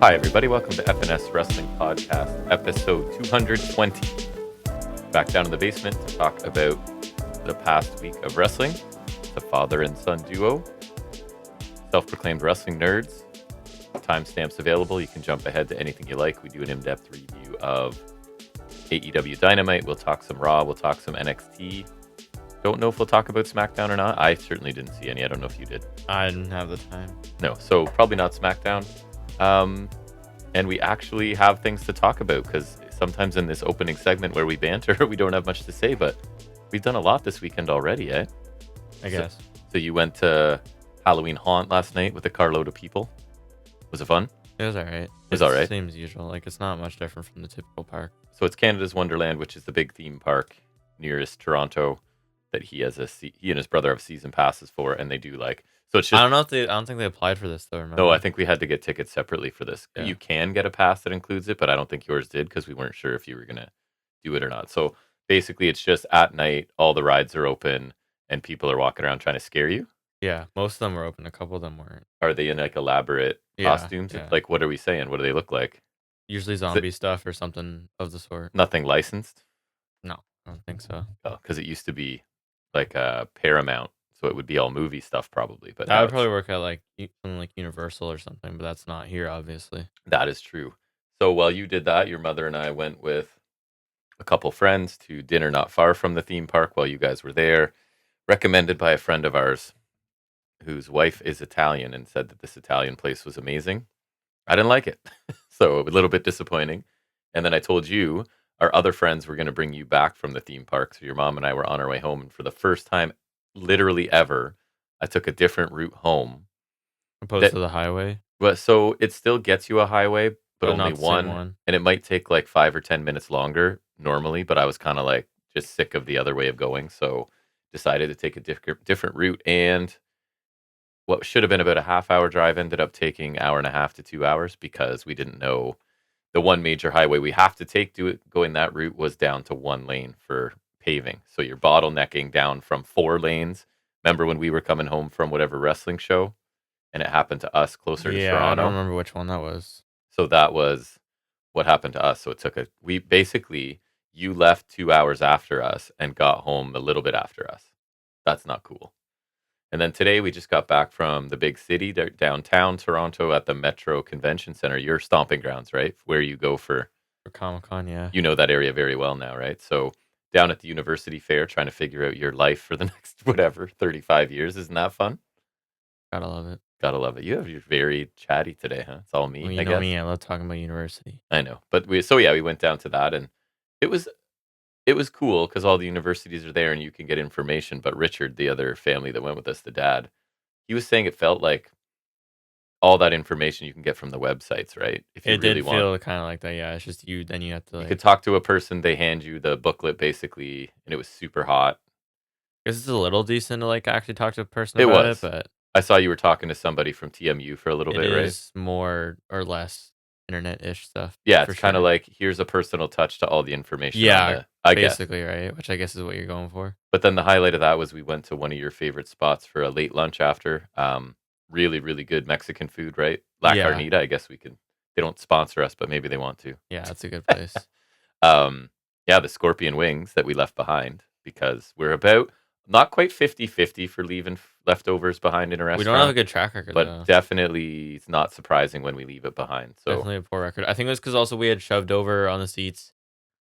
Hi, everybody. Welcome to FNS Wrestling Podcast, episode 220. Back down in the basement to talk about the past week of wrestling. The father and son duo, self-proclaimed wrestling nerds. Timestamps available. You can jump ahead to anything you like. We do an in-depth review of AEW Dynamite. We'll talk some Raw. We'll talk some NXT. Don't know if we'll talk about SmackDown or not. I certainly didn't see any. I don't know if you did. I didn't have the time. No, so probably not SmackDown. And we actually have things to talk about because sometimes in this opening segment where we banter, we don't have much to say, but we've done a lot this weekend already, eh? I guess. So you went to Halloween Haunt last night with a carload of people. Was it fun? It was all right. It was all right. Same as usual. Like, it's not much different from the typical park. So it's Canada's Wonderland, which is the big theme park nearest Toronto that he and his brother have season passes for, and they do like. So it's just. I don't think they applied for this though. Remember? No, I think we had to get tickets separately for this. Yeah. You can get a pass that includes it, but I don't think yours did because we weren't sure if you were gonna do it or not. So basically, it's just at night. All the rides are open, and people are walking around trying to scare you. Yeah, most of them were open. A couple of them weren't. Are they in like elaborate costumes? Yeah. Like, what are we saying? What do they look like? Usually zombie stuff or something of the sort. Nothing licensed? No, I don't think so. Oh, because it used to be like Paramount, so it would be all movie stuff probably. But that would probably work at like something like Universal or something, but that's not here, obviously. That is true. So while you did that, your mother and I went with a couple friends to dinner not far from the theme park while you guys were there, recommended by a friend of ours whose wife is Italian and said that this Italian place was amazing. I didn't like it. So a little bit disappointing. And then I told you our other friends were going to bring you back from the theme park. So your mom and I were on our way home. And for the first time, literally ever, I took a different route home. Opposed to the highway? But so it still gets you a highway, but only not the same one. And it might take like 5 or 10 minutes longer normally. But I was kind of like just sick of the other way of going. So decided to take a different route. And what should have been about a half-hour drive ended up taking 1.5 to 2 hours because we didn't know the one major highway we have to take going that route was down to 1 lane for paving. So you're bottlenecking down from 4 lanes. Remember when we were coming home from whatever wrestling show and it happened to us closer to Toronto? I don't remember which one that was. So that was what happened to us. So it took you left 2 hours after us and got home a little bit after us. That's not cool. And then today we just got back from the big city, downtown Toronto at the Metro Convention Center, your stomping grounds, right? Where you go for Comic-Con, yeah. You know that area very well now, right? So down at the University Fair, trying to figure out your life for the next, 35 years. Isn't that fun? Gotta love it. Gotta love it. You're very chatty today, huh? It's all me, well, you know me, I love talking about university. I know. But we went down to that, and it was cool because all the universities are there and you can get information. But Richard, the other family that went with us, the dad, he was saying it felt like all that information you can get from the websites, right? If you really want. It did feel kind of like that, yeah. It's just you, then you have to You could talk to a person, they hand you the booklet basically, and it was super hot. I guess it's a little decent to like actually talk to a person about it, but I saw you were talking to somebody from TMU for a little bit, right? It is more or less internet-ish stuff. Yeah, it's kind of like here's a personal touch to all the information. Yeah, basically, right? Which I guess is what you're going for. But then the highlight of that was we went to one of your favorite spots for a late lunch after. Really, really good Mexican food, right? La Carnita, I guess we could. They don't sponsor us, but maybe they want to. Yeah, that's a good place. The scorpion wings that we left behind because we're about not quite 50-50 for leaving leftovers behind in a restaurant. We don't have a good track record, but definitely it's not surprising when we leave it behind. So definitely a poor record. I think it was because also we had shoved over on the seats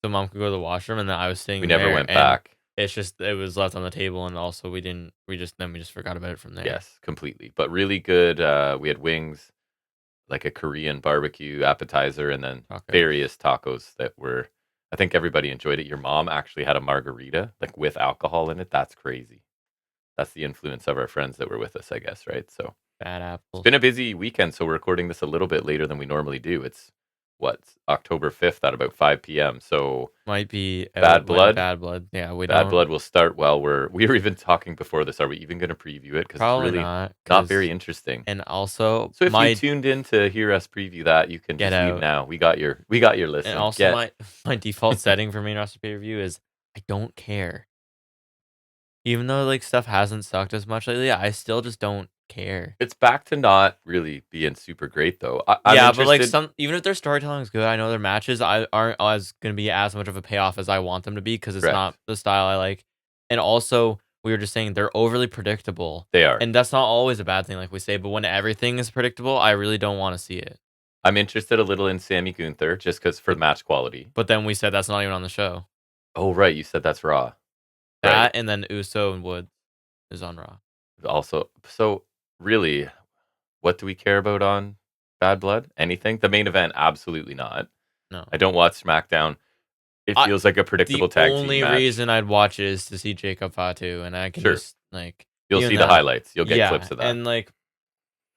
so mom could go to the washroom, and then I was sitting there. We never went back. It's just it was left on the table, and also we just forgot about it from there. Yes, completely. But really good. We had wings, like a Korean barbecue appetizer, and then various tacos that were. I think everybody enjoyed it. Your mom actually had a margarita, like with alcohol in it. That's crazy. That's the influence of our friends that were with us, I guess, right? So bad apples. It's been a busy weekend, so we're recording this a little bit later than we normally do. It's October 5th at about 5 p.m. So might be Bad Blood. Bad Blood. Yeah, Bad Blood will start. Well, we were even talking before this. Are we even going to preview it? Because it's really not very interesting. And also, so if you tuned in to hear us preview that, you can just leave now. We got your list. And also, my default setting for main roster pay per view is I don't care. Even though like stuff hasn't sucked as much lately, I still just don't care. It's back to not really being super great though. Yeah, but like even if their storytelling is good, I know their matches aren't as gonna be as much of a payoff as I want them to be because it's not the style I like. And also, we were just saying they're overly predictable. They are, and that's not always a bad thing, like we say. But when everything is predictable, I really don't want to see it. I'm interested a little in Sammy Gunther just because for match quality. But then we said that's not even on the show. Oh right, you said that's Raw. That right. And then Uso and Woods is on Raw. Also, so really, what do we care about on Bad Blood? Anything? The main event? Absolutely not. No. I don't watch SmackDown. It feels like a predictable tag team match. The only reason I'd watch it is to see Jacob Fatu, and I can just like you'll see the highlights. You'll get clips of that. And like,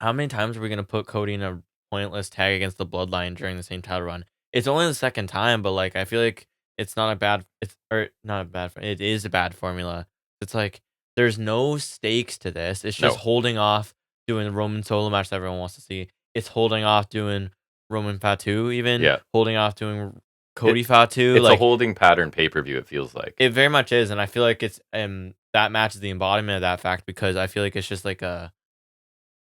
how many times are we gonna put Cody in a pointless tag against the Bloodline during the same title run? It's only the second time, but like I feel like it's not a bad. It is a bad formula. It's like there's no stakes to this. It's just holding off doing the Roman solo match that everyone wants to see. It's holding off doing Roman Fatu, holding off doing Cody Fatu. It's like a holding pattern pay-per-view, it feels like. It very much is, and I feel like it's that match is the embodiment of that fact because I feel like it's just a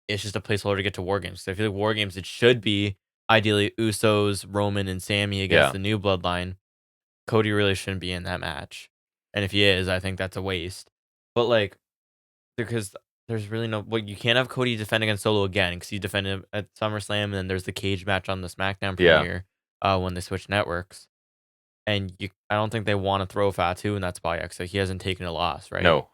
placeholder to get to War Games. So I feel like War Games, it should be ideally Usos, Roman, and Sammy against the new Bloodline. Cody really shouldn't be in that match. And if he is, I think that's a waste. But like, because there's really you can't have Cody defend against Solo again because he defended at SummerSlam, and then there's the cage match on the SmackDown premiere when they switch networks. And I don't think they want to throw Fatu in that spot yet, so he hasn't taken a loss, right? No.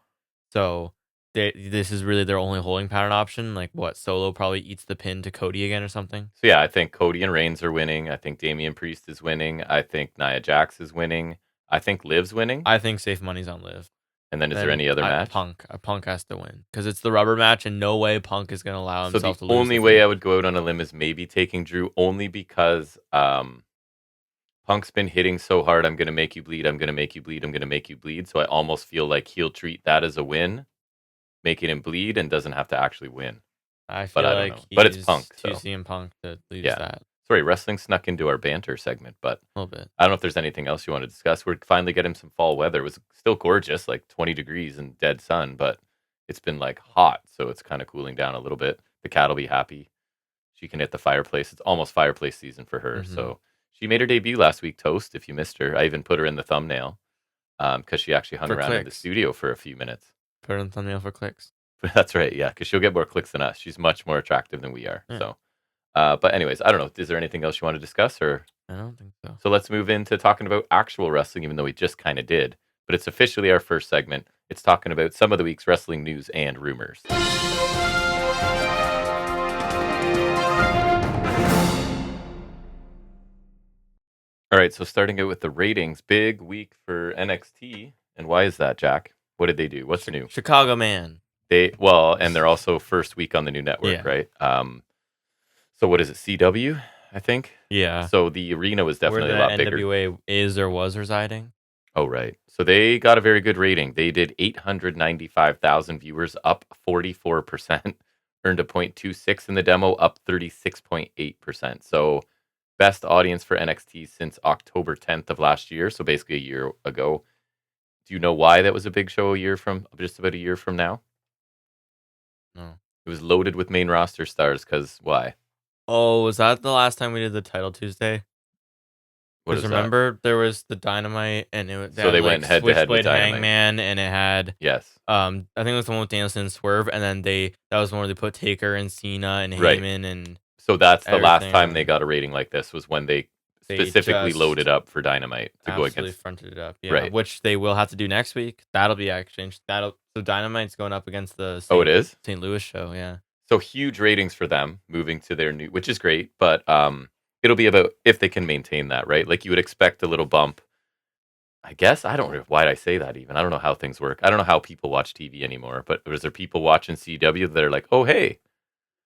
So this is really their only holding pattern option. Like what? Solo probably eats the pin to Cody again or something. So yeah, I think Cody and Reigns are winning. I think Damian Priest is winning. I think Nia Jax is winning. I think Liv's winning. I think safe money's on Liv. And then is there any other match? Punk has to win because it's the rubber match, and no way Punk is going to allow himself to lose. The only way I would go out on a limb is maybe taking Drew, only because Punk's been hitting so hard. I'm going to make you bleed. I'm going to make you bleed. I'm going to make you bleed. So I almost feel like he'll treat that as a win, making him bleed, and doesn't have to actually win. I feel like but it's Punk. Too CM Punk to lose that. Sorry, wrestling snuck into our banter segment, but a little bit. I don't know if there's anything else you want to discuss. We're finally getting some fall weather. It was still gorgeous, like 20 degrees and dead sun, but it's been like hot, so it's kind of cooling down a little bit. The cat will be happy. She can hit the fireplace. It's almost fireplace season for her. Mm-hmm. So she made her debut last week, Toast, if you missed her. I even put her in the thumbnail because she actually hung around in the studio for a few minutes. Put her in the thumbnail for clicks. That's right, yeah, because she'll get more clicks than us. She's much more attractive than we are, so... but anyways, I don't know. Is there anything else you want to discuss? Or I don't think so. So let's move into talking about actual wrestling, even though we just kind of did. But it's officially our first segment. It's talking about some of the week's wrestling news and rumors. All right, so starting out with the ratings, big week for NXT. And why is that, Jack? What did they do? What's new? Chicago Man. And they're also first week on the new network, right? So what is it, CW, I think? Yeah. So the arena was definitely a lot bigger. Where the NWA is or was residing. Oh, right. So they got a very good rating. They did 895,000 viewers, up 44%. Earned a 0.26 in the demo, up 36.8%. So best audience for NXT since October 10th of last year. So basically a year ago. Do you know why that was a big show just about a year from now? No. It was loaded with main roster stars because why? Oh, was that the last time we did the Title Tuesday? Because remember, there was the Dynamite, and they went head to head with Dynamite. Hangman, and it had I think it was the one with Danielson and Swerve, and then that was one where they put Taker and Cena and Heyman and. So that's the last time they got a rating like this was when they specifically loaded up for Dynamite to go against. Fronted it up, yeah. Which they will have to do next week. That'll be exchange. So Dynamite's going up against the it is St. Louis show, yeah. So huge ratings for them moving to their new, which is great, but it'll be about if they can maintain that, right? Like you would expect a little bump. I guess I don't know why I say that even. I don't know how things work. I don't know how people watch TV anymore. But is there people watching CW that are like, oh hey?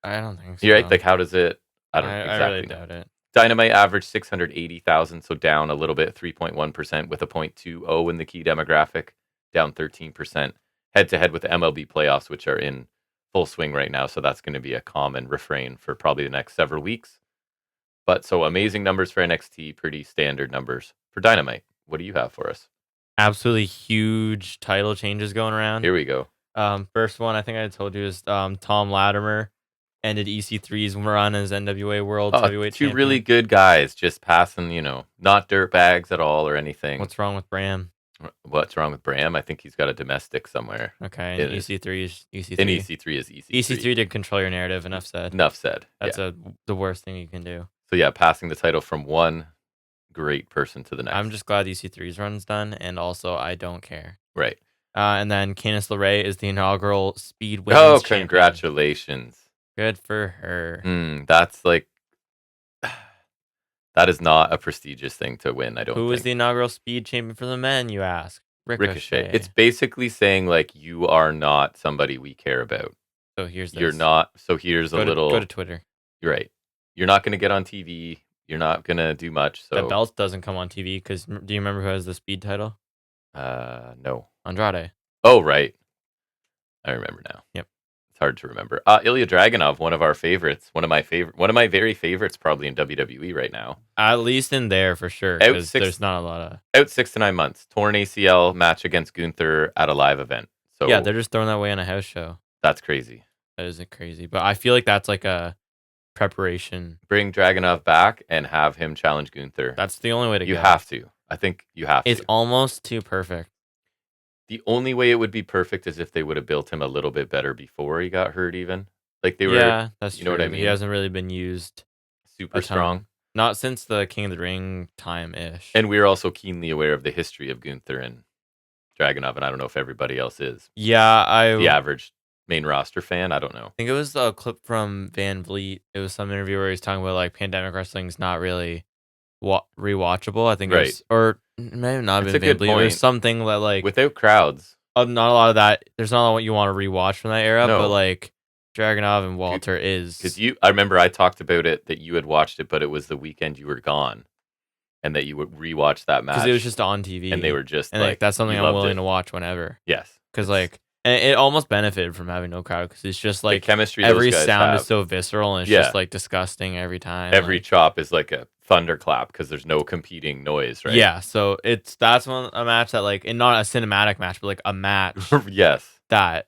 I don't think so. You're right. Like how does it? I don't exactly. I really doubt it. Dynamite averaged 680,000, so down a little bit, 3.1% with a 0.20 in the key demographic, down 13%. Head to head with the MLB playoffs, which are in full swing right now, so that's going to be a common refrain for probably the next several weeks. But so amazing numbers for NXT, pretty standard numbers for Dynamite. What do you have for us? Absolutely huge title changes going around. Here we go. First one I think I told you is Tom Latimer ended EC3's run as NWA World Heavyweight Two Champion. really good guys just passing, not dirt bags at all or anything. What's wrong with Bram? What's wrong with Bram? I think he's got a domestic somewhere. Okay, and EC3 is EC3. And EC3 is EC3. EC3 did control your narrative. Enough said. That's the worst thing you can do. So yeah, passing the title from one great person to the next. I'm just glad EC3's run's done, and also I don't care. Right. And then Candice LeRae is the inaugural Speed Women's Champion. Congratulations. Good for her. That's like... That is not a prestigious thing to win, I don't think. Who is the inaugural Speed Champion for the men, you ask? Ricochet. It's basically saying, like, you are not somebody we care about. So here's this. You're not... So here's Go to Twitter. You're right. You're not going to get on TV. You're not going to do much. So the belt doesn't come on TV because do you remember who has the Speed title? No. Andrade. Oh, right. I remember now. Yep. It's hard to remember. Ilya Dragunov, one of our favorites. One of my very favorites probably in WWE right now. At least in there for sure. Because there's not a lot of... Out 6 to 9 months. Torn ACL match against Gunther at a live event. So yeah, they're just throwing that away on a house show. That's crazy. That isn't crazy. But I feel like that's like a preparation. Bring Dragunov back and have him challenge Gunther. That's the only way to go. You have to. I think you have to. It's almost too perfect. The only way it would be perfect is if they would have built him a little bit better before he got hurt even. Like they were... Yeah, that's true. You know what I mean? He hasn't really been used super strong. Not since the King of the Ring time-ish. And we're also keenly aware of the history of Gunther and Dragunov, and I don't know if everybody else is. Yeah, the average main roster fan, I don't know. I think it was a clip from Van Vliet. It was some interview where he's talking about like pandemic wrestling's not really rewatchable. I think it was, or it may have not been Van Vliet. There's something that like without crowds, not a lot of that. There's not a lot what you want to rewatch from that era, but like Dragunov and Walter is because I remember I talked about it that you had watched it, but it was the weekend you were gone, and that you would rewatch that match because it was just on TV, and they were just and like that's something I'm willing to watch whenever. Yes, because like. And it almost benefited from having no crowd because it's just like the chemistry. Every sound is so visceral and it's just like disgusting every time. Every chop is like a thunderclap because there's no competing noise, right? Yeah, so that's a match that like, and not a cinematic match, but like a match. Yes, that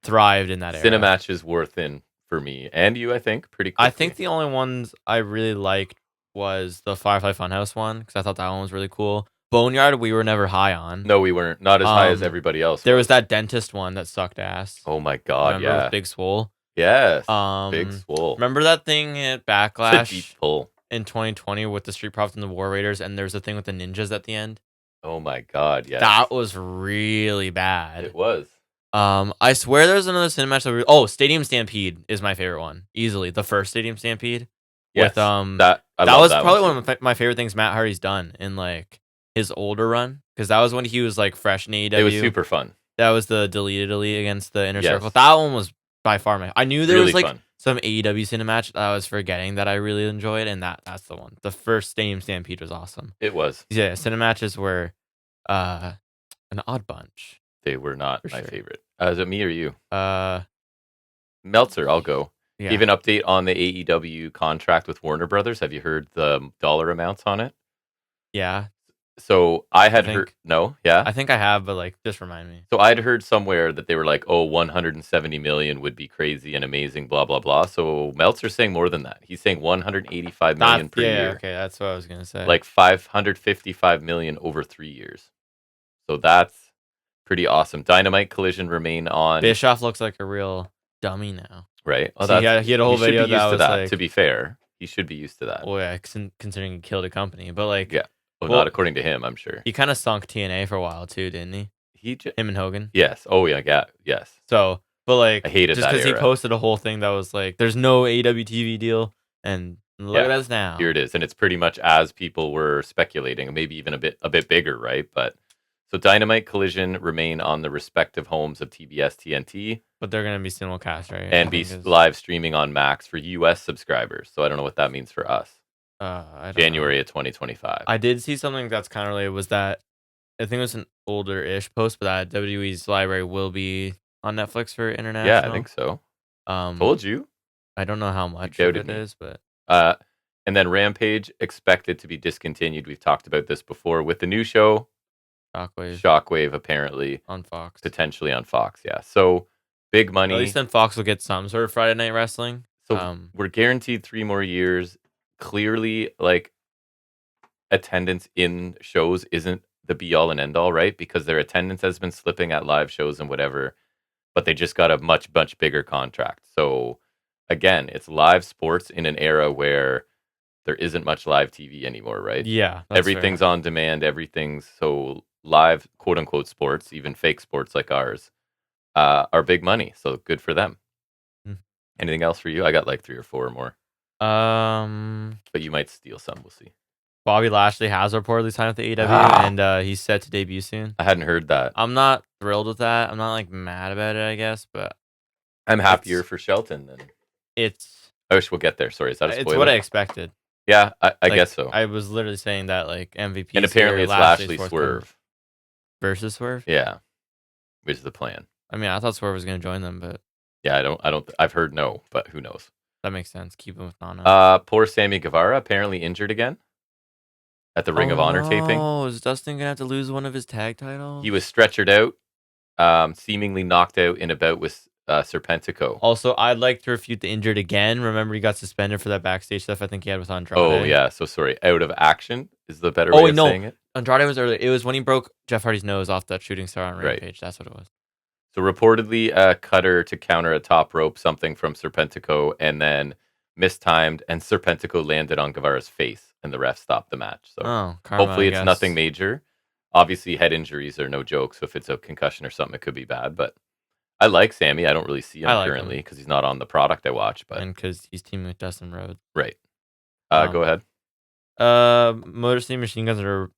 thrived in that era. Cinematch is worth in for me and you. I think pretty quickly. I think the only ones I really liked was the Firefly Funhouse one because I thought that one was really cool. Boneyard, we were never high on. No, we weren't. Not as high as everybody else. There was that dentist one that sucked ass. Oh my god, remember, with Big Swole? Yes. Big Swole. Remember that thing at Backlash it's a deep pull. In 2020 with the Street Profits and the War Raiders, and there's a thing with the ninjas at the end? Oh my god, yes. That was really bad. It was. I swear there's another cinematic that Stadium Stampede is my favorite one. Easily. The first Stadium Stampede. Yes. With, that was probably one of my favorite things Matt Hardy's done in like his older run, because that was when he was like fresh in AEW. It was super fun. That was the deleted elite against the Inner Circle. That one was by far I knew there really was like fun. Some AEW cinematch that I was forgetting that I really enjoyed, and that's the one. The first Stadium Stampede was awesome. It was. Yeah, cinematches were an odd bunch. They were not my favorite. Is it me or you? Meltzer, I'll go. Yeah. Give an update on the AEW contract with Warner Brothers. Have you heard the dollar amounts on it? Yeah. So I had heard, yeah? I think I have, but like, just remind me. So I'd heard somewhere that they were like, 170 million would be crazy and amazing, blah, blah, blah. So Meltzer's saying more than that. He's saying 185 million per year. Yeah, okay, that's what I was going to say. Like 555 million over 3 years. So that's pretty awesome. Dynamite Collision remain on. Bischoff looks like a real dummy now. Right. Well, he had a whole video that was like, to be fair, he should be used to that. Well, yeah, considering he killed a company, but like, yeah. Well, not according to him, I'm sure. He kind of sunk TNA for a while too, didn't he? Him and Hogan. Yes. Oh yeah. Yes. So, but like, I hated just because he posted a whole thing that was like, "There's no AEW TV deal," and look at us now. Here it is, and it's pretty much as people were speculating, maybe even a bit bigger, right? But so Dynamite Collision remain on the respective homes of TBS TNT, but they're gonna be simulcast, right? And be live streaming on Max for US subscribers. So I don't know what that means for us. January of 2025. I did see something that's kind of related. Was that I think it was an older-ish post, but that WWE's library will be on Netflix for international. Yeah, I think so. Told you. I don't know how much it is, but and then Rampage expected to be discontinued. We've talked about this before with the new show. Shockwave apparently on Fox. potentially on Fox. Yeah, so big money. At least then Fox will get some sort of Friday Night Wrestling. So we're guaranteed 3 more years. Clearly, like, attendance in shows isn't the be all and end all, right? Because their attendance has been slipping at live shows and whatever, but they just got a much bigger contract. So again, it's live sports in an era where there isn't much live TV anymore, right? Yeah, everything's on demand. Everything's so live, quote unquote sports, even fake sports like ours, are big money. So good for them. Anything else for you? I got like 3 or 4 more. But you might steal some. We'll see. Bobby Lashley has reportedly signed with the AEW, and he's set to debut soon. I hadn't heard that. I'm not thrilled with that. I'm not like mad about it, I guess, but I'm happier for Shelton then. I wish we'll get there. Sorry, is that a spoiler? It's what I expected. Yeah, I guess so. I was literally saying that like MVP. And apparently it's Lashley Swerve versus Swerve. Yeah, which is the plan. I mean, I thought Swerve was going to join them, but yeah, I don't. I've heard no, but who knows? That makes sense. Keep him with Nana. Poor Sammy Guevara apparently injured again at the Ring of Honor taping. Oh, is Dustin gonna have to lose one of his tag titles? He was stretchered out, seemingly knocked out in a bout with Serpentico. Also, I'd like to refute the injured again. Remember, he got suspended for that backstage stuff I think he had with Andrade. Oh, yeah. So sorry. Out of action is the better way of saying it. Andrade was earlier. It was when he broke Jeff Hardy's nose off that shooting star on Rampage. Right. That's what it was. So reportedly a cutter to counter a top rope, something from Serpentico, and then mistimed, and Serpentico landed on Guevara's face, and the ref stopped the match. So karma, hopefully it's nothing major. Obviously, head injuries are no joke, so if it's a concussion or something, it could be bad. But I like Sammy. I don't really see him currently because he's not on the product I watch. And because he's teaming with Dustin Rhodes. Right. Go ahead. Motor City Machine Guns are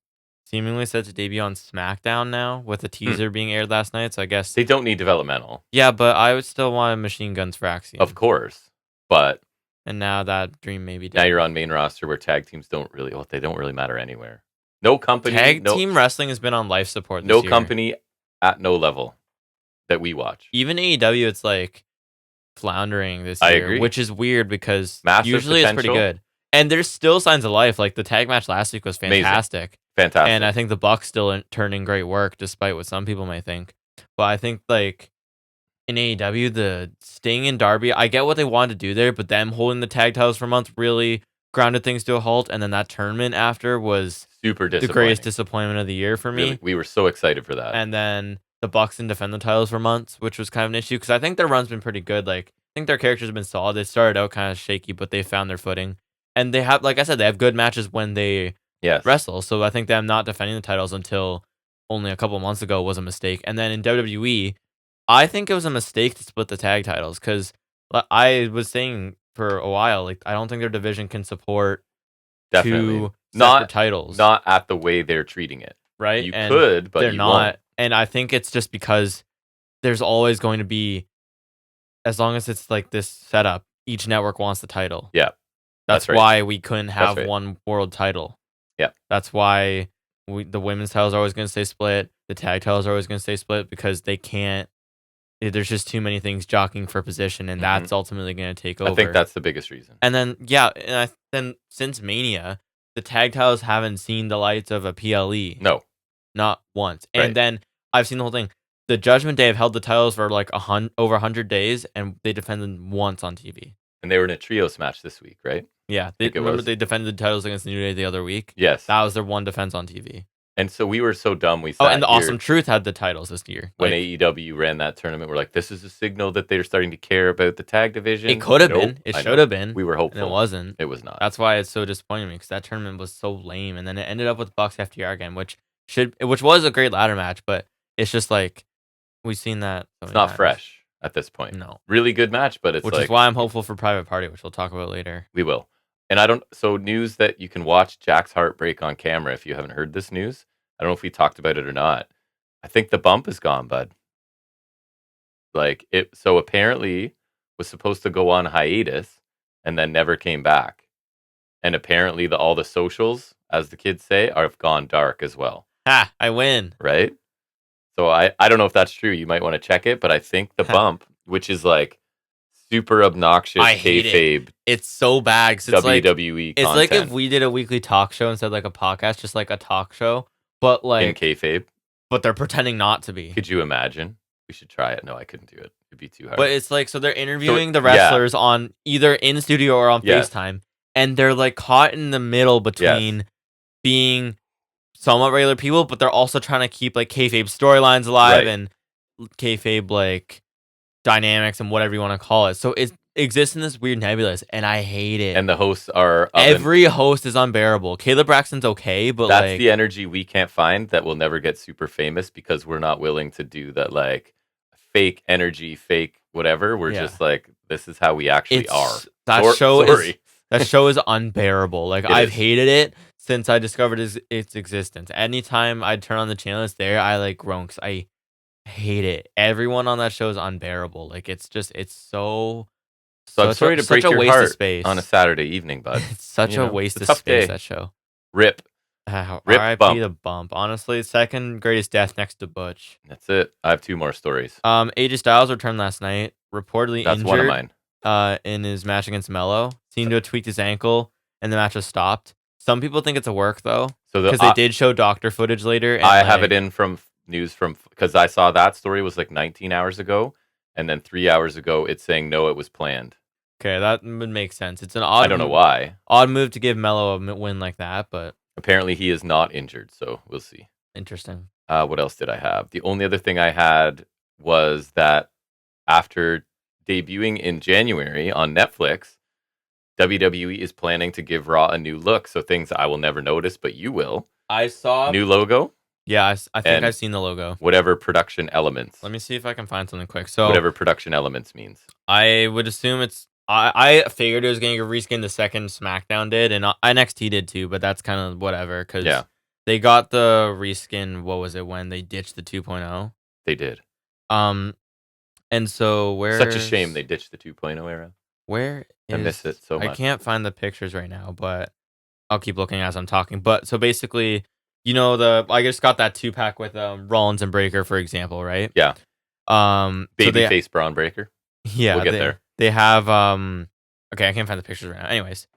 seemingly set to debut on SmackDown now, with a teaser being aired last night. So I guess they don't need developmental. Yeah, but I would still want Machine Guns for Axiom. Of course, but now that dream may be dead. Now you're on main roster where tag teams don't really matter anywhere. No company. Team wrestling has been on life support. No company at no level that we watch. Even AEW, it's like floundering this year, agree. Which is weird because Massive usually potential. It's pretty good. And there's still signs of life. Like the tag match last week was fantastic. Amazing. Fantastic. And I think the Bucks still turning great work, despite what some people may think. But I think like in AEW, the Sting and Darby, I get what they wanted to do there, but them holding the tag titles for a month really grounded things to a halt. And then that tournament after was super disappointing. The greatest disappointment of the year for me. Really, we were so excited for that. And then the Bucks didn't defend the titles for months, which was kind of an issue because I think their run's been pretty good. Like I think their characters have been solid. They started out kind of shaky, but they found their footing. And they have, like I said, they have good matches when they wrestle. So I think them not defending the titles until only a couple of months ago was a mistake. And then in WWE, I think it was a mistake to split the tag titles because I was saying for a while, like I don't think their division can support two separate titles. Not at the way they're treating it. Right? You could, but they're you not. won't. And I think it's just because there's always going to be, as long as it's like this setup, each network wants the title. Yeah. That's why we couldn't have one world title. Yeah. That's why the women's titles are always going to stay split. The tag titles are always going to stay split because they can't. There's just too many things jockeying for position, and that's ultimately going to take over. I think that's the biggest reason. And then, then since Mania, the tag titles haven't seen the lights of a PLE. No. Not once. And then I've seen the whole thing. The Judgment Day have held the titles for like over 100 days, and they defended them once on TV. And they were in a trios match this week, right? Yeah. They defended the titles against New Day the other week? Yes. That was their one defense on TV. And so we were so dumb. We sat and the Awesome Truth had the titles this year. When AEW ran that tournament, we're like, this is a signal that they're starting to care about the tag division. It could have been. It should have been. We were hopeful. And it wasn't. It was not. That's why it's so disappointing me because that tournament was so lame. And then it ended up with Bucks FTR again, which was a great ladder match, but it's just like we've seen that. It's not fresh at this point. No. Really good match, but which is why I'm hopeful for Private Party, which we'll talk about later. We will. And news that you can watch Jack's heartbreak on camera if you haven't heard this news. I don't know if we talked about it or not. I think the bump is gone, bud. So apparently was supposed to go on hiatus and then never came back. And apparently all the socials, as the kids say, have gone dark as well. Ha! I win. Right? So I don't know if that's true. You might want to check it, but I think the bump, which is like super obnoxious kayfabe. It's so bad. WWE it's like if we did a weekly talk show instead of like a podcast, just like a talk show. But like in kayfabe. but they're pretending not to be. Could you imagine? We should try it. No, I couldn't do it. It'd be too hard. But it's like, so they're interviewing the wrestlers on either in studio or on Yes. FaceTime, and they're like caught in the middle between being somewhat regular people, but they're also trying to keep like kayfabe storylines alive and kayfabe like dynamics and whatever you want to call it. So it exists in this weird nebulous, and I hate it. And the hosts are every host is unbearable. Caleb Braxton's okay, but that's the energy we can't find that will never get super famous because we're not willing to do that like fake energy, fake whatever. We're just like, this is how we actually are. That show is unbearable. Like I've hated it since I discovered its existence. Anytime I turn on the channel, it's there. I like groan because I hate it. Everyone on that show is unbearable. Like it's so. So I'm sorry to break your heart on a Saturday evening, bud. It's such a waste of space. That show. Rip. R.I.P. the bump. Honestly, second greatest death next to Butch. That's it. I have 2 more stories. AJ Styles returned last night, reportedly That's injured. One of mine. In his match against Mello, seemed to have tweaked his ankle, and the match was stopped. Some people think it's a work though, because they did show doctor footage later. And I have it in from news because I saw that story was like 19 hours ago, and then 3 hours ago it's saying no, it was planned. Okay, that would make sense. It's an odd. I don't know why. Odd move to give Mello a win like that, but apparently he is not injured, so we'll see. Interesting. What else did I have? The only other thing I had was that after debuting in January on Netflix, WWE is planning to give Raw a new look. So things I will never notice, but you will. I saw new logo. Yeah, I think I've seen the logo. Whatever production elements. Let me see if I can find something quick. So whatever production elements means. I would assume it's. I figured it was going to reskin the second SmackDown did, and NXT did too, but that's kind of whatever because they got the reskin. What was it when they ditched the 2.0? They did. And so where? Such a shame they ditched the 2.0 era. Where I miss it so much. I can't find the pictures right now, but I'll keep looking as I'm talking. But so basically, I just got that 2-pack with Rollins and Breaker, for example, right? Yeah. Babyface Braun Breaker. Yeah, we'll get there. They have okay, I can't find the pictures right now. Anyways,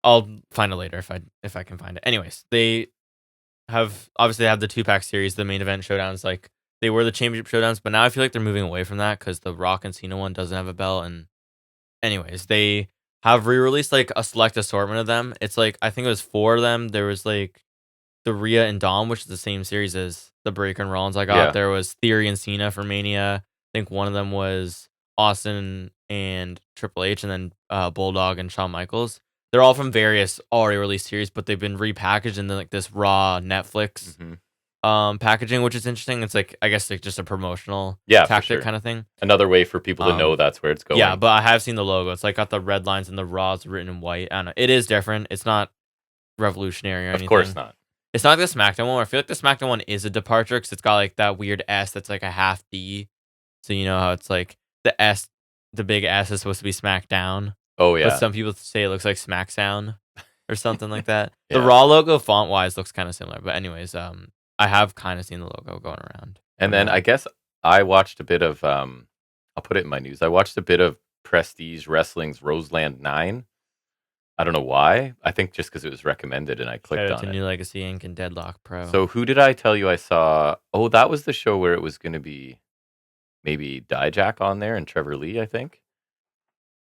I'll find it later if I can find it. Anyways, they have the 2-pack series, the main event showdowns, like they were the championship showdowns, but now I feel like they're moving away from that because the Rock and Cena one doesn't have a belt. And anyways, they have re-released like a select assortment of them. It's like I think it was 4 of them. There was like the Rhea and Dom, which is the same series as the Breaker and Rollins I got. Yeah. There was Theory and Cena for Mania. I think one of them was Austin and Triple H, and then Bulldog and Shawn Michaels. They're all from various already released series, but they've been repackaged in like this raw Netflix packaging, which is interesting. It's like, I guess, like just a promotional tactic kind of thing. Another way for people to know that's where it's going. Yeah, but I have seen the logo. It's like got the red lines and the Raws written in white. I don't know. It is different. It's not revolutionary or anything. Of course not. It's not like the SmackDown one. I feel like the SmackDown one is a departure because it's got like that weird S that's like a half D. So you know how it's like the S, the big S is supposed to be SmackDown. Oh yeah. But some people say it looks like Smack Sound or something like that. The Raw logo font wise looks kind of similar. But anyways, I have kind of seen the logo going around. And then I guess I watched a bit of I'll put it in my news. I watched a bit of Prestige Wrestling's Roseland 9. I don't know why. I think just because it was recommended and I clicked on it. New Legacy Inc. and Deadlock Pro. So who did I tell you I saw? Oh, that was the show where it was going to be maybe Dijak on there and Trevor Lee, I think.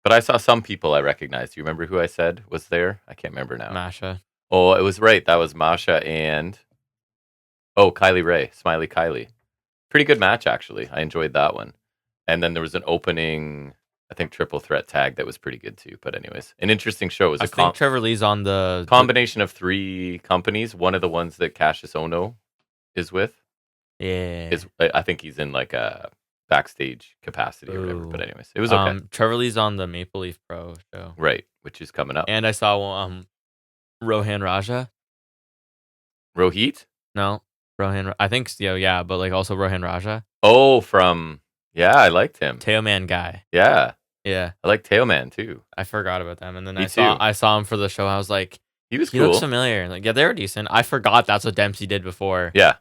But I saw some people I recognized. Do you remember who I said was there? I can't remember now. Masha. Oh, it was right. That was Masha and Kylie Ray, Smiley Kylie. Pretty good match, actually. I enjoyed that one. And then there was an opening, I think, triple threat tag that was pretty good too. But anyways, an interesting show. It was I think Trevor Lee's on the combination of 3 companies. One of the ones that Cassius Ohno is with. Yeah. I think he's in like a backstage capacity or whatever. But anyways, it was okay. Trevor Lee's on the Maple Leaf Pro show. Right, which is coming up. And I saw Rohan Raja. Rohit? No. Rohan, I think so, yeah, but like also Rohan Raja. Oh, I liked him. Teoman guy. Yeah. Yeah. I like Teoman too. I forgot about them. And then I saw him for the show. I was like, he was cool. He looks familiar. Like, yeah, they were decent. I forgot that's what Dempsey did before. Yeah.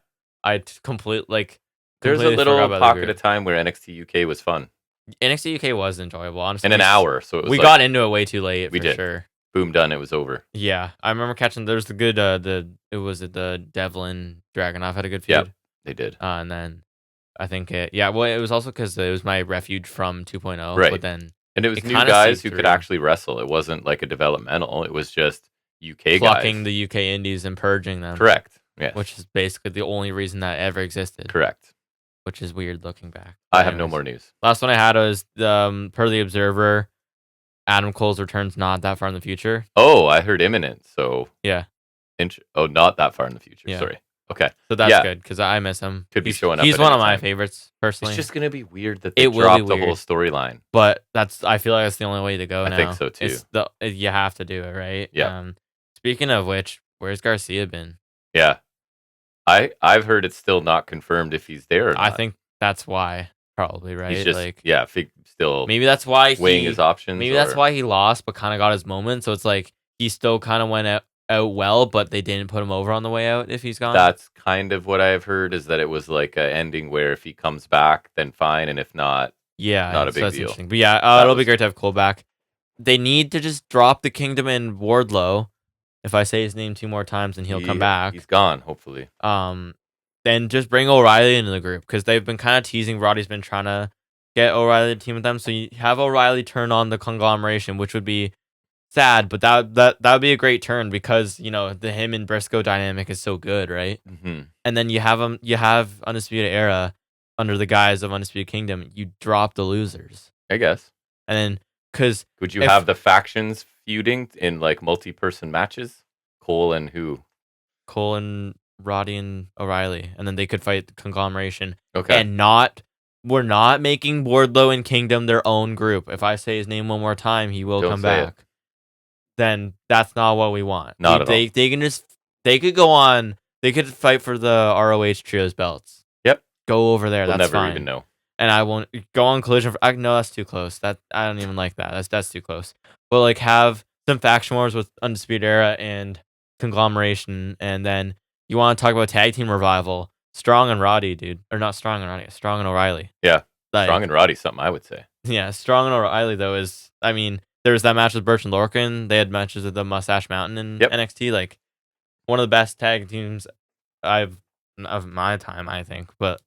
There's a little pocket of time where NXT UK was fun. NXT UK was enjoyable, honestly. In an hour, so it was. We got into it way too late. We did. Sure. Boom, done. It was over. Yeah, I remember catching. There's the good. The Devlin Dragunov had a good feud. Yeah, They did. And then I think it was also because it was my refuge from 2.0, Right. but then And it was it new kinda guys seeped who could through. actually wrestle. It wasn't like a developmental. It was just UK Plucking guys. the UK indies and purging them. Correct. Yes. Which is basically the only reason that ever existed. Correct. Which is weird looking back. I have no more news. Last one I had was per the Observer, Adam Cole's return's not that far in the future. Oh, I heard imminent. So yeah. Not that far in the future. Yeah. Sorry. Okay. So that's good because I miss him. Could be showing up. He's at one any of my time. favorites personally. It's just gonna be weird that they will dropped be the weird. whole storyline. But I feel like that's the only way to go now. I think so too. You have to do it, right? Yeah. Speaking of which, where's Garcia been? Yeah. I've heard it's still not confirmed if he's there or not. I think that's why, probably, right? He's just still maybe that's why weighing his options. Maybe that's why he lost, but kind of got his moment. So it's like he still kind of went out well, but they didn't put him over on the way out if he's gone. That's kind of what I've heard, is that it was like an ending where if he comes back, then fine, and if not, not a big deal. But yeah, it'll be great to have Cole back. They need to just drop the Kingdom and Wardlow. If I say his name 2 more times, then he'll come back. He's gone, hopefully. Then just bring O'Reilly into the group because they've been kind of teasing. Roddy's been trying to get O'Reilly to team with them, so you have O'Reilly turn on the conglomeration, which would be sad, but that would be a great turn because the him and Briscoe dynamic is so good, right? Mm-hmm. And then you have Undisputed Era under the guise of Undisputed Kingdom. You drop the losers, I guess, and then because would you have the factions feuding in like multi-person matches? Cole and Roddy and O'Reilly, and then they could fight the conglomeration. Okay, and we're not making Wardlow and Kingdom their own group. If I say his name one more time, he will come back. Then that's not what we want. Not at all. They could go on. They could fight for the ROH trios belts. Yep. Go over there. We'll that's never fine. even know. And I won't go on Collision. No, that's too close. I don't even like that. That's too close. But like have some faction wars with Undisputed Era and Conglomeration, and then you want to talk about tag team revival. Strong and Roddy, dude, or not Strong and Roddy. Strong and O'Reilly. Yeah, Strong and Roddy. Something I would say. Yeah, Strong and O'Reilly though is. I mean, there was that match with Birch and Lorcan. They had matches with the Mustache Mountain in NXT. Like one of the best tag teams of my time, I think. But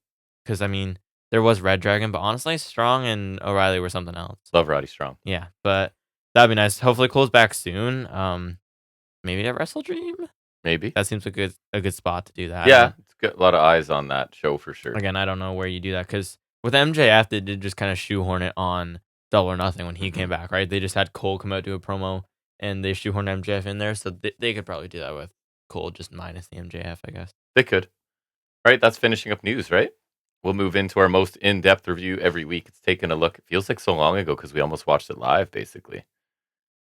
because I mean, there was Red Dragon, but honestly, Strong and O'Reilly were something else. Love Roddy Strong. Yeah, but that'd be nice. Hopefully, Cole's back soon. Maybe at Wrestle Dream. Maybe that seems a good spot to do that. Yeah, it's got a lot of eyes on that show for sure. Again, I don't know where you do that because with MJF, they did just kind of shoehorn it on Double or Nothing when he came back, right? They just had Cole come out do a promo and they shoehorned MJF in there, so they could probably do that with Cole, just minus the MJF, I guess. They could. All right, that's finishing up news, right? We'll move into our most in-depth review every week. It's taking a look. It feels like so long ago because we almost watched it live, basically.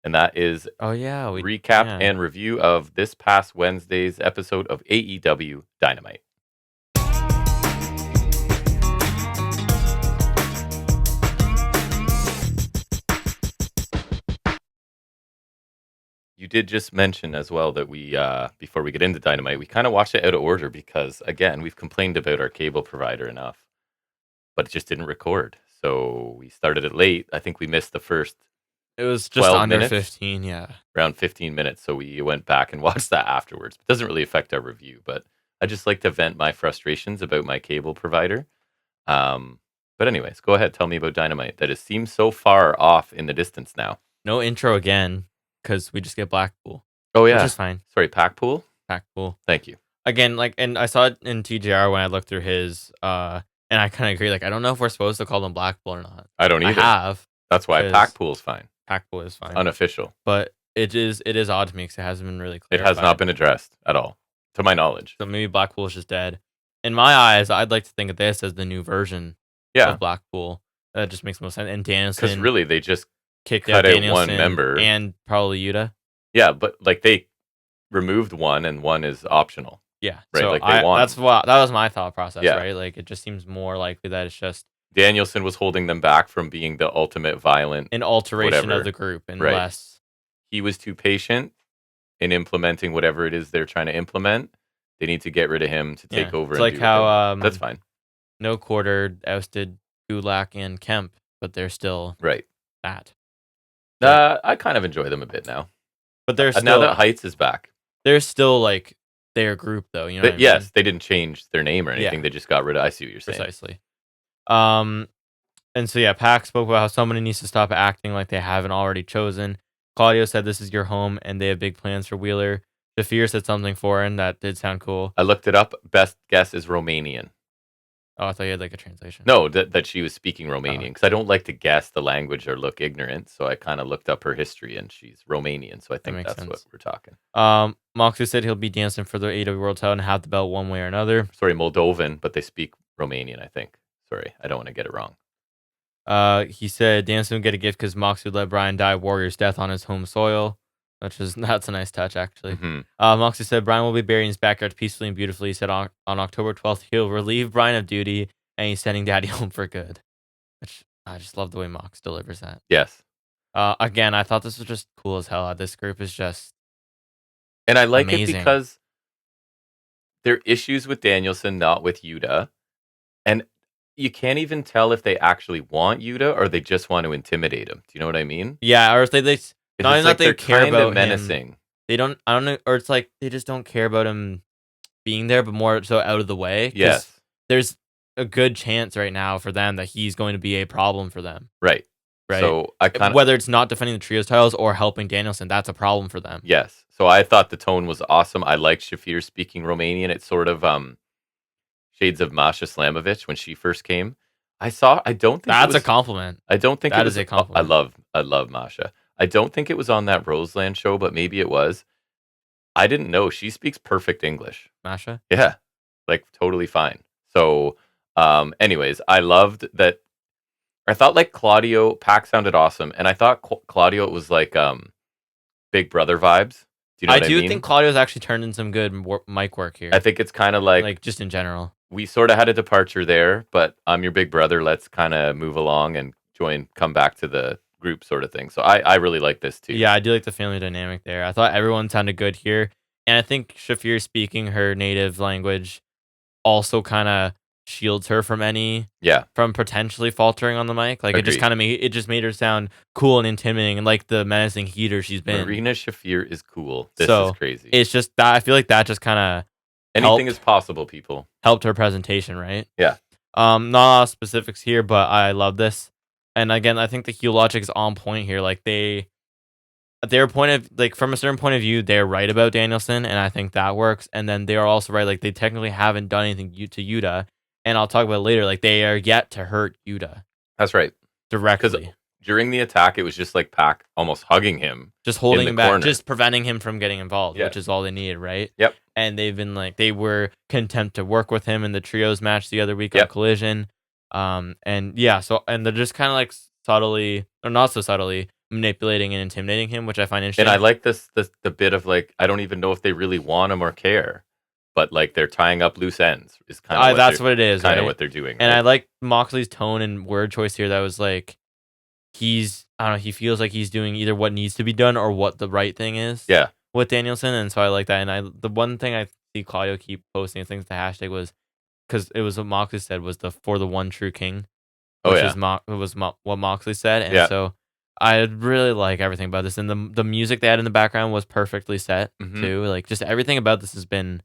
And that is recap and review of this past Wednesday's episode of AEW Dynamite. You did just mention as well that we, before we get into Dynamite, we kind of watched it out of order because, again, we've complained about our cable provider enough, but it just didn't record. So we started it late. I think we missed the first. It was just under 15, yeah. Around 15 minutes, so we went back and watched that afterwards. It doesn't really affect our review, but I just like to vent my frustrations about my cable provider. But anyways, go ahead. Tell me about Dynamite. That it seems so far off in the distance now. No intro again, because we just get Blackpool. Oh, yeah. Which is fine. Sorry, Packpool? Packpool. Thank you. Again, and I saw it in TJR when I looked through his, and I kind of agree. I don't know if we're supposed to call them Blackpool or not. I don't either. I have. That's why Packpool's fine. Packpool is fine. Unofficial. But it is odd to me because it hasn't been really clear. It has not been addressed at all, to my knowledge. So maybe Blackpool is just dead. In my eyes, I'd like to think of this as the new version of Blackpool. That just makes most sense. And Danielson. Because really, they just kicked out Danielson one member. And probably Yuta. Yeah, but they removed one and one is optional. Yeah. Right. So they want. that was my thought process, right? It just seems more likely that it's just Danielson was holding them back from being the ultimate violent. An alteration of the group and less. He was too patient in implementing whatever it is they're trying to implement. They need to get rid of him to take over. It's like how that's fine. No Quarter ousted Gulak and Kemp, but they're still that. I kind of enjoy them a bit now. But they're still, now that Heights is back. They're still their group, though. You know what I mean? Yes, they didn't change their name or anything. Yeah. They just got rid of. I see what you're saying. Precisely. And so yeah, Pac spoke about how somebody needs to stop acting like they haven't already chosen. Claudio said this is your home and they have big plans for Wheeler. Shafir said something foreign that did sound cool. I looked it up. Best guess is Romanian. Oh, I thought you had like a translation. No, that she was speaking Romanian, because I don't like to guess the language or look ignorant. So I kind of looked up her history, and she's Romanian. So I think that's sense. what we're talking. Moxley said he'll be dancing for the AEW World Title and have the belt one way or another. Sorry, Moldovan, but they speak Romanian, I think. Sorry, I don't want to get it wrong. He said Danielson will get a gift because Moxley let Bryan die Warrior's death on his home soil, that's a nice touch, actually. Mm-hmm. Moxley said Bryan will be buried in his backyard peacefully and beautifully. He said on October 12th he'll relieve Bryan of duty and he's sending Daddy home for good. Which I just love the way Mox delivers that. Yes. Again, I thought this was just cool as hell. This group is just and I like amazing. it because there are issues with Danielson, not with Yuta, and you can't even tell if they actually want Yuta or they just want to intimidate him. Do you know what I mean? Yeah, or if they not even that they care about menacing. Him. They don't. I don't know, or it's like they just don't care about him being there, but more so out of the way. Yes, there's a good chance right now for them that he's going to be a problem for them. Right. So I kind of, whether it's not defending the trios titles or helping Danielson, that's a problem for them. Yes. So I thought the tone was awesome. I like Shafir speaking Romanian. It's sort of shades of Masha Slamovich when she first came. I don't think that's a compliment. I don't think that is a compliment. I love Masha. I don't think it was on that Roseland show, but maybe it was. I didn't know she speaks perfect English. Masha? Yeah, like totally fine. So, anyways, I loved that. I thought like Claudio Pac sounded awesome, and I thought Claudio was like Big Brother vibes. Do you know what I mean? Think Claudio's actually turned in some good mic work here. I think it's kind of like just in general. We sort of had a departure there, but I'm your big brother. Let's kind of move along and come back to the group sort of thing. So I really like this too. Yeah, I do like the family dynamic there. I thought everyone sounded good here. And I think Shafir speaking her native language also kind of shields her from from potentially faltering on the mic. Like Agreed. it just made her sound cool and intimidating and like the menacing heater she's been. Marina Shafir is cool. This is crazy. It's just that I feel like that just kind of anything is possible, people. Helped her presentation, right? Yeah. Not a lot of specifics here, but I love this. And again, I think the heel logic is on point here. Like their point of like from a certain point of view, they're right about Danielson, and I think that works. And then they are also right, like they technically haven't done anything to Yuta, and I'll talk about it later. Like they are yet to hurt Yuta. That's right, directly. Because during the attack, it was just like Pac almost hugging him, just holding him back, just preventing him from getting involved, which is all they needed, right? Yep. And they've been like they were content to work with him in the trios match the other week on Collision. And yeah, so and they're just kind of like subtly or not so subtly manipulating and intimidating him, which I find interesting. And I like the bit of like I don't even know if they really want him or care, but like they're tying up loose ends is kind of that's what it is, kind of what they're doing. And I like Moxley's tone and word choice here. That was like I don't know, he feels like he's doing either what needs to be done or what the right thing is. Yeah. With Danielson, and so I like that. And the one thing I see Claudio keep posting things the hashtag was because it was what Moxley said was for the one true king. Which is what Moxley said, and so I really like everything about this. And the music they had in the background was perfectly set too. Like just everything about this has been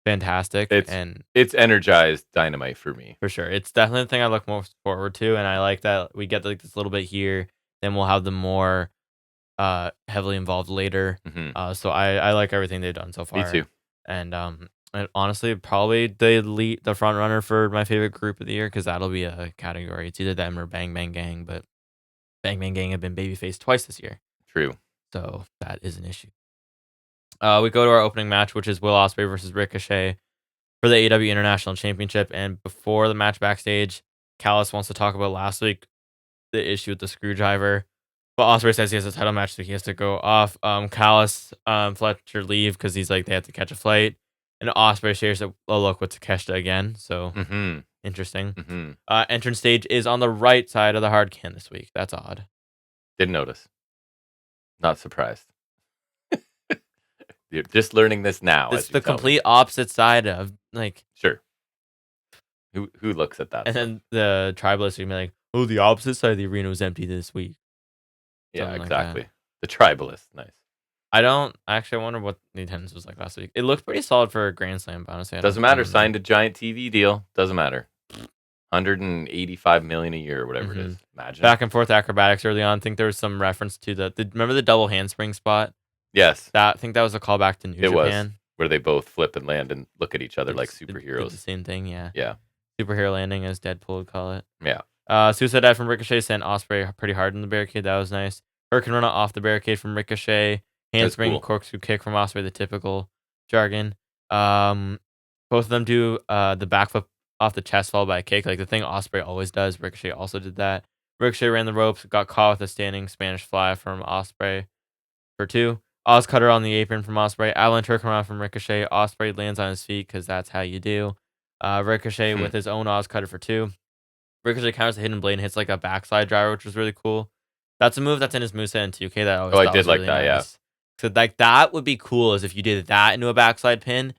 fantastic. It's energized Dynamite for me. For sure. It's definitely the thing I look most forward to, and I like that we get like this little bit here, then we'll have them more heavily involved later. So I like everything they've done so far. Me too. And honestly, probably the front runner for my favorite group of the year, because that'll be a category. It's either them or Bang Bang Gang, but Bang Bang Gang have been babyface twice this year. True. So that is an issue. We go to our opening match, which is Will Ospreay versus Ricochet for the AEW International Championship. And before the match backstage, Callis wants to talk about last week, the issue with the screwdriver. But Ospreay says he has a title match, so he has to go off. Callis, Fletcher leave because he's like they have to catch a flight. And Ospreay shares a look with Takeshita again. So interesting. Entrance stage is on the right side of the hard can this week. That's odd. Didn't notice. Not surprised. You're just learning this now. It's the complete opposite side of like. Sure. Who looks at that? And then the tribalists are gonna be like, "Oh, the opposite side of the arena was empty this week." Yeah, exactly. The tribalist, nice. I wonder what the attendance was like last week. It looked pretty solid for a Grand Slam, but honestly. Doesn't matter. Signed a giant TV deal. Doesn't matter. 185 million a year or whatever it is. Imagine. Back and forth acrobatics early on. I think there was some reference to remember the double handspring spot? Yes. I think that was a callback to New Japan. Was, where they both flip and land and look at each other like superheroes. Did the same thing, yeah. Yeah. Superhero landing, as Deadpool would call it. Yeah. Suicide dive from Ricochet sent Ospreay pretty hard in the barricade. That was nice. Hurricane Rana off the barricade from Ricochet. Handspring, corkscrew kick from Ospreay, the typical jargon. Both of them do the backflip off the chest followed by a kick, like the thing Ospreay always does. Ricochet also did that. Ricochet ran the ropes, got caught with a standing Spanish fly from Ospreay for 2. Oz cutter on the apron from Ospreay. Avalanche Hurricane from Ricochet. Ospreay lands on his feet because that's how you do. Ricochet with his own Oz cutter for 2. Ricochet counters the hidden blade and hits like a backslide driver, which was really cool. That's a move that's in his moveset in 2K that I always I did like really that, nice. Yeah. So like that would be cool as if you did that into a backslide pin.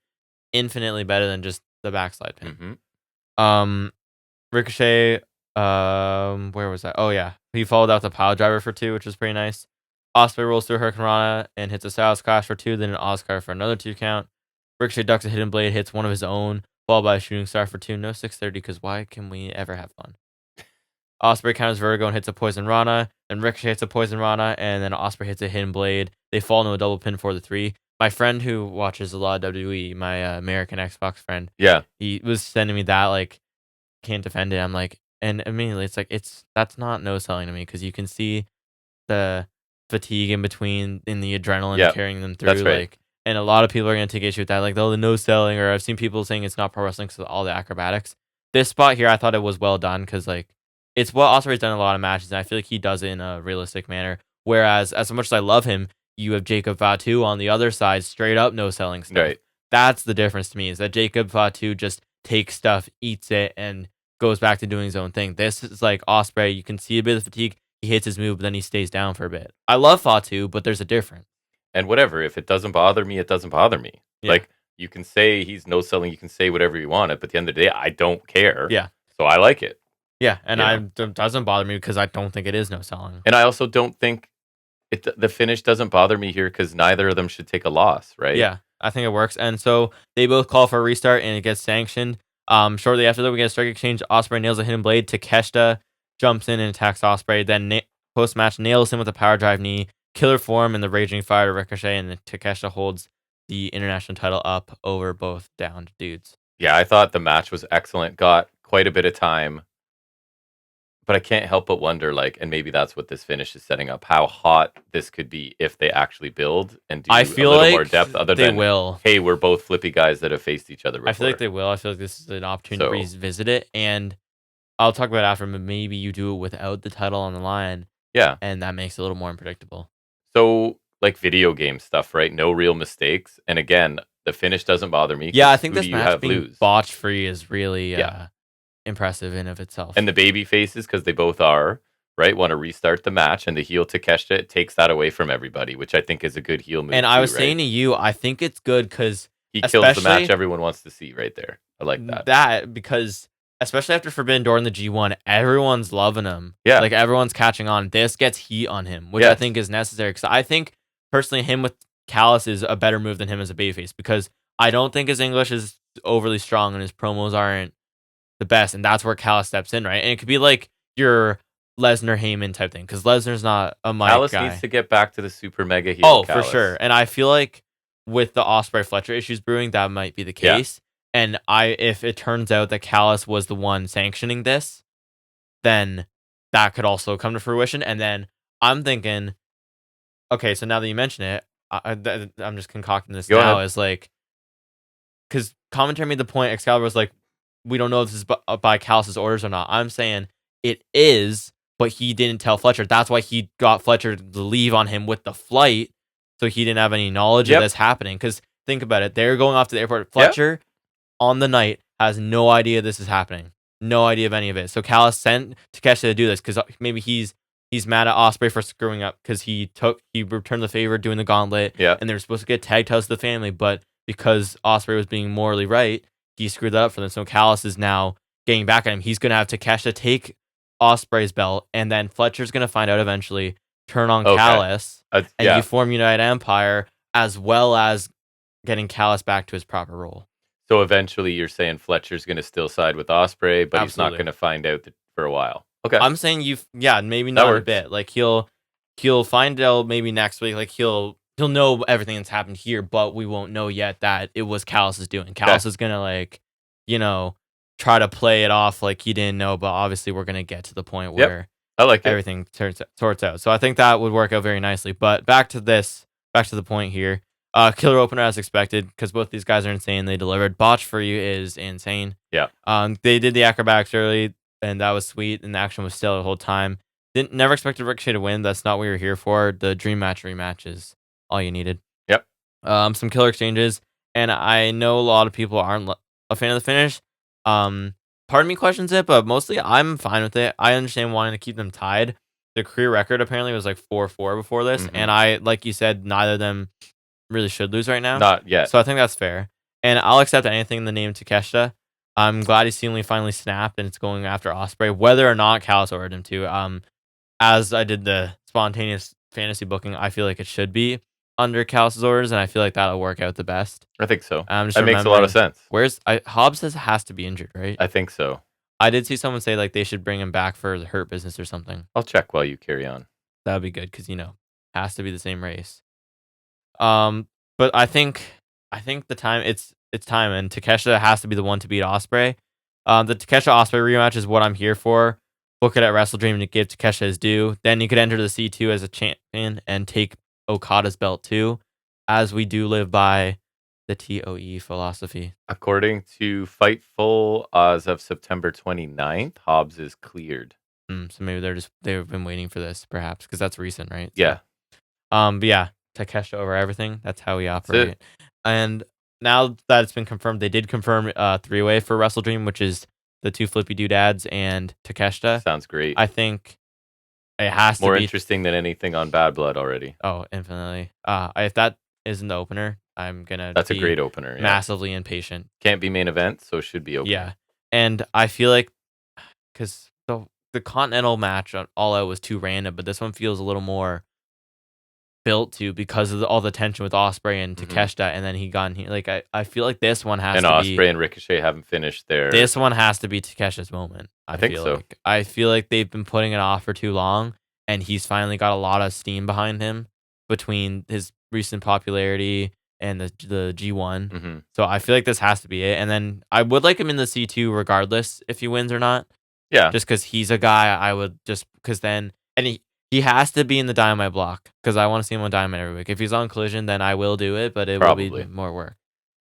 Infinitely better than just the backslide pin. Ricochet, where was that? Oh yeah. He followed out the pile driver for 2, which was pretty nice. Ospreay rolls through Hurricane Rana and hits a Styles Clash for 2, then an Oscar for another 2 count. Ricochet ducks a hidden blade, hits one of his own, followed by a shooting star for 2. No 630, because why can we ever have fun? Ospreay counters Vertigo and hits a Poison Rana. Then Ricochet hits a Poison Rana, and then Ospreay hits a hidden blade. They fall into a double pin for the 3. My friend who watches a lot of WWE, my American Xbox friend, he was sending me that, like, can't defend it. I'm like, and immediately it's like, that's not no selling to me, because you can see the fatigue in between in the adrenaline carrying them through. That's right. Like, and a lot of people are going to take issue with that, like, the no selling, or I've seen people saying it's not pro wrestling because of all the acrobatics. This spot here, I thought it was well done, because, like, it's what Ospreay's done in a lot of matches, and I feel like he does it in a realistic manner. Whereas, as much as I love him, you have Jacob Fatu on the other side, straight up no selling stuff. Right. That's the difference to me, is that Jacob Fatu just takes stuff, eats it, and goes back to doing his own thing. This is like Ospreay. You can see a bit of fatigue. He hits his move, but then he stays down for a bit. I love Fatu, but there's a difference. And whatever, if it doesn't bother me, it doesn't bother me. Yeah. Like, you can say he's no selling, you can say whatever you want, but at the end of the day, I don't care. Yeah. So I like it. Yeah, and it doesn't bother me because I don't think it is no selling. And I also don't think the finish doesn't bother me here, because neither of them should take a loss, right? Yeah, I think it works. And so they both call for a restart, and it gets sanctioned. Shortly after that, we get a strike exchange. Ospreay nails a hidden blade. Takeshita jumps in and attacks Ospreay. Then post-match nails him with a power drive knee. Killer form and the Raging Fire to Ricochet, and Takeshita holds the international title up over both downed dudes. Yeah, I thought the match was excellent. Got quite a bit of time. But I can't help but wonder, like, and maybe that's what this finish is setting up, how hot this could be if they actually build and do a little more depth, other than, hey, we're both flippy guys that have faced each other before. I feel like they will. I feel like this is an opportunity to revisit it, and I'll talk about it after, but maybe you do it without the title on the line. Yeah. And that makes it a little more unpredictable. So, like video game stuff, right? No real mistakes. And again, the finish doesn't bother me. Yeah, I think this match being botch-free is really... impressive in of itself. And the baby faces, because they both are, right, want to restart the match, and the heel Takeshita takes that away from everybody, which I think is a good heel move. And I was saying to you, I think it's good because he kills the match everyone wants to see right there. I like that. That, because especially after Forbidden Door in the G1, everyone's loving him. Yeah. Like, everyone's catching on. This gets heat on him, which I think is necessary, because I think, personally, him with Callis is a better move than him as a babyface, because I don't think his English is overly strong and his promos aren't the best, and that's where Callis steps in, right? And it could be like your Lesnar Heyman type thing, because Lesnar's not a mic Callis guy. Needs to get back to the super mega heel. Oh, Callis. for sure. And I feel like with the Ospreay Fletcher issues brewing, that might be the case. Yeah. And if it turns out that Callis was the one sanctioning this, then that could also come to fruition. And then I'm thinking, okay, so now that you mention it, I'm just concocting this now. Is like, because commentary made the point, Excalibur was like, we don't know if this is by Callis' orders or not. I'm saying it is, but he didn't tell Fletcher. That's why he got Fletcher to leave on him with the flight, so he didn't have any knowledge of this happening. Because think about it. They're going off to the airport. Fletcher, on the night, has no idea this is happening. No idea of any of it. So Callis sent Takeshita to do this, because maybe he's mad at Ospreay for screwing up, because he returned the favor doing the gauntlet, and they were supposed to get tag titles to the family, but because Ospreay was being morally right, he screwed that up for them. So Callis is now getting back at him. He's going to have Takeshita take Ospreay's belt, and then Fletcher's going to find out eventually, turn on Okay. Callis, and Yeah. you form United Empire, as well as getting Callis back to his proper role. So eventually you're saying Fletcher's going to still side with Ospreay, but he's not Absolutely. going to find out for a while. Okay. I'm saying maybe That not a works. bit. Like he'll find out maybe next week. Like he'll know everything that's happened here, but we won't know yet that it was Callis' doing. Callis is gonna try to play it off like he didn't know, but obviously we're gonna get to the point where I like it. everything sorts out. So I think that would work out very nicely. But back to the point here. Killer opener as expected, because both these guys are insane. They delivered. Botch for you is insane. Yeah. They did the acrobatics early, and that was sweet, and the action was still the whole time. Never expected Ricochet to win. That's not what we were here for. The dream match rematch is all you needed. Yep. Some killer exchanges, and I know a lot of people aren't a fan of the finish. Part of me questions it, but mostly I'm fine with it. I understand wanting to keep them tied. The career record apparently was like 4-4 before this, and I, like you said, neither of them really should lose right now. Not yet. So I think that's fair. And I'll accept anything in the name Takeshita. I'm glad he seemingly finally snapped and it's going after Ospreay, whether or not Callis ordered him to. As I did the spontaneous fantasy booking, I feel like it should be under Callis' orders, and I feel like that'll work out the best. I think so. That makes a lot of sense. Hobbs has to be injured, right? I think so. I did see someone say like they should bring him back for the Hurt Business or something. I'll check while you carry on. That would be good because has to be the same race. But I think the time it's time, and Takeshita has to be the one to beat Ospreay. The Takeshita Ospreay rematch is what I'm here for. Book it at WrestleDream to give Takeshita his due. Then you could enter the C2 as a champion and take Okada's belt too, as we do live by the TOE philosophy. According to Fightful, as of September 29th, Hobbs is cleared. So maybe they've been waiting for this, perhaps, because that's recent, right? Yeah. But yeah, Takeshita over everything. That's how we operate. And now that it's been confirmed, they did confirm 3-way for WrestleDream, which is the two Flippy Doodads and Takeshita. Sounds great. I think it has to be more interesting than anything on Bad Blood already. Oh, infinitely. If that isn't the opener, I'm gonna. That's a great opener. Yeah. Massively impatient. Can't be main event, so it should be open. Yeah, and I feel like because the Continental match on All Out was too random, but this one feels a little more built to because of all the tension with Ospreay and Takeshita, and then he got in here. Like I feel like this one has and to Ospreay be, and Ricochet haven't finished their. This one has to be Takeshi's moment. I think feel so. Like. I feel like they've been putting it off for too long, and he's finally got a lot of steam behind him between his recent popularity and the G1. So I feel like this has to be it. And then I would like him in the C2 regardless if he wins or not. Yeah. Just because he's a guy I would because then, and he has to be in the Dynamite block because I want to see him on Dynamite every week. If he's on Collision, then I will do it, but it will be more work.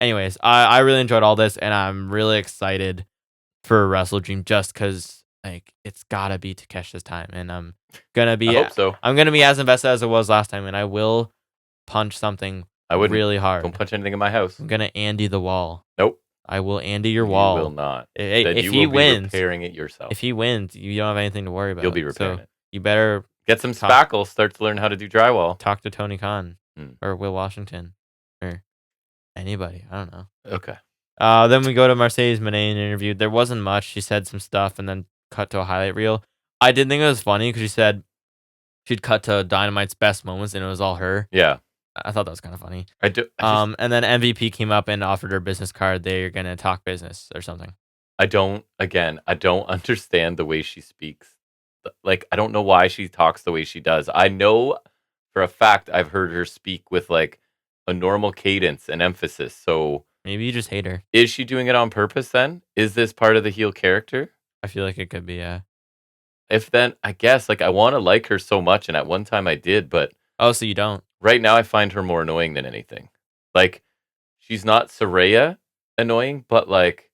Anyways, I really enjoyed all this, and I'm really excited for WrestleDream just because like it's gotta be Takeshi's time, and I'm gonna be. I hope so. I'm gonna be as invested as it was last time, and I will punch something. I would really hard. Don't punch anything in my house. I'm gonna Andy the wall. Nope. I will Andy your wall. You will not. If he wins, repairing it yourself. If he wins, you don't have anything to worry about. You'll be repairing it. You better get some spackle. Start to learn how to do drywall. Talk to Tony Khan or Will Washington or anybody. I don't know. Okay. Then we go to Mercedes Moné interview. There wasn't much. She said some stuff and then cut to a highlight reel. I did think it was funny because she said she'd cut to Dynamite's best moments and it was all her. Yeah. I thought that was kind of funny. I do. And then MVP came up and offered her business card. They're gonna talk business or something. I don't understand the way she speaks. Like, I don't know why she talks the way she does. I know for a fact I've heard her speak with like a normal cadence and emphasis. So maybe you just hate her. Is she doing it on purpose then? Is this part of the heel character? I feel like it could be, yeah. If then, I guess, like, I want to like her so much, and at one time I did, but... Oh, so you don't? Right now I find her more annoying than anything. Like, she's not Saraya annoying, but, like,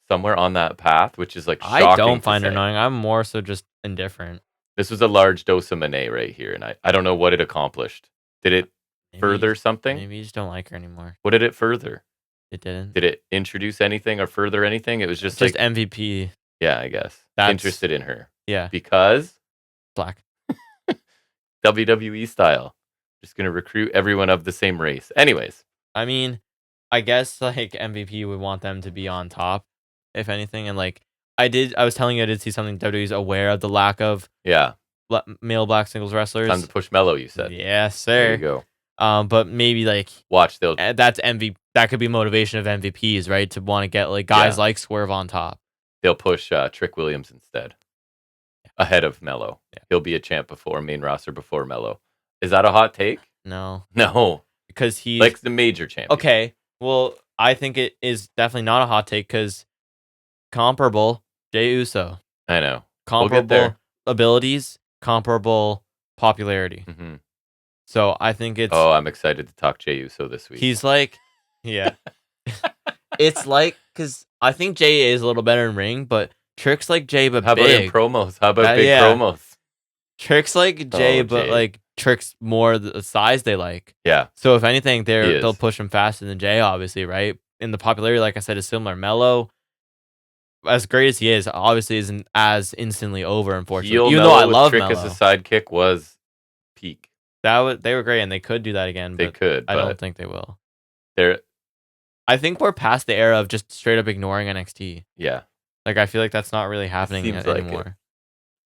somewhere on that path, which is, like, shocking. I don't find her annoying. I'm more so just indifferent. This was a large dose of Moné right here, and I don't know what it accomplished. Did it further something? Maybe you just don't like her anymore. What did it further? It didn't. Did it introduce anything or further anything? It was just like MVP. Yeah, I guess. Interested in her. Yeah. Because black. WWE style. Just going to recruit everyone of the same race. Anyways. I mean, I guess like MVP would want them to be on top, if anything. And like I was telling you I did see something WWE's aware of the lack of male black singles wrestlers. Time to push Mello, you said. Yes, sir. There you go. But maybe like watch they'll that's MVP. That could be motivation of MVPs, right? To want to get like guys like Swerve on top. They'll push Trick Williams instead, ahead of Mello. Yeah. He'll be a champ before main roster before Mello. Is that a hot take? No, because he's like the major champion. Okay, well, I think it is definitely not a hot take because comparable Jey Uso. I know. Comparable abilities, comparable popularity. Mm-hmm. So I think it's. Oh, I'm excited to talk Jey Uso this week. He's like, yeah. It's like, because I think Jey is a little better in ring, but Trick's like Jey, but how big. How about in promos? How about big promos? Trick's like Jey, but like Trick's more the size they like. Yeah. So if anything, they'll push him faster than Jey, obviously, right? And the popularity, like I said, is similar. Mello, as great as he is, obviously isn't as instantly over, unfortunately. Even though I love Trick Mello. as a sidekick was peak. They were great, and they could do that again. They could. I don't think they will. I think we're past the era of just straight up ignoring NXT. Yeah. Like, I feel like that's not really happening anymore.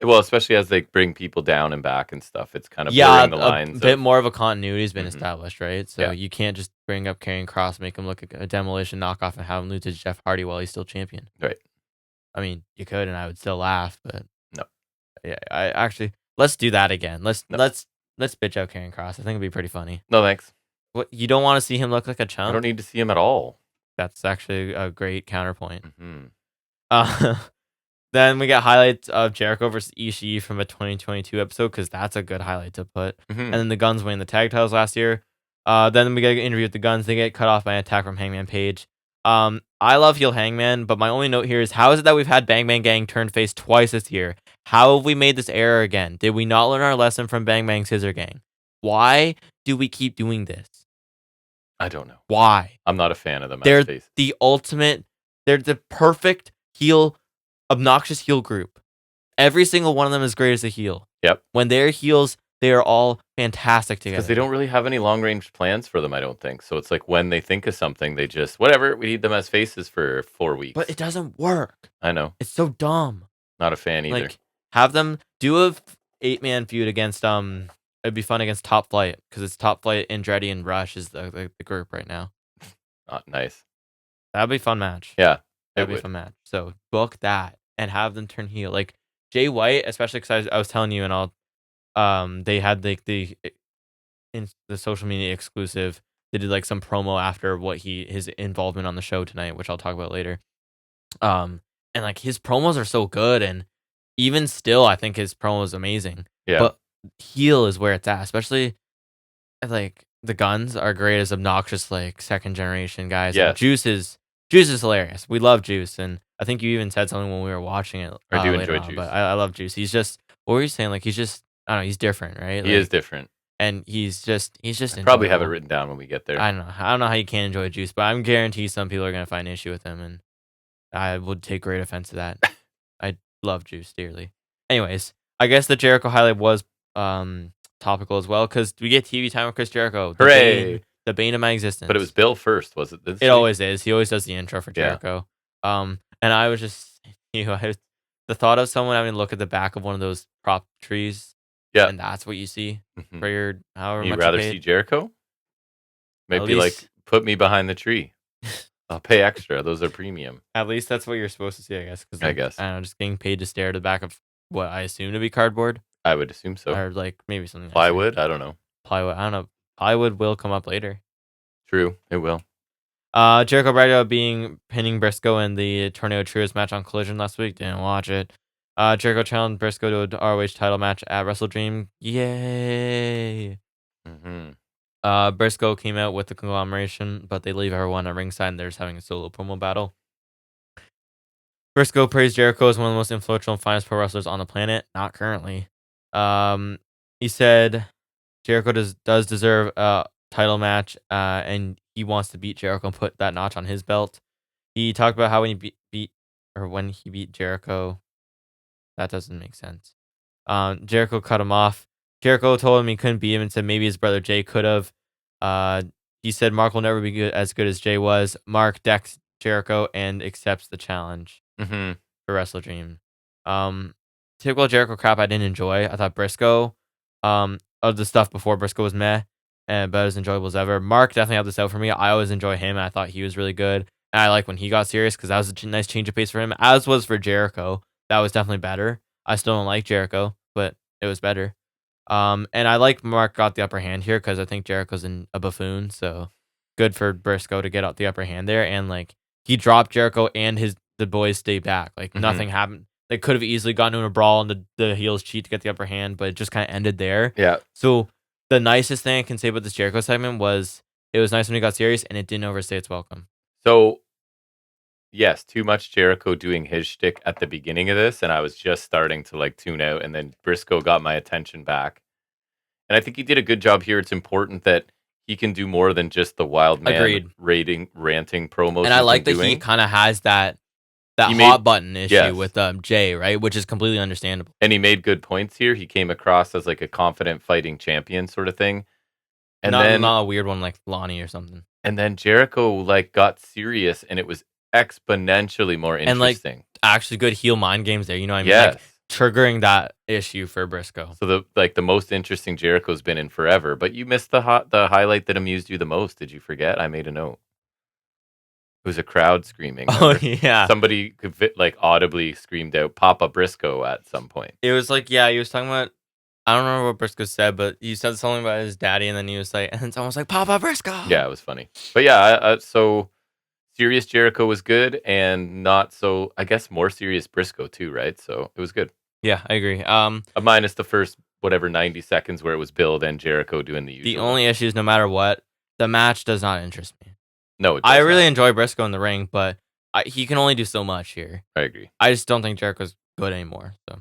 Well, especially as they bring people down and back and stuff. It's kind of blurring the lines. A bit more of a continuity has been established, right? So you can't just bring up Karrion Kross, make him look like a demolition knockoff, and have him lose to Jeff Hardy while he's still champion. Right. I mean, you could, and I would still laugh, but no. Yeah, let's do that again. Let's bitch out Karrion Kross. I think it'd be pretty funny. No thanks. What, you don't want to see him look like a chump? I don't need to see him at all. That's actually a great counterpoint. Mm-hmm. Then we got highlights of Jericho versus Ishii from a 2022 episode, because that's a good highlight to put. Mm-hmm. And then the Guns winning the tag titles last year. Then we get an interview with the Guns. They get cut off by an attack from Hangman Page. I love heel Hangman, but my only note here is, how is it that we've had Bang Bang Gang turn face twice this year? How have we made this error again? Did we not learn our lesson from Bang Bang Scissor Gang? Why do we keep doing this? I don't know. Why? I'm not a fan of them. They're the ultimate. They're the perfect heel, obnoxious heel group. Every single one of them is great as a heel. Yep. When they're heels, they are all fantastic together. Because they don't really have any long-range plans for them, I don't think. So it's like when they think of something, they just, whatever, we need them as faces for 4 weeks. But it doesn't work. I know. It's so dumb. Not a fan either. Like, have them do a 8-man feud against, it'd be fun against Top Flight, because it's Top Flight, Andretti, and Rush is the group right now. Nice. That'd be a fun match. Yeah. That'd be a fun match. So book that and have them turn heel. Like Jay White, especially because I was telling you, and they had like the social media exclusive. They did like some promo after his involvement on the show tonight, which I'll talk about later. And like his promos are so good, and even still, I think his promo is amazing. Yeah. But heel is where it's at, especially like the Guns are great as obnoxious like second generation guys. Yeah. Juice is hilarious. We love Juice, and I think you even said something when we were watching it. I do enjoy Juice, but I love Juice. He's just, what were you saying? Like he's just, I don't know, he's different, right? Like, he is different, and he's just probably have it written down when we get there. I don't know how you can't enjoy Juice, but I'm guaranteed some people are gonna find an issue with him, and I would take great offense to that. I love Juice dearly. Anyways, I guess the Jericho highlight was topical as well, because we get TV time with Chris Jericho. Hooray! The bane of my existence. But it was Bill first, was it? It always is. He always does the intro for Jericho. Yeah. And I was just, the thought of someone having to look at the back of one of those prop trees. Yeah. And that's what you see for your however You'd much rather you paid. see Jericho? Maybe like put me behind the tree. I'll pay extra. Those are premium. At least that's what you're supposed to see, I guess. I guess. I don't know, just getting paid to stare at the back of what I assume to be cardboard. I would assume so. Or like maybe something. Plywood? I don't know. Plywood. I don't know. Plywood will come up later. True. It will. Jericho bragged about pinning Briscoe in the Tornado Trios match on Collision last week. Didn't watch it. Jericho challenged Briscoe to an ROH title match at Wrestle Dream. Yay! Mm-hmm. Briscoe came out with the conglomeration, but they leave everyone at ringside, and they're just having a solo promo battle. Briscoe praised Jericho as one of the most influential and finest pro wrestlers on the planet. Not currently. He said Jericho does deserve a title match, and he wants to beat Jericho and put that notch on his belt. He talked about how when he beat Jericho, that doesn't make sense. Jericho cut him off. Jericho told him he couldn't beat him and said maybe his brother Jay could have. He said Mark will never be as good as Jay was. Mark decks Jericho and accepts the challenge for Wrestle Dream. To typical Jericho crap I didn't enjoy. I thought Briscoe, of the stuff before Briscoe was meh, but as enjoyable as ever. Mark definitely had this out for me. I always enjoy him. I thought he was really good. And I like when he got serious because that was a nice change of pace for him, as was for Jericho. That was definitely better. I still don't like Jericho, but it was better. And I like Mark got the upper hand here because I think Jericho's a buffoon. So good for Briscoe to get out the upper hand there. And like he dropped Jericho and the boys stayed back. Like nothing happened. They could have easily gotten into a brawl and the heels cheat to get the upper hand, but it just kind of ended there. Yeah. So the nicest thing I can say about this Jericho segment was it was nice when he got serious and it didn't overstay its welcome. So yes, too much Jericho doing his shtick at the beginning of this, and I was just starting to like tune out, and then Briscoe got my attention back. And I think he did a good job here. It's important that he can do more than just the wild man ranting promos. And I like that he kind of has that hot button issue with Jay, right? Which is completely understandable. And he made good points here. He came across as like a confident fighting champion sort of thing. And not a weird one like Lonnie or something. And then Jericho like got serious and it was exponentially more interesting. And like actually good heel mind games there. You know what I mean? Yes. Like, triggering that issue for Briscoe. So the most interesting Jericho's been in forever. But you missed the highlight that amused you the most. Did you forget? I made a note. It was a crowd screaming. Oh, yeah. Somebody could like audibly screamed out Papa Briscoe at some point. It was like, yeah, he was talking about, I don't remember what Briscoe said, but he said something about his daddy, and then he was like, and it's almost like Papa Briscoe. Yeah, it was funny. But yeah, so serious Jericho was good, and not so, I guess, more serious Briscoe too, right? So it was good. Yeah, I agree. Minus the first, 90 seconds where it was Bill and Jericho doing the usual. The only issue is no matter what, the match does not interest me. No, I really enjoy Briscoe in the ring, but he can only do so much here. I agree. I just don't think Jericho's good anymore. So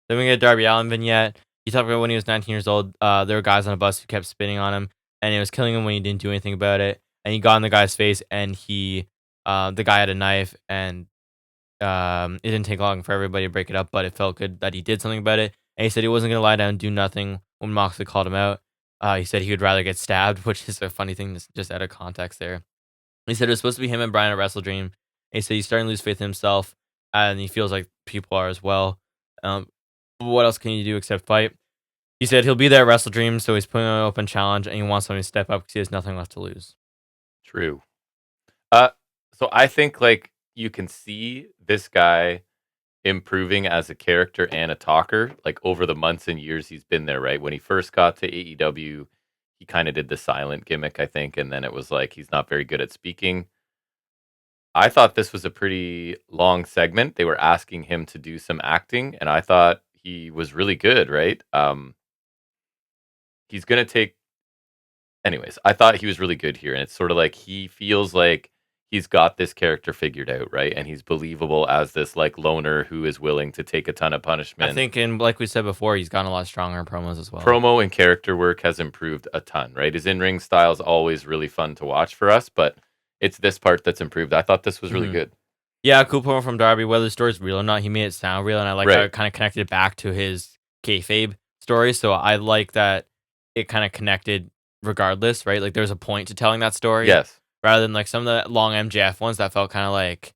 then we get a Darby Allin vignette. He talked about when he was 19 years old. There were guys on a bus who kept spitting on him, and it was killing him when he didn't do anything about it. And he got in the guy's face, and the guy had a knife, and it didn't take long for everybody to break it up, but it felt good that he did something about it. And he said he wasn't going to lie down and do nothing when Moxley called him out. He said he would rather get stabbed, which is a funny thing just out of context there. He said it was supposed to be him and Brian at Wrestle Dream. And he said he's starting to lose faith in himself, and he feels like people are as well. What else can you do except fight? He said he'll be there at Wrestle Dream, so he's putting on an open challenge, and he wants somebody to step up because he has nothing left to lose. True. So I think like you can see this guy improving as a character and a talker, like over the months and years he's been there, right? When he first got to AEW, he kind of did the silent gimmick, I think, and then it was like he's not very good at speaking. I thought this was a pretty long segment. They were asking him to do some acting, and I thought he was really good, right? He's going to take... Anyways, I thought he was really good here, and it's sort of like he feels like he's got this character figured out, right? And he's believable as this like loner who is willing to take a ton of punishment. I think, and like we said before, he's gotten a lot stronger in promos as well. Promo and character work has improved a ton, right? His in-ring style is always really fun to watch for us, but it's this part that's improved. I thought this was really good. Yeah, cool promo from Darby. Whether the story's real or not, he made it sound real, and I like how it kind of connected it back to his kayfabe story. So I like that it kind of connected regardless, right? Like there's a point to telling that story. Yes. Rather than like some of the long MJF ones that felt kind of like,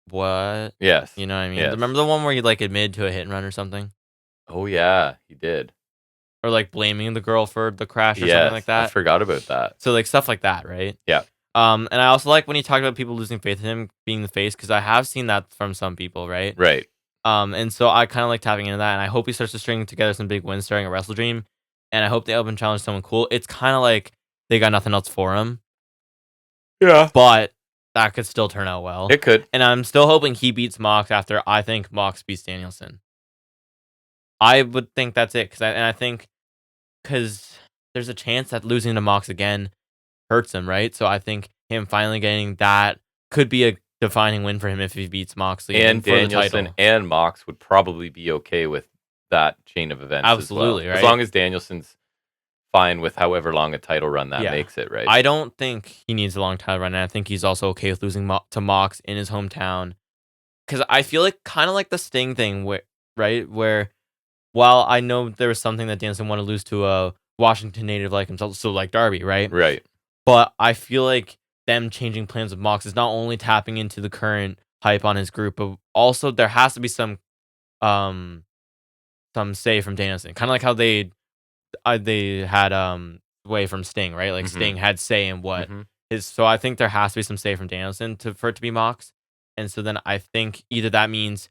what? Yes. You know what I mean? Yes. Remember the one where he like admitted to a hit and run or something? Oh, yeah, he did. Or like blaming the girl for the crash or something like that. I forgot about that. So like stuff like that, right? Yeah. And I also like when he talked about people losing faith in him being the face, because I have seen that from some people, right? Right. And so I kind of like tapping into that, and I hope he starts to string together some big wins starting a Wrestle Dream, and I hope they open challenge someone cool. It's kind of like they got nothing else for him. Yeah. But that could still turn out well. It could. And I'm still hoping he beats Mox after I think Mox beats Danielson. I would think that's it, because there's a chance that losing to Mox again hurts him, right? So I think him finally getting that could be a defining win for him if he beats Moxley. And Danielson and Mox would probably be okay with that chain of events. Absolutely, as well. right? As long as Danielson's fine with however long a title run that makes it, right? I don't think he needs a long title run, and I think he's also okay with losing to Mox in his hometown. Because I feel like kind of like the Sting thing, where while I know there was something that Danielson wanted to lose to a Washington native like himself, so like Darby, right? Right. But I feel like them changing plans with Mox is not only tapping into the current hype on his group, but also there has to be some some say from Danielson, kind of like how they had way from Sting, right? Like Sting had say in what his. So I think there has to be some say from Danielson for it to be Mox, and so then I think either that means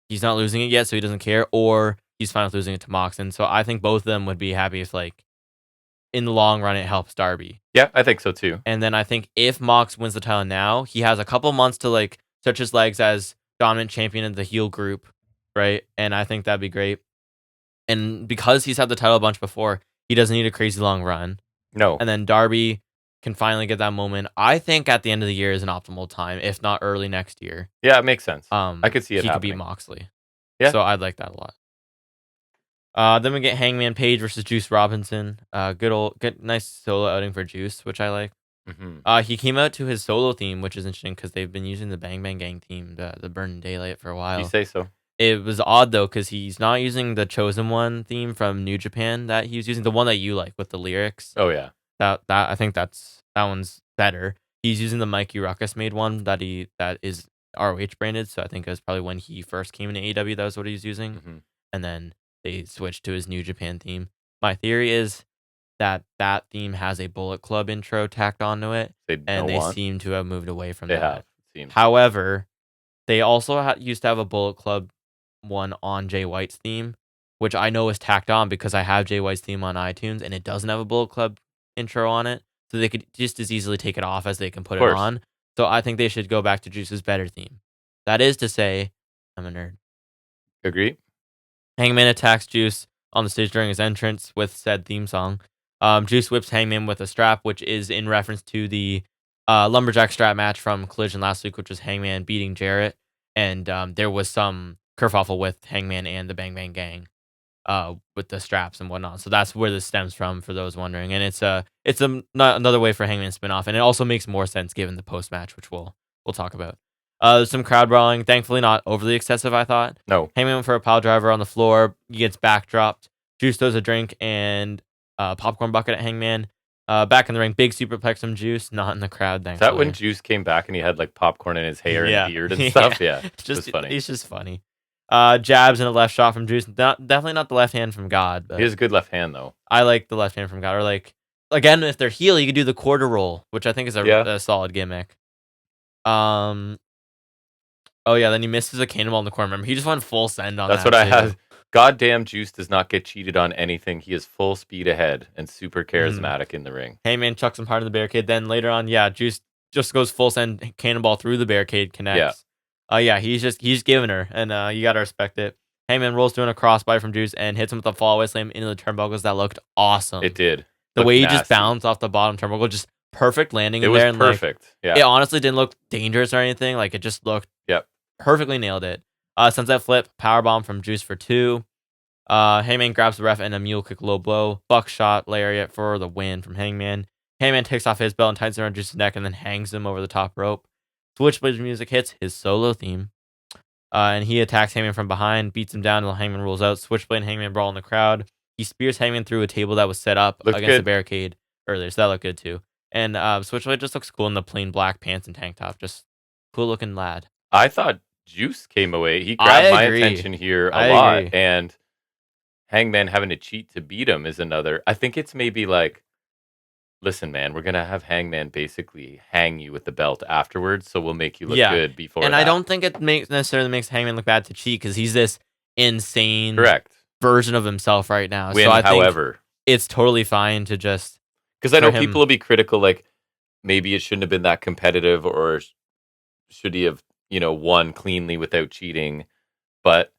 he's not losing it yet, so he doesn't care, or he's fine with losing it to Mox, and so I think both of them would be happy if like in the long run it helps Darby. Yeah, I think so too. And then I think if Mox wins the title now, he has a couple months to like stretch his legs as dominant champion of the heel group, right? And I think that'd be great. And because he's had the title a bunch before, he doesn't need a crazy long run. No. And then Darby can finally get that moment. I think at the end of the year is an optimal time, if not early next year. Yeah, it makes sense. I could see it he happening. Could beat Moxley. Yeah. So I'd like that a lot. Then we get Hangman Page versus Juice Robinson. Good, nice solo outing for Juice, which I like. He came out to his solo theme, which is interesting because they've been using the Bang Bang Gang theme, the Burning Daylight, for a while. You say so. It was odd though because he's not using the Chosen One theme from New Japan that he was using, the one that you like with the lyrics. Oh yeah, that I think that one's better. He's using the Mikey Ruckus made one that is ROH branded. So I think it was probably when he first came into AEW that was what he was using, and then they switched to his New Japan theme. My theory is that theme has a Bullet Club intro tacked onto it, and they seem to have moved away from that. However, they also used to have a Bullet Club one on Jay White's theme, which I know is tacked on because I have Jay White's theme on iTunes and it doesn't have a Bullet Club intro on it, so they could just as easily take it off as they can put it on. So I think they should go back to Juice's better theme. That is to say, I'm a nerd. Agree. Hangman attacks Juice on the stage during his entrance with said theme song. Juice whips Hangman with a strap, which is in reference to the lumberjack strap match from Collision last week, which was Hangman beating Jarrett, and there was some kerfuffle with Hangman and the Bang Bang Gang with the straps and whatnot. So that's where this stems from, for those wondering. And it's another way for Hangman to spin off, and it also makes more sense given the post match, which we'll talk about. There's some crowd brawling, thankfully not overly excessive, I thought. No. Hangman went for a pile driver on the floor. He gets backdropped. Juice throws a drink and popcorn bucket at Hangman. Back in the ring, big superplex from Juice, not in the crowd, thankfully. Is that when Juice came back and he had like popcorn in his hair and beard and stuff? Yeah. It's just funny. He's just funny. Jabs and a left shot from Juice. Definitely not the left hand from God. But he has a good left hand, though. I like the left hand from God. Or like, again, if they're heel, you could do the quarter roll, which I think is a solid gimmick. Oh yeah, then he misses a cannonball in the corner. Remember, he just went full send on that. That's what I had. Goddamn, Juice does not get cheated on anything. He is full speed ahead and super charismatic in the ring. Heyman chucks him hard in the barricade. Then later on, Juice just goes full send cannonball through the barricade, connects. He's giving her, and you gotta respect it. Heyman rolls through a crossbody from Juice and hits him with a fallaway slam into the turnbuckles. That looked awesome. It did. The way he just bounced off the bottom turnbuckle, just perfect landing in there. It was perfect. It honestly didn't look dangerous or anything. Like, it just looked perfectly nailed it. Sunset flip, powerbomb from Juice for 2. Hangman grabs the ref and a mule kick low blow. Buckshot lariat for the win from Hangman. Hangman takes off his belt and tightens around Juice's neck and then hangs him over the top rope. Switchblade music hits his solo theme. And he attacks Hangman from behind, beats him down until Hangman rolls out. Switchblade and Hangman brawl in the crowd. He spears Hangman through a table that was set up against the barricade earlier, so that looked good too. And Switchblade just looks cool in the plain black pants and tank top. Just cool looking lad. I thought Juice came away. He grabbed my attention here a lot. And Hangman having to cheat to beat him is another. I think it's maybe like, listen, man, we're going to have Hangman basically hang you with the belt afterwards, so we'll make you look good before And I don't think it necessarily makes Hangman look bad to cheat, because he's this insane version of himself right now. So I think it's totally fine to just... Because I know people will be critical, like, maybe it shouldn't have been that competitive, or should he have, won cleanly without cheating. But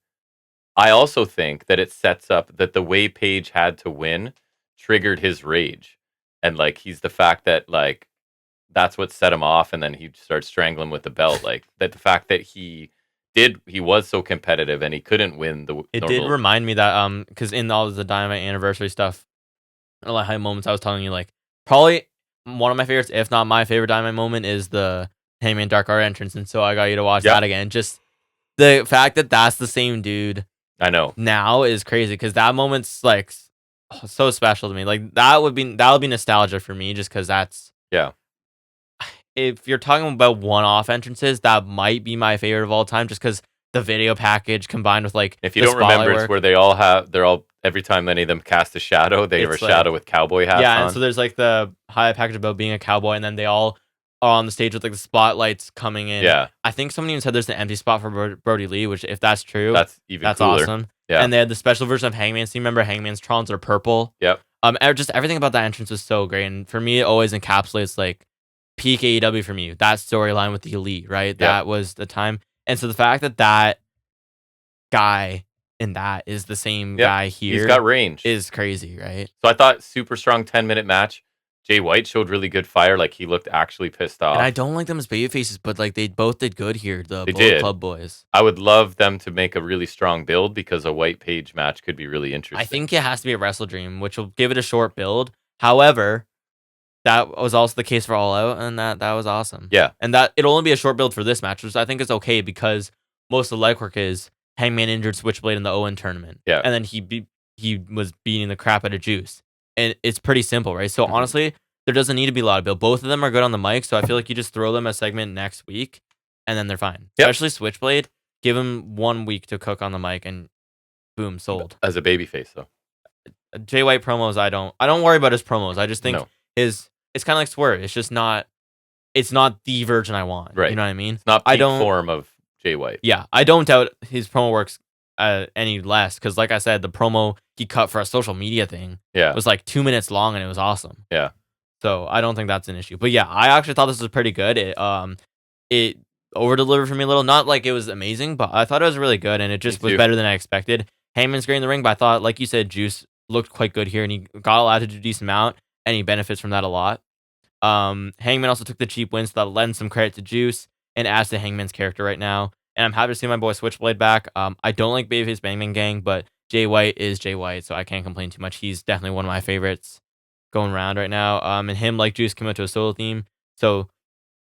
I also think that it sets up that the way Page had to win triggered his rage. And, like, he's the fact that, like, that's what set him off, and then he starts strangling with the belt. Like, that the fact that he was so competitive and he couldn't win the It did remind me that, because in all of the Dynamite anniversary stuff, a lot of high moments, I was telling you, like, probably one of my favorites, if not my favorite Dynamite moment, is the Hangman Dark Art entrance, and so I got you to watch that again. Just the fact that that's the same dude, I know, now is crazy, because that moment's, like, so special to me. Like, that would be nostalgia for me, just because that's if you're talking about one-off entrances, that might be my favorite of all time, just because the video package combined with like If you the don't remember, spotlight it's work. where they're all every time any of them cast a shadow, they have a It's shadow like with cowboy hats yeah, and on. so there's like the highlight package about being a cowboy, and then they all are on the stage with like the spotlights coming in. Yeah, I think someone even said there's an empty spot for Brody Lee, which if that's true, that's even that's cooler. awesome. Yeah, And they had the special version of Hangman's. Do you remember Hangman's Trons are purple? yep. Just everything about that entrance was so great, and for me, it always encapsulates like peak AEW for me. That storyline with the Elite, right? That was the time, and so the fact that that guy in that is the same Yep. guy here He's got range. is crazy, right? So I thought super strong 10-minute match. Jay White showed really good fire. Like he looked actually pissed off. And I don't like them as baby faces, but like they both did good here. The They Bullet did. Club boys. I would love them to make a really strong build because a White Page match could be really interesting. I think it has to be a Wrestle Dream, which will give it a short build. However, that was also the case for All Out, and that was awesome. Yeah. And that it'll only be a short build for this match, which I think is okay because most of the legwork is Hangman injured Switchblade in the Owen tournament. Yeah. And then he was beating the crap out of Juice. And it's pretty simple, right? So honestly, there doesn't need to be a lot of build. Both of them are good on the mic, so I feel like you just throw them a segment next week, and then they're fine. Yep. Especially Switchblade, give him 1 week to cook on the mic, and boom, sold. As a babyface, though. Jay White promos, I don't worry about his promos. I just think No. it's kind of like Swerve. It's just not. It's not the version I want. Right. You know what I mean? It's not I peak don't form of Jay White. Yeah, I don't doubt his promo works any less because, like I said, the promo he cut for a social media thing was like 2 minutes long and it was awesome. Yeah. So I don't think that's an issue. But yeah, I actually thought this was pretty good. It over delivered for me a little. Not like it was amazing, but I thought it was really good and it just was better than I expected. Heyman's great in the ring, but I thought, like you said, Juice looked quite good here and he got allowed to do a decent amount and he benefits from that a lot. Hangman also took the cheap win, so that lends some credit to Juice and adds to Hangman's character right now. And I'm happy to see my boy Switchblade back. I don't like Babyface Bang Bang Gang, but Jay White is Jay White, so I can't complain too much. He's definitely one of my favorites going around right now. And him, like Juice, came out to a solo theme. So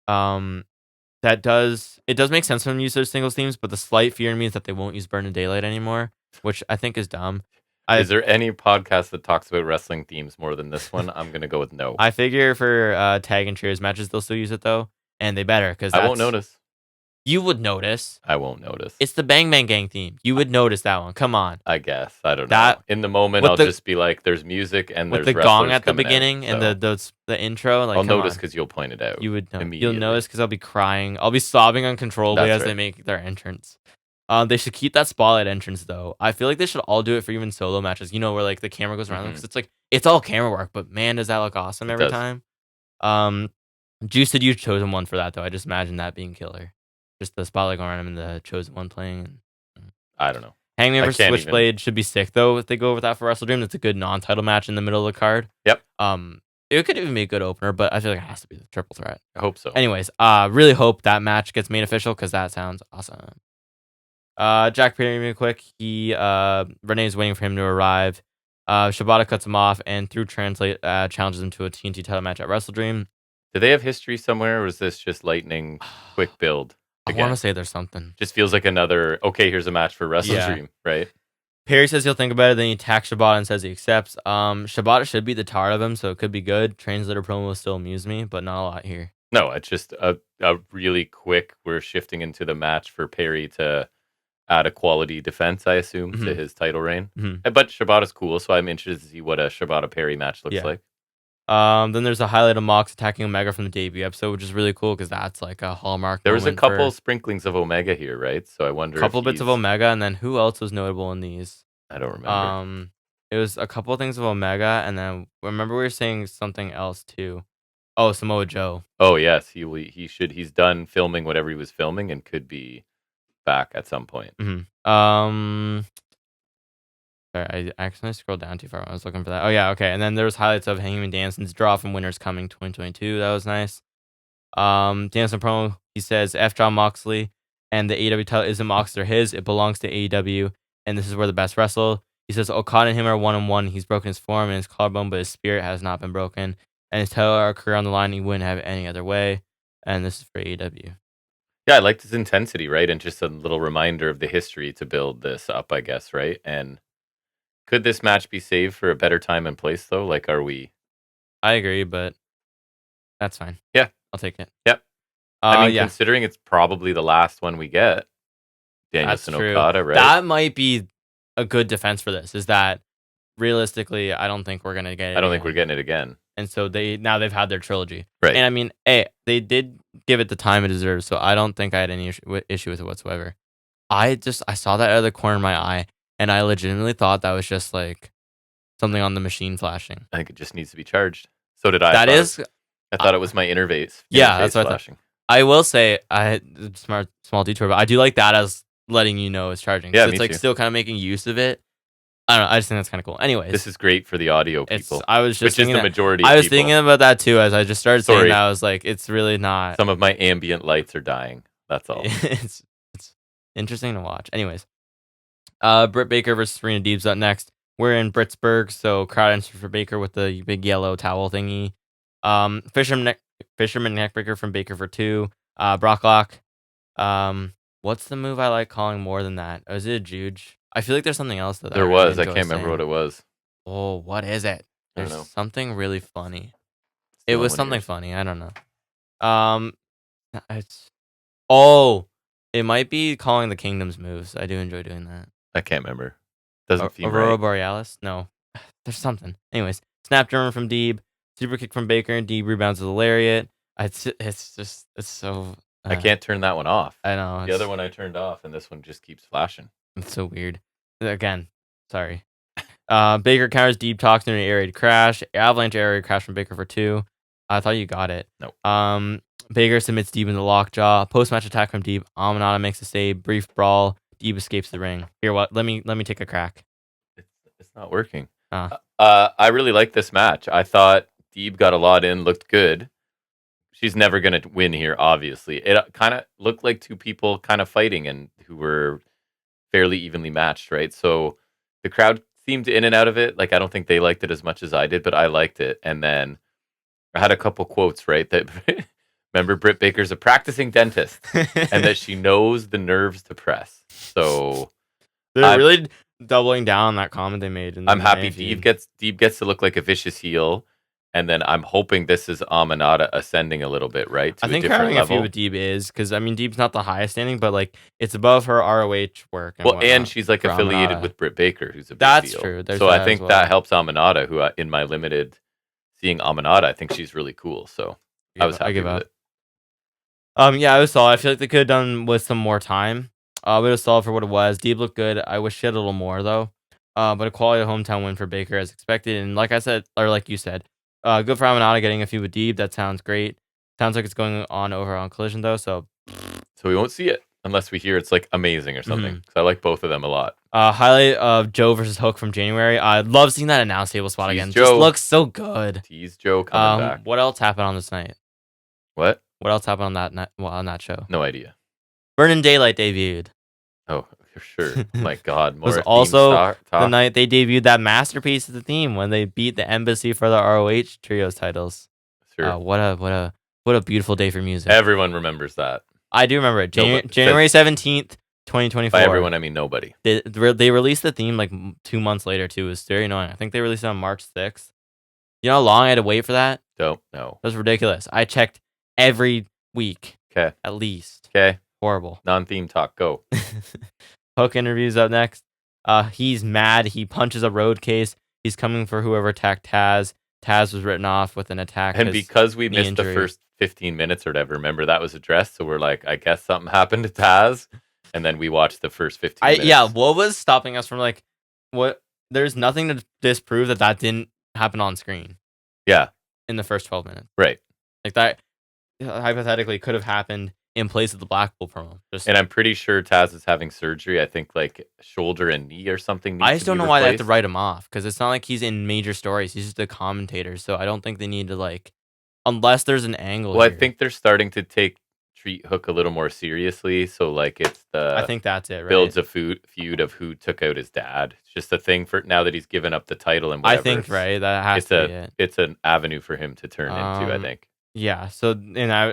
it does make sense for them to use those singles themes, but the slight fear in me is that they won't use Burn in Daylight anymore, which I think is dumb. Is there any podcast that talks about wrestling themes more than this one? I'm going to go with no. I figure for tag and trios matches, they'll still use it, though. And they better, because I won't notice. You would notice. I won't notice. It's the Bang Bang Gang theme. You would notice that one. Come on. I guess. I don't know. In the moment, I'll just be like, there's music and there's with the gong at the beginning and the intro. Like, I'll notice because you'll point it out. You would know. You'll notice because I'll be crying. I'll be sobbing uncontrollably as they make their entrance. They should keep that spotlight entrance though. I feel like they should all do it for even solo matches. You know, where like the camera goes around them because it's like it's all camera work, but man, does that look awesome every time. Juice said you chosen one for that though. I just imagine that being killer. Just the spotlight going around him and the chosen one playing. I don't know. Hangman vs Switchblade should be sick though if they go with that for Wrestle Dream. That's a good non-title match in the middle of the card. Yep. It could even be a good opener, but I feel like it has to be the triple threat. I hope so. Anyways, really hope that match gets made official because that sounds awesome. Jack Perry, real quick. Renee's waiting for him to arrive. Shibata cuts him off and through Translate challenges him to a TNT title match at Wrestle Dream. Do they have history somewhere, or is this just lightning quick build? Again? I want to say there's something. Just feels like another. Okay, here's a match for Wrestle Dream, right? Perry says he'll think about it. Then he attacks Shibata and says he accepts. Shibata should be the tar of him, so it could be good. Translator promo will still amuse me, but not a lot here. No, it's just a really quick. We're shifting into the match for Perry to add a quality defense, I assume, to his title reign. But Shibata's cool, so I'm interested to see what a Shibata Perry match looks like. Then there's a highlight of Mox attacking Omega from the debut episode, which is really cool because that's like a hallmark. There was a couple sprinklings of Omega here, right? So I wonder. A couple bits of Omega, and then who else was notable in these? I don't remember. It was a couple of things of Omega, and then remember we were saying something else too. Oh, Samoa Joe. Oh yes, he should. He's done filming whatever he was filming and could be back at some point. Sorry, I accidentally scrolled down too far. I was looking for that. Oh yeah, okay. And then there was highlights of Hangman Danson's draw from Winners Coming 2022. That was nice. Danson promo. He says F John Moxley and the AEW title isn't Moxley or his. It belongs to AEW, and this is where the best wrestle. He says Okada and him are 1-on-1. He's broken his form and his collarbone, but his spirit has not been broken. And his title or career on the line, he wouldn't have it any other way. And this is for AEW. Yeah, I liked his intensity, right? And just a little reminder of the history to build this up, I guess, right? And could this match be saved for a better time and place, though? Like, are we? I agree, but that's fine. Yeah. I'll take it. Yep. Considering it's probably the last one we get, Danielson true. Okada, right? That might be a good defense for this. Is that realistically, I don't think we're gonna get it. I don't think we're getting it again. And so they've had their trilogy, right? And I mean, hey, they did give it the time it deserves, so I don't think I had any issue with it whatsoever. I saw that out of the corner of my eye, and I legitimately thought that was just like something on the machine flashing. I think it just needs to be charged. So did I. I thought it was my interface. Yeah, that's what flashing. I will say, I had small detour, but I do like that as letting you know it's charging. Yeah, it's like still kind of making use of it. I don't know. I just think that's kind of cool. Anyways, this is great for the audio people. I was just which is the majority. I was thinking about that too as I just started saying that. I was like, it's really not. Some of my ambient lights are dying. That's all. it's interesting to watch. Anyways, Britt Baker versus Serena Deeb's up next. We're in Britsburg, so crowd enters for Baker with the big yellow towel thingy. Fisherman neckbreaker from Baker for 2. Brock Lock. What's the move I like calling more than that? Is it a Juge? I feel like there's something else that there was. I can't remember what it was. Oh, what is it? There's something really funny. It was something funny. I don't know. It might be calling the Kingdom's moves. I do enjoy doing that. I can't remember. Doesn't seem Aurora right. Borealis? No. There's something. Anyways, snap German from Deeb, super kick from Baker, and Deeb rebounds with a lariat. It's so. I can't turn that one off. I know. The other one I turned off, and this one just keeps flashing. It's so weird. Again, sorry. Baker counters Deeb, talks into an air raid crash. Avalanche air raid crash from Baker for 2. I thought you got it. No. Baker submits Deeb in the lockjaw. Post-match attack from Deeb. Amanada makes a save. Brief brawl. Deeb escapes the ring. Here, what? Let me take a crack. It's not working. I really like this match. I thought Deeb got a lot in, looked good. She's never going to win here, obviously. It kind of looked like two people kind of fighting and who were fairly evenly matched, right? So the crowd seemed in and out of it. Like, I don't think they liked it as much as I did, but I liked it. And then I had a couple quotes, right? That remember, Britt Baker's a practicing dentist and that she knows the nerves to press. So they're really doubling down on that comment they made. I'm happy Deeb gets to look like a vicious heel. And then I'm hoping this is Amanada ascending a little bit, right? I think having a feud with Deeb is, because, I mean, Deeb's not the highest standing, but, like, it's above her ROH work. And she's, like, affiliated with Britt Baker, who's a big deal. That's true. So I think that helps Amanada, who, in my limited seeing Amanada, I think she's really cool. So I was happy with it. Yeah, it was solid. I feel like they could have done with some more time. But it was solid for what it was. Deeb looked good. I wish she had a little more, though. But a quality hometown win for Baker as expected. And like I said, or like you said, good for Amanada getting a feud with Deeb. That sounds great. Sounds like it's going on over on Collision, though. So we won't see it unless we hear it's like amazing or something. Because I like both of them a lot. Highlight of Joe versus Hook from January. I love seeing that announce table spot again. Joe. Just looks so good. Tease Joe coming back. What else happened on this night? What else happened on that night? Well, on that show? No idea. Burning Daylight debuted. Oh, for sure. Oh my God. More was also the night they debuted that masterpiece of the theme when they beat the Embassy for the ROH Trios titles. Sure. What a beautiful day for music. Everyone remembers that. I do remember it. January 17th, 2024. By everyone, I mean nobody. They released the theme like 2 months later, too. It was very annoying. I think they released it on March 6th. You know how long I had to wait for that? Don't know. That was ridiculous. I checked every week. Okay. At least. Okay. Horrible. Non-theme talk. Go. Hook interviews up next. He's mad. He punches a road case. He's coming for whoever attacked Taz. Taz was written off with an attack. And because we missed the first 15 minutes or whatever, remember that was addressed. So we're like, I guess something happened to Taz. And then we watched the first 15 minutes. Yeah, what was stopping us from like, what? There's nothing to disprove that didn't happen on screen. Yeah. In the first 12 minutes. Right. Like that hypothetically could have happened in place of the Blackpool promo. And I'm pretty sure Taz is having surgery. I think like shoulder and knee or something. I just don't know why they have to write him off, because it's not like he's in major stories. He's just a commentator. So I don't think they need to like, unless there's an angle. Well, here. I think they're starting to treat Hook a little more seriously. So like it's I think that's it. Right? Builds a feud of who took out his dad. It's just a thing for now that he's given up the title and whatever. I think that has to be it. It's an avenue for him to turn into. I think. Yeah, so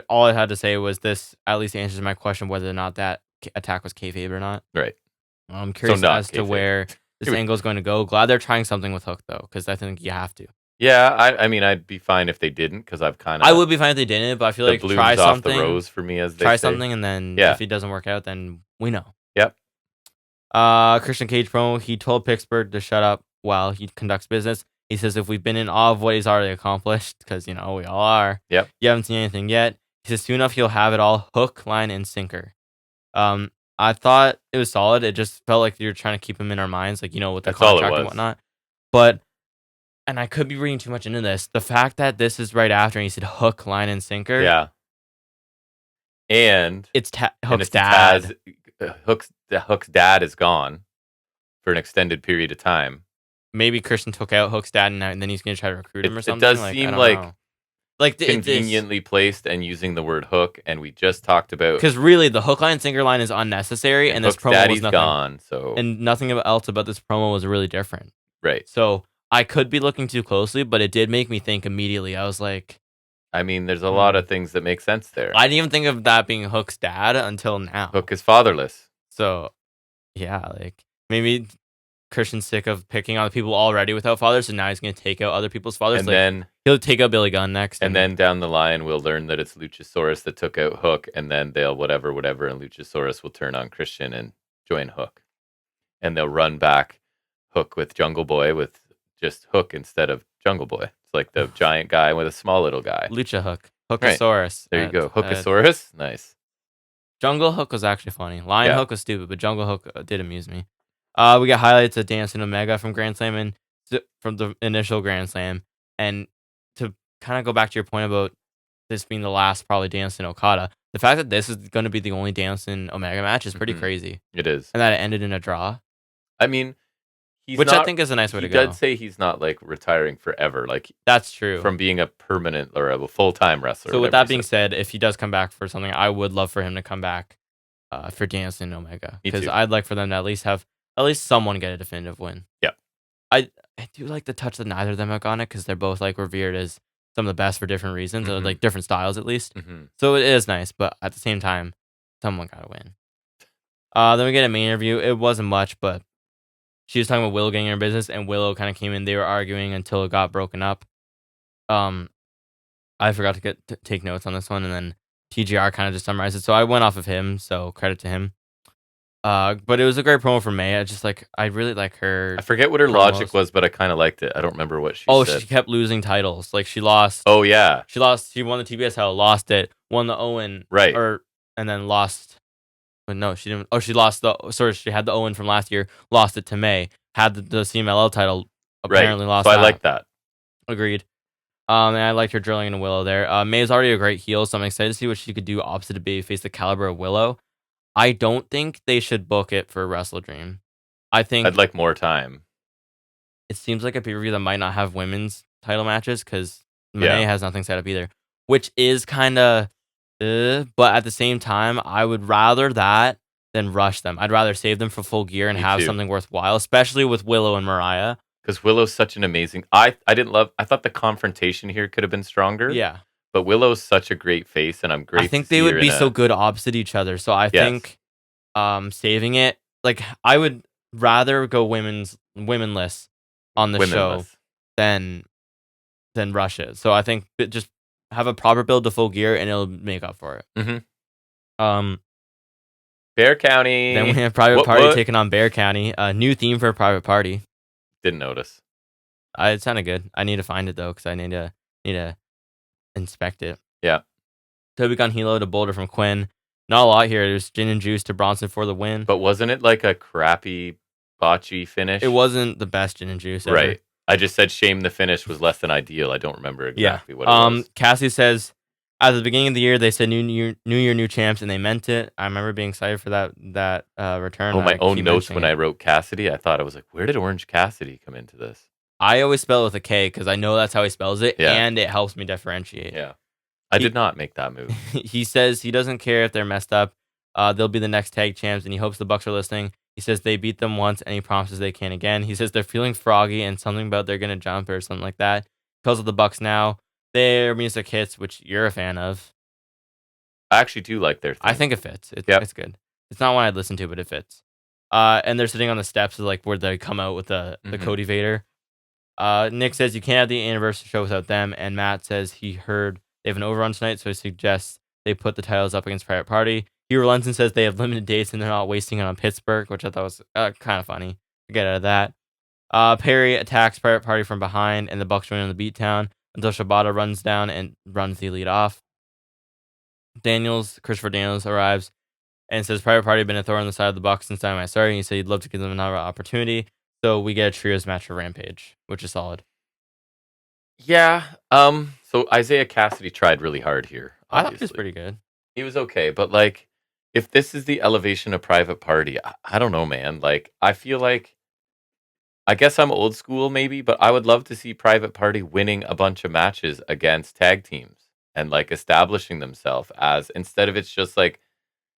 all I had to say was this at least answers my question whether or not that attack was kayfabe or not. Right. I'm curious as to where this angle is going to go. Glad they're trying something with Hook, though, because I think you have to. Yeah, I mean, I'd be fine if they didn't, because I've kind of... I would be fine if they didn't, but I feel like try something. Off the rose for me, as they try say. something, and then if it doesn't work out, then we know. Yep. Christian Cage promo. He told Pittsburgh to shut up while he conducts business. He says if we've been in awe of what he's already accomplished, because we all are. Yep. You haven't seen anything yet. He says soon enough he'll have it all, hook, line, and sinker. I thought it was solid. It just felt like you're trying to keep him in our minds, with the That's all it contract and was. whatnot. But, and I could be reading too much into this. The fact that this is right after and he said hook, line, and sinker. Yeah. And it's Hook's dad. Hook's dad is gone for an extended period of time. Maybe Christian took out Hook's dad and then he's going to try to recruit him or something. It does seem like conveniently placed and using the word hook, and we just talked about... Because really, the hook, line, sinker line is unnecessary, and this Hook's promo daddy's was nothing. Gone, so... And nothing else about this promo was really different. Right. So, I could be looking too closely, but it did make me think immediately. I was like... I mean, there's a lot of things that make sense there. I didn't even think of that being Hook's dad until now. Hook is fatherless. So, yeah, maybe Christian's sick of picking on the people already without fathers, so now he's going to take out other people's fathers. And then he'll take out Billy Gunn next. And then down the line, we'll learn that it's Luchasaurus that took out Hook, and then they'll whatever, and Luchasaurus will turn on Christian and join Hook. And they'll run back Hook with Jungle Boy with just Hook instead of Jungle Boy. It's like the giant guy with a small little guy. Lucha Hook. Hookasaurus. Right. There you go. Hookasaurus. Nice. Jungle Hook was actually funny. Lion Hook was stupid, but Jungle Hook did amuse me. We got highlights of Danielson Omega from Grand Slam and from the initial Grand Slam. And to kind of go back to your point about this being the last probably Danielson Okada, the fact that this is going to be the only Danielson Omega match is pretty crazy. It is. And that it ended in a draw. I mean, I think is a nice way to go. He did say he's not retiring forever. That's true. From being a permanent or a full-time wrestler. So with that being said, if he does come back for something, I would love for him to come back for Danielson Omega. Because I'd like for them to at least have someone get a definitive win. Yeah. I do like the touch that neither of them have on it because they're both revered as some of the best for different reasons, or different styles at least. Mm-hmm. So it is nice, but at the same time, someone got to win. Then we get a main interview. It wasn't much, but she was talking about Willow getting her business, and Willow kind of came in. They were arguing until it got broken up. I forgot to take notes on this one, and then TGR kind of just summarized it. So I went off of him, so credit to him. But it was a great promo for May. I really like her. I forget what her logic was, but I kind of liked it. I don't remember what she said. She kept losing titles. She lost. Oh yeah, she lost. She won the TBS title, lost it, won the Owen, right? And then lost. But no, she didn't. Oh, she lost she had the Owen from last year, lost it to May. Had the CMLL title, apparently lost. So I like that. Agreed. And I liked her drilling into Willow there. May is already a great heel, so I'm excited to see what she could do opposite of Babyface, the caliber of Willow. I don't think they should book it for Wrestle Dream. I think I'd like more time. It seems like a pay-per-view that might not have women's title matches because May has nothing set up either, which is kind of, but at the same time, I would rather that than rush them. I'd rather save them for Full Gear and have something worthwhile, especially with Willow and Mariah. Because Willow's such an amazing... I thought the confrontation here could have been stronger. Yeah. But Willow's such a great face, and I'm great. I think they would be so good opposite each other. So I think saving it, I would rather go womenless on the show than rush it. So I think just have a proper build to Full Gear, and it'll make up for it. Mm-hmm. Bear County. Then we have Private Party taking on Bear County. A new theme for Private Party. Didn't notice. It sounded good. I need to find it though, because I need to inspect it. Yeah. Toby Gun Hilo to Boulder from Quinn. Not a lot here. There's Gin and Juice to Bronson for the win. But wasn't it a crappy botchy finish? It wasn't the best Gin and Juice ever. Right. I just said shame the finish was less than ideal. I don't remember exactly what it was. Cassie says, at the beginning of the year, they said new year, new champs, and they meant it. I remember being excited for that return. Oh, my own notes when I wrote Cassidy, I thought, I was like, where did Orange Cassidy come into this? I always spell it with a K because I know that's how he spells it, and it helps me differentiate. Yeah. I did not make that move. He says he doesn't care if they're messed up. They'll be the next tag champs, and he hopes the Bucks are listening. He says they beat them once, and he promises they can again. He says they're feeling froggy and something about they're going to jump or something like that. Because of the Bucks now, their music hits, which you're a fan of. I actually do like their theme. I think it fits. It's good. It's not one I'd listen to, but it fits. And they're sitting on the steps of where they come out with the Cody Vader. Nick says you can't have the anniversary show without them, and Matt says he heard they have an overrun tonight, so he suggests they put the titles up against Private Party. He relents and says they have limited dates and they're not wasting it on Pittsburgh, which I thought was kind of funny to get out of that. Perry attacks Private Party from behind, and the Bucks win on the beatdown until Shibata runs down and runs the Elite off. Christopher Daniels arrives and says Private Party have been a thorn on the side of the Bucks since Dynamite started. He said he'd love to give them another opportunity. So we get a trios match for Rampage, which is solid. Yeah. So Isaiah Cassidy tried really hard here. Obviously. I thought he was pretty good. He was okay, but like, if this is the elevation of Private Party, I don't know, man. Like, I feel like, I guess I'm old school maybe, but I would love to see Private Party winning a bunch of matches against tag teams and like establishing themselves as, instead of it's just like,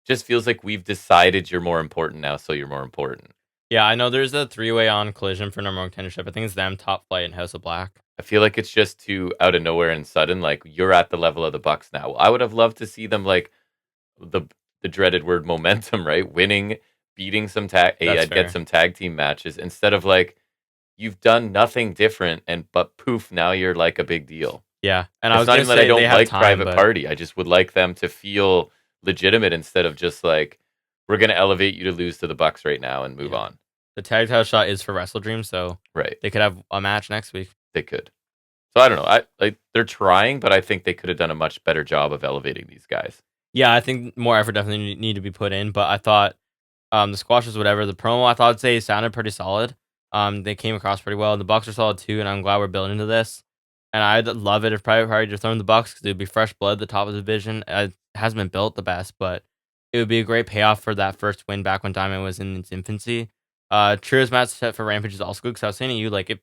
just feels like we've decided you're more important now, so you're more important. Yeah, I know there's a 3-way on collision for number one contendership. I think it's them, Top Flight, and House of Black. I feel like it's just too out of nowhere and sudden. Like, you're at the level of the Bucks now. I would have loved to see them like the dreaded word momentum, right? Winning, beating some get some tag team matches instead of like you've done nothing different but poof, now you're like a big deal. Yeah, and it's I was not even that I don't like Private but... Party. I just would like them to feel legitimate instead of just like we're gonna elevate you to lose to the Bucks right now and move on. The tag title shot is for Wrestle Dream, so right, they could have a match next week. They could. So I don't know. They're trying, but I think they could have done a much better job of elevating these guys. Yeah, I think more effort definitely need to be put in, but I thought the squashes, whatever, the promo, I thought sounded pretty solid. They came across pretty well. The Bucks are solid too, and I'm glad we're building into this. And I'd love it if Private Party just thrown the Bucks because it would be fresh blood at the top of the division. It hasn't been built the best, but it would be a great payoff for that first win back when Diamond was in its infancy. Trios match set for Rampage is also good because I was saying to you, like,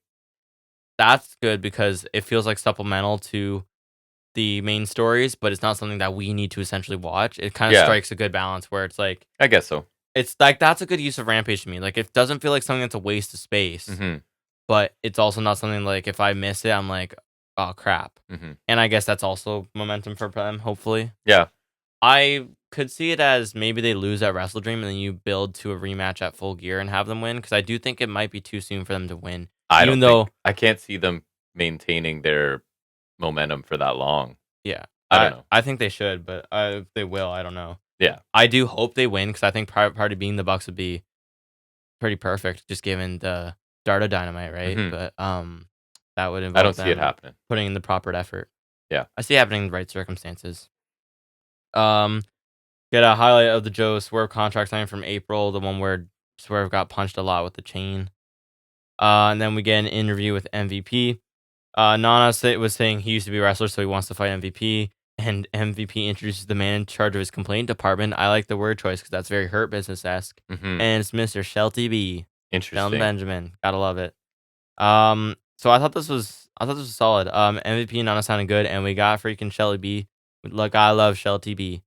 that's good because it feels like supplemental to the main stories, but it's not something that we need to essentially watch. It kind of strikes a good balance where it's like, I guess so. It's like that's a good use of Rampage to me. Like, it doesn't feel like something that's a waste of space, but it's also not something like if I miss it, I'm like, oh crap. And I guess that's also momentum for them. Hopefully, yeah. I could see it as maybe they lose at Wrestle Dream and then you build to a rematch at Full Gear and have them win because I do think it might be too soon for them to win. I can't see them maintaining their momentum for that long. Yeah, I don't know. I think they should, but if they will, I don't know. Yeah, I do hope they win because I think Private Party being the Bucks would be pretty perfect, just given the start of Dynamite, right? But that would involve. I don't see it happening. Putting in the proper effort. Yeah, I see it happening in the right circumstances. Get a highlight of the Joe Swerve contract signing from April, the one where Swerve got punched a lot with the chain. And then we get an interview with MVP. Nana was saying he used to be a wrestler, so he wants to fight MVP. And MVP introduces the man in charge of his complaint department. I like the word choice because that's very Hurt Business-esque. And it's Mr. Shelty B. Interesting. Shelton Benjamin. Gotta love it. So I thought this was solid. MVP and Nana sounded good, and we got freaking Shelty B. Look, I love Shelty B.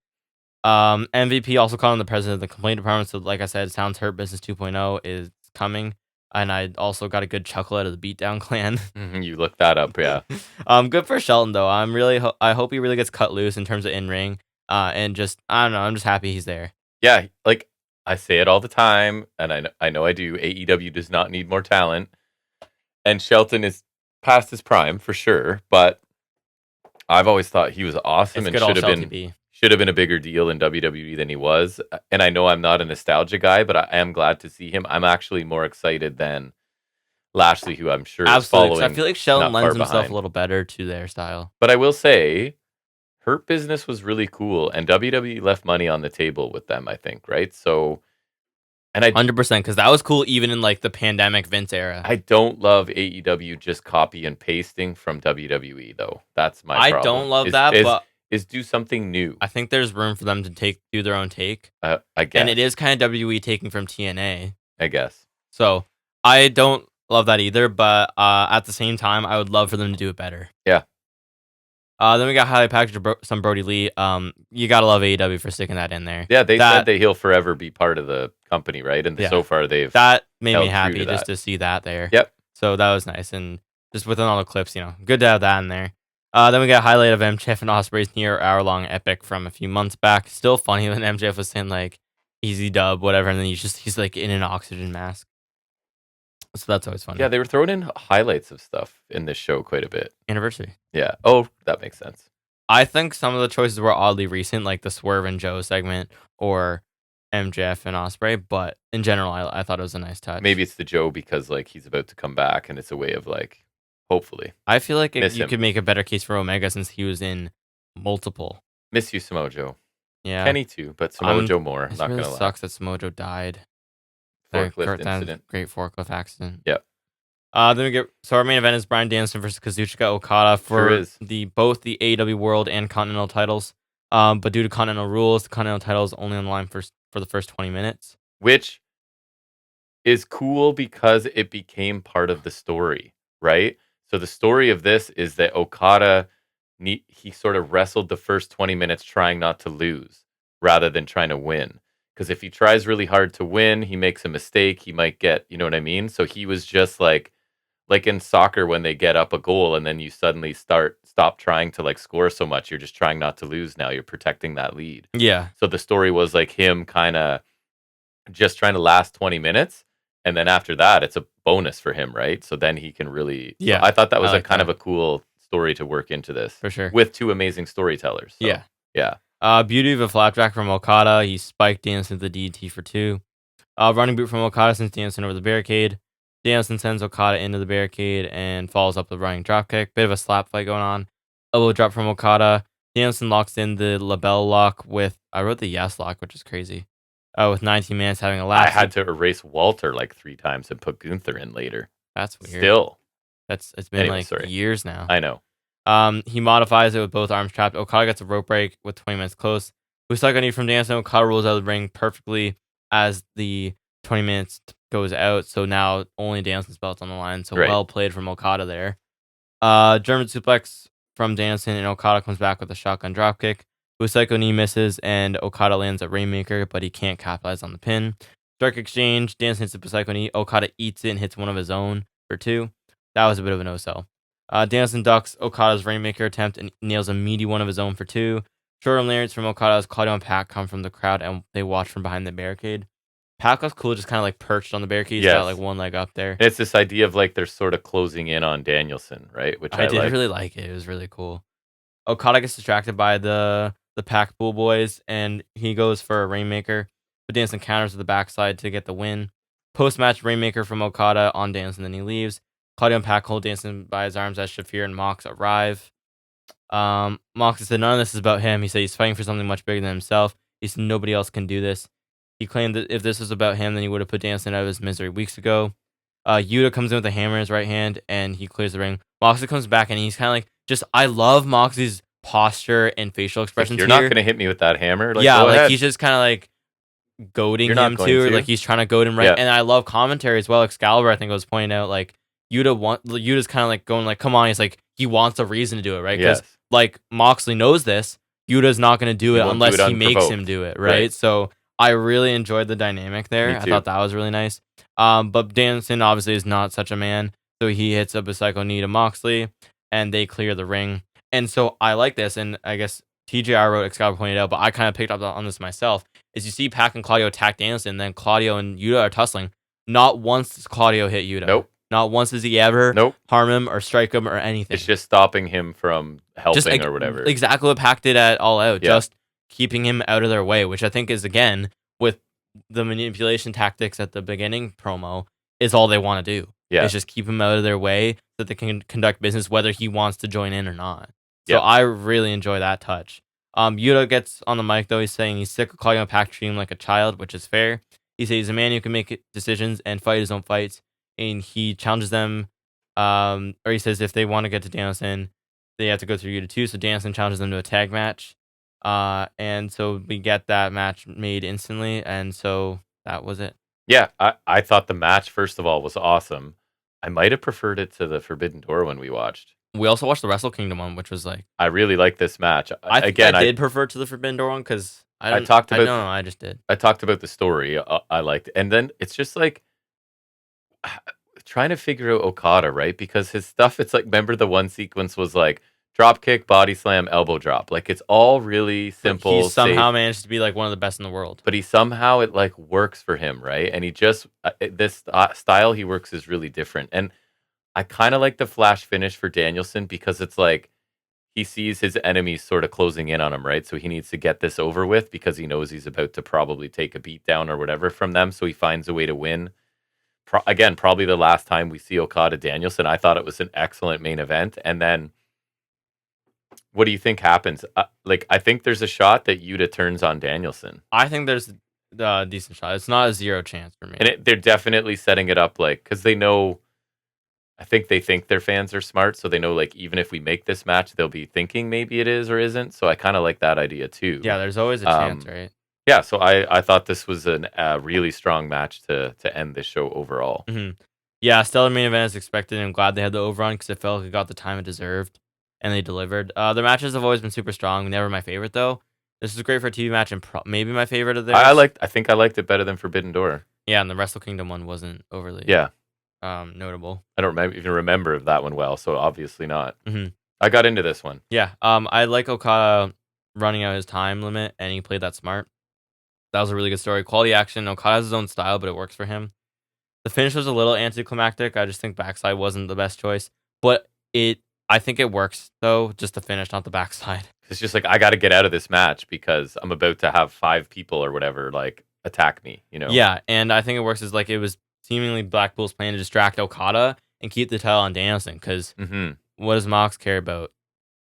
MVP also called him the president of the complaint department. So like I said, it sounds Hurt Business 2.0 is coming. And I also got a good chuckle out of the Beatdown Clan. You looked that up, yeah. Good for Shelton though. I hope he really gets cut loose in terms of in ring. And just I don't know. I'm just happy he's there. Yeah, like I say it all the time, and I know I do. AEW does not need more talent, and Shelton is past his prime for sure. But I've always thought he was awesome and should have been a bigger deal in WWE than he was. And I know I'm not a nostalgia guy, but I am glad to see him. I'm actually more excited than Lashley, who I'm sure is following. I feel like Shelton lends himself a little better to their style. But I will say, Hurt Business was really cool, and WWE left money on the table with them, I think, right? So, and 100%, because that was cool even in like the pandemic Vince era. I don't love AEW just copy and pasting from WWE, though. That's my problem. I don't love that, but is do something new. I think there's room for them to do their own take. I guess. And it is kind of WWE taking from TNA. I guess. So I don't love that either, but at the same time, I would love for them to do it better. Yeah. Then we got highly packaged some Brody Lee. You gotta love AEW for sticking that in there. Yeah, they said that he'll forever be part of the company, right? And so far that made me happy just to see that there. Yep. So that was nice, and just within all the clips, good to have that in there. Then we got a highlight of MJF and Ospreay's near hour-long epic from a few months back. Still funny when MJF was saying, like, easy dub, whatever, and then he's like, in an oxygen mask. So that's always funny. Yeah, they were throwing in highlights of stuff in this show quite a bit. Anniversary. Yeah. Oh, that makes sense. I think some of the choices were oddly recent, like the Swerve and Joe segment or MJF and Osprey, but in general, I thought it was a nice touch. Maybe it's the Joe because like he's about to come back, and it's a way of like, hopefully, I feel like miss you him. could make a better case for Omega since he was in multiple. Miss you, Samoa Joe. Yeah, Kenny too, but Samoa Joe more. it Not really gonna lie. sucks that Samoa Joe died. Forklift incident. Great forklift accident. Yep. Then we get our main event is Bryan Danielson versus Kazuchika Okada for both the AEW World and Continental titles. But due to Continental rules, the Continental title is only on the line for the first 20 minutes. Which is cool because it became part of the story, right? So the story of this is that Okada, he sort of wrestled the first 20 minutes trying not to lose rather than trying to win. Because if he tries really hard to win, he makes a mistake, he might get, you know what I mean? So he was just like in soccer when they get up a goal and then you suddenly stop trying to like score so much, you're just trying not to lose now, you're protecting that lead. Yeah. So the story was like him kind of just trying to last 20 minutes, and then after that it's a bonus for him, right? So then he can really Yeah. So I thought that was like a kind of a cool story to work into this. For sure. With two amazing storytellers. So, yeah. Yeah. Beauty of a flapjack from Okada. He spiked Danielson to the DDT for 2. Running boot from Okada sends Danielson over the barricade. Danielson sends Okada into the barricade and follows up with a running dropkick. Bit of a slap fight going on. Elbow drop from Okada. Danielson locks in the label lock with, I wrote the yes lock, which is crazy. With 19 minutes having a lap. I had to erase Walter like 3 times and put Gunther in later. That's weird. Still. It's been years now. I know. He modifies it with both arms trapped. Okada gets a rope break with 20 minutes close. Usagi from Danielson. Okada rolls out of the ring perfectly as the 20 minutes goes out. So now only Danielson's belt's on the line. So well played from Okada there. German suplex from Danielson, and Okada comes back with a shotgun dropkick. Usagi knee misses, and Okada lands a Rainmaker, but he can't capitalize on the pin. Strike exchange. Danielson hits a Usagi knee. Okada eats it and hits one of his own for 2. That was a bit of a no-sell. Danielson ducks Okada's Rainmaker attempt and nails a meaty one of his own for 2. Short-arm lariats from Okada as Claudio and Pac come from the crowd and they watch from behind the barricade. Pac was cool, just kind of like perched on the barricade. He's got like one leg up there. It's this idea of like they're sort of closing in on Danielson, right? Which I did really like it. It was really cool. Okada gets distracted by the Pac Bull Boys and he goes for a Rainmaker. But Danielson counters with the backside to get the win. Post-match Rainmaker from Okada on Danielson, then he leaves. Claudio and Pac hold Danielson by his arms as Shafir and Mox arrive. Mox said none of this is about him. He said he's fighting for something much bigger than himself. He said nobody else can do this. He claimed that if this was about him, then he would have put Danielson out of his misery weeks ago. Yuta comes in with a hammer in his right hand, and he clears the ring. Moxley comes back, and he's kind of like, I love Moxley's posture and facial expressions You're not going to hit me with that hammer? Like, yeah, like he's just kind of like goading him too. Like he's trying to goad him right. Yeah. And I love commentary as well. Excalibur, I think, was pointing out, like, Yuta's kind of like going like, come on. He's like, he wants a reason to do it, right? Because like Moxley knows this. Yuta's not going to do it unless he makes him do it, right? So I really enjoyed the dynamic there. I thought that was really nice. But Danielson obviously is not such a man. So he hits up a psycho knee to Moxley and they clear the ring. And so I like this. And I guess TJR wrote, Excalibur pointed out, but I kind of picked up on this myself. Is you see Pac and Claudio attack Danielson, then Claudio and Yuta are tussling. Not once does Claudio hit Yuta. Nope. Not once does he ever harm him or strike him or anything. It's just stopping him from helping or whatever. Exactly what Pac did at All Out. Yeah. Just keeping him out of their way, which I think is, again, with the manipulation tactics at the beginning promo, is all they want to do. Yeah. Is just keep him out of their way so that they can conduct business whether he wants to join in or not. So I really enjoy that touch. Yuta gets on the mic, though. He's saying he's sick of Claudio and Pac treating him like a child, which is fair. He says he's a man who can make decisions and fight his own fights. And he challenges them, or he says if they want to get to Danielson, they have to go through Yuta too. So Danielson challenges them to a tag match. And so we get that match made instantly. And so that was it. Yeah, I thought the match, first of all, was awesome. I might have preferred it to the Forbidden Door one we watched. We also watched the Wrestle Kingdom one, which was like... I really like this match. I did prefer to the Forbidden Door one because I just did. I talked about the story I liked. And then it's just like trying to figure out Okada, right? Because his stuff, it's like, remember the one sequence was like drop kick, body slam, elbow drop. Like it's all really simple. He somehow managed to be like one of the best in the world. But he somehow, it like works for him, right? And he just, this style he works is really different. And I kind of like the flash finish for Danielson because it's like he sees his enemies sort of closing in on him, right? So he needs to get this over with because he knows he's about to probably take a beat down or whatever from them. So he finds a way to win. Again, probably the last time we see Okada Danielson. I thought it was an excellent main event. And then what do you think happens? I think there's a shot that Yuta turns on Danielson. I think there's a decent shot. It's not a 0 chance for me. And they're definitely setting it up because they know, I think they think their fans are smart. So they know, even if we make this match, they'll be thinking maybe it is or isn't. So I kind of like that idea too. Yeah, there's always a chance, right? Yeah, so I thought this was a really strong match to end this show overall. Mm-hmm. Yeah, stellar main event as expected. I'm glad they had the overrun because it felt like it got the time it deserved, and they delivered. The matches have always been super strong. Never my favorite though. This is great for a TV match and maybe my favorite of theirs. I think I liked it better than Forbidden Door. Yeah, and the Wrestle Kingdom one wasn't overly notable. I don't even remember that one well, so obviously not. Mm-hmm. I got into this one. Yeah, I like Okada running out his time limit, and he played that smart. That was a really good story. Quality action. Okada has his own style, but it works for him. The finish was a little anticlimactic. I just think backside wasn't the best choice. But I think it works, though, just the finish, not the backside. It's just I got to get out of this match because I'm about to have 5 people or whatever, attack me, Yeah, and I think it works as, it was seemingly Blackpool's plan to distract Okada and keep the title on Danielson, because what does Mox care about?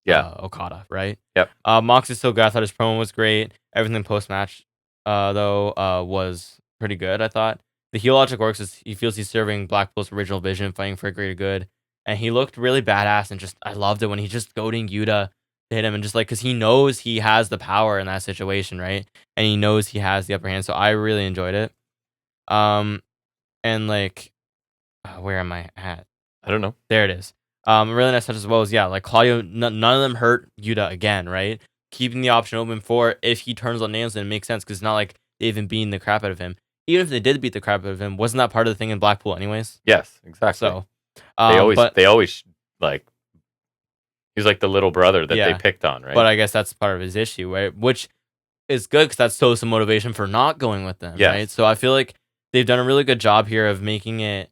Okada, right? Yep. Mox is so good. I thought his promo was great. Everything post-match, though, was pretty good, I thought. The heel logic works as he feels he's serving Blackpool's original vision, fighting for a greater good. And he looked really badass, and I loved it when he just goading Yuta to hit him, and because he knows he has the power in that situation, right? And he knows he has the upper hand, so I really enjoyed it. And where am I at? I don't know. There it is. Really nice touch as well as, Claudio, none of them hurt Yuta again, right? Keeping the option open for if he turns on Danielson, it makes sense because it's not like they've been beating the crap out of him. Even if they did beat the crap out of him, wasn't that part of the thing in Blackpool anyways? Yes, exactly. So they always he's like the little brother that they picked on, right? But I guess that's part of his issue, right? Which is good because that's still some motivation for not going with them, right? So I feel like they've done a really good job here of making it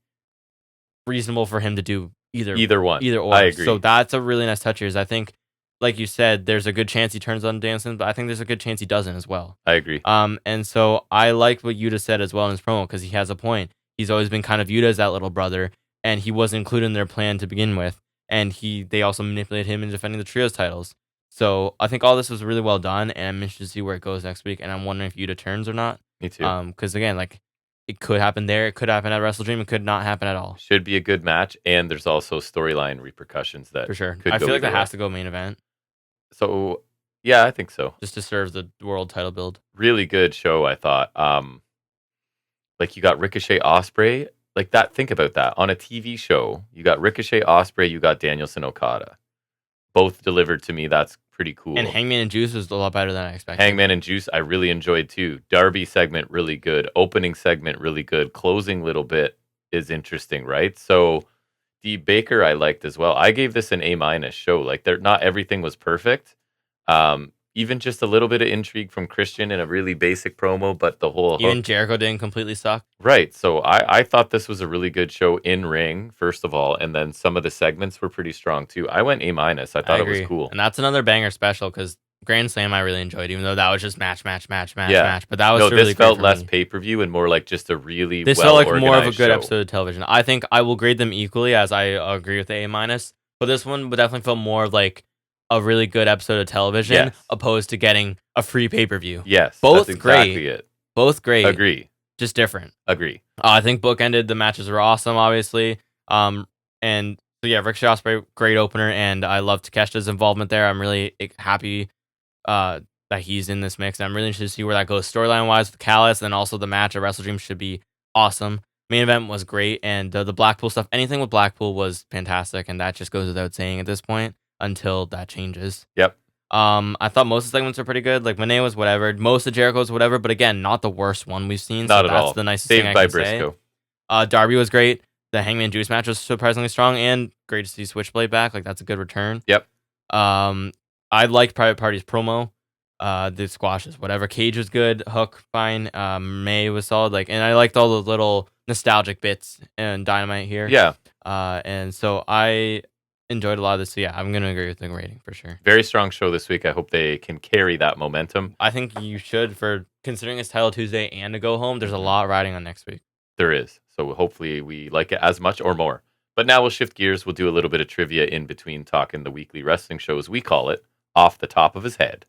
reasonable for him to do either one. I agree. So that's a really nice touch here. I think, like you said, there's a good chance he turns on Danielson, but I think there's a good chance he doesn't as well. I agree. And so I like what Yuta said as well in his promo because he has a point. He's always been kind of viewed as that little brother, and he wasn't included in their plan to begin with. And they also manipulated him in defending the trios titles. So I think all this was really well done, and I'm interested to see where it goes next week. And I'm wondering if Yuta turns or not. Me too. Because again, it could happen there, it could happen at Wrestle Dream, it could not happen at all. Should be a good match, and there's also storyline repercussions that for sure. I feel like that has to go main event. So yeah, I think so. Just to serve the world title build. Really good show, I thought. You got Ricochet Ospreay. That, think about that. On a TV show, you got Ricochet Ospreay, you got Danielson Okada. Both delivered to me. That's pretty cool. And Hangman and Juice was a lot better than I expected. Hangman and Juice, I really enjoyed too. Darby segment, really good. Opening segment, really good. Closing little bit is interesting, right? So, D. Baker, I liked as well. I gave this an A- show. Not everything was perfect. Even just a little bit of intrigue from Christian in a really basic promo, but the whole even Jericho didn't completely suck. Right. So I thought this was a really good show in ring, first of all, and then some of the segments were pretty strong too. I went A-. I thought it was cool. And that's another banger special because Grand Slam I really enjoyed, even though that was just match. But that was really this felt less pay-per-view and more like just a really this felt like more of a good episode of television. I think I will grade them equally, as I agree with the A-. But this one would definitely feel more of a really good episode of television, opposed to getting a free pay-per-view. Yes, both that's exactly great. It. Both great. Agree. Just different. Agree. I think bookended. The matches were awesome, obviously. And so yeah, Ricochet Ospreay, great opener, and I love Takeshita's involvement there. I'm really happy that he's in this mix. I'm really interested to see where that goes storyline-wise with Callis, and also the match at Wrestle Dream should be awesome. Main event was great, and the Blackpool stuff, anything with Blackpool was fantastic, and that just goes without saying at this point until that changes. Yep. I thought most of the segments were pretty good. Monet was whatever. Most of Jericho's whatever, but again, not the worst one we've seen. Not so at all. That's the nicest Saved thing I by can Briscoe. say. Darby was great. The Hangman Juice match was surprisingly strong, and great to see Switchblade back. That's a good return. Yep. I liked Private Party's promo. The squashes, whatever. Cage was good. Hook, fine. May was solid. And I liked all the little nostalgic bits and Dynamite here. Yeah. And so I enjoyed a lot of this. So yeah, I'm gonna agree with the rating for sure. Very strong show this week. I hope they can carry that momentum. I think you should, for considering it's Title Tuesday and a go home. There's a lot riding on next week. There is. So hopefully we like it as much or more. But now we'll shift gears. We'll do a little bit of trivia in between talking the weekly wrestling show, as we call it, off the top of his head.